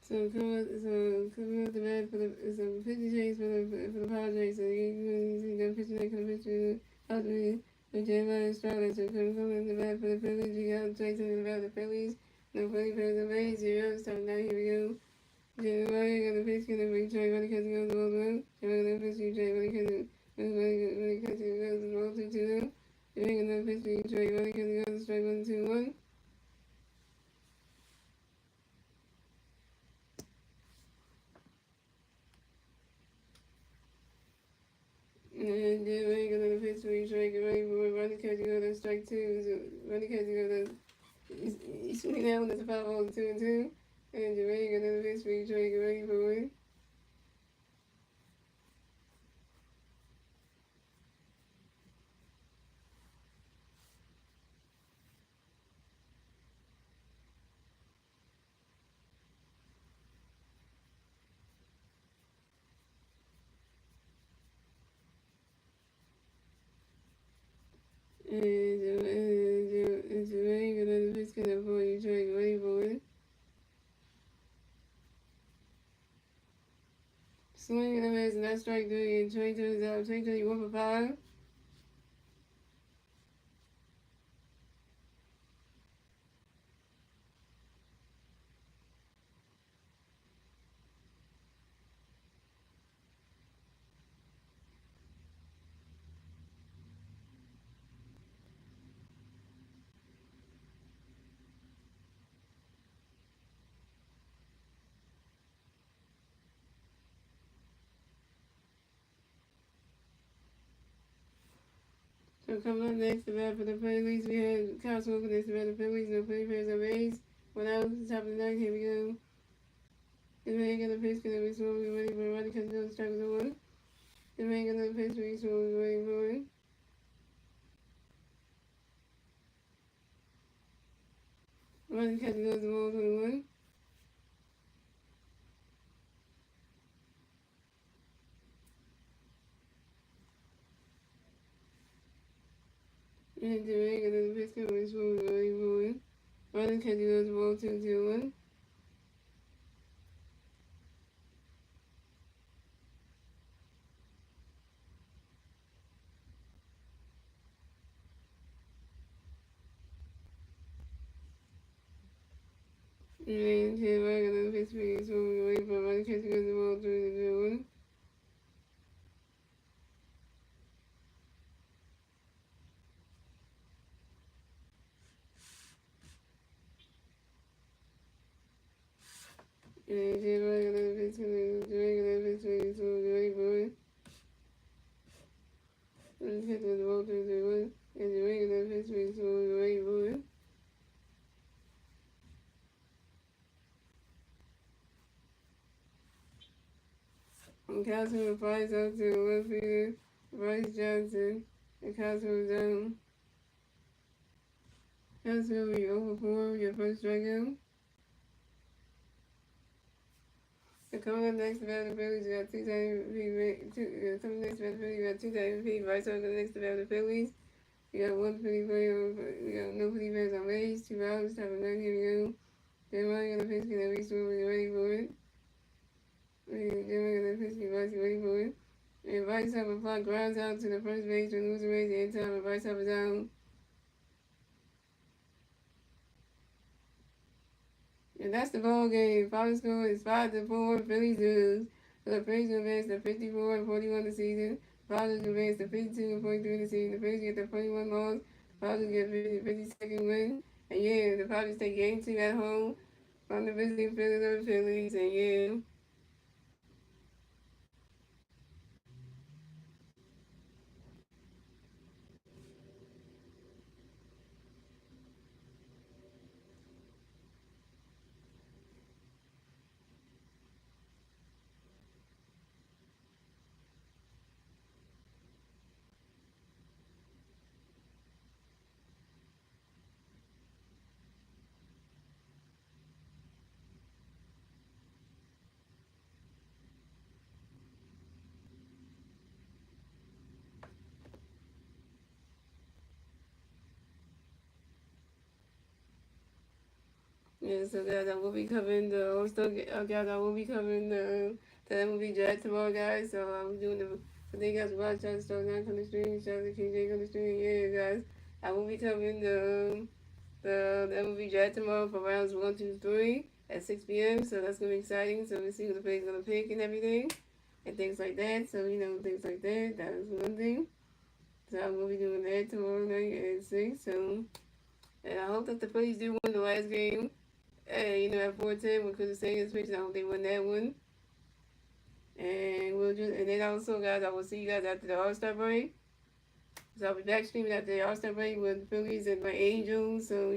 So coming up the bat for the 50 chase for the Padres. So you got pitching that comes to Padres. The J-Line Estrada. So coming up the bat for the Phillies. You got Jason in the bat for the Phillies. No Philly players on base. 0. So now here we go. J-Line got the pitch. Gonna be Trey running because he goes the one. J-Line got the pitch. Trey running because he goes the 1-2-2. J-Line got the pitch. Trey running because he goes the strike 1-2-1. And then we're gonna pitch for each strike, ready for running catch, you go to strike 2. So running catch, you go to swing down with the 5-2-2. And you're ready, gonna pitch for each strike, ready for it. Swing and a miss, and that's strike 3. And 2021 for 5. So coming up next, the bat for the Phillies, we had Kyle Smoker next to bat the Phillies, no Philly players on base. 1 out, top of the ninth, here we go. The man got the pitch, gonna be slowly ready for Roddy Cutler, strike is 1. The man got the pitch, we slowly ready for it. Roddy Cutler goes the ball 21. And the man got the pitch, gonna be slowly ready for it. Roddy Cutler goes the ball 2-2-1. And the man got the pitch, we slowly ready for Roddy Cutler goes the ball 3-2-1. And the man got the pitch, we slowly ready for it. Roddy Cutler goes the ball 3-2-1. And the man got the pitch, we slowly ready for it. And Castro flies out to the left fielder, Bryce Johnson, and Castro is down. Castro will be over 4 with your first strikeout. And coming up next to the Phillies, you got 2 times coming next to the Phillies, you got 2 times MVP. Bryce over next to the Phillies. You got 1 Philly player, you got no Philly players on base, 2 outs, top of 9, here we go. Then running on the pitch, get at least when you're ready for it. Ready for it. And Bryce Harper fly grounds out to the first base and lose the race in time, and Bryce Harper down. And that's the ball game. Final score is 5-4. Phillies lose. So the Phillies advance to 54-41 the season. Padres advance to 52-43 the season. The Phillies get the 41 loss. The Padres get 52nd win. And yeah, the Padres take game 2 at home from the visiting Philadelphia Phillies. And yeah. Yeah, so guys, I will be covering the also guys, I will be covering the MLB draft tomorrow, guys. So I'm doing the so thank you guys for watching. Shout out to Star 9 on the stream, shout out to King Jake on the stream. Yeah, guys, I will be covering the MLB draft tomorrow for rounds 1, 2, 3 at 6 p.m. So that's gonna be exciting. So we'll see who the player's gonna pick and everything and things like that. So things like that. That is one thing. So I will be doing that tomorrow night at 6. So and I hope that the Phillies do win the last game. At 4-10 with Phillies San Diego Padres, I hope they win that one. And then also, guys, I will see you guys after the All-Star break. So I'll be back streaming after the All-Star break with Phillies and my Angels. So,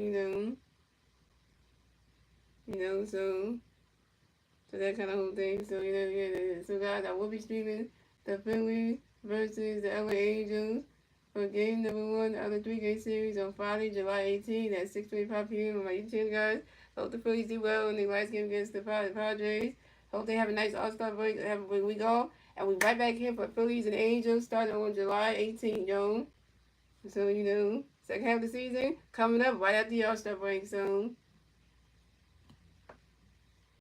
so that kind of whole thing. So, so guys, I will be streaming the Phillies versus the LA Angels for game number 1 of the 3-game series on Friday, July 18th at 6:25 p.m. on my YouTube, guys. Hope the Phillies do well in their last game against the Padres. Hope they have a nice All-Star break, have a good week off. And we're right back here for Phillies and Angels starting on July 18th, yo. So, second half of the season coming up right after the All-Star break, so.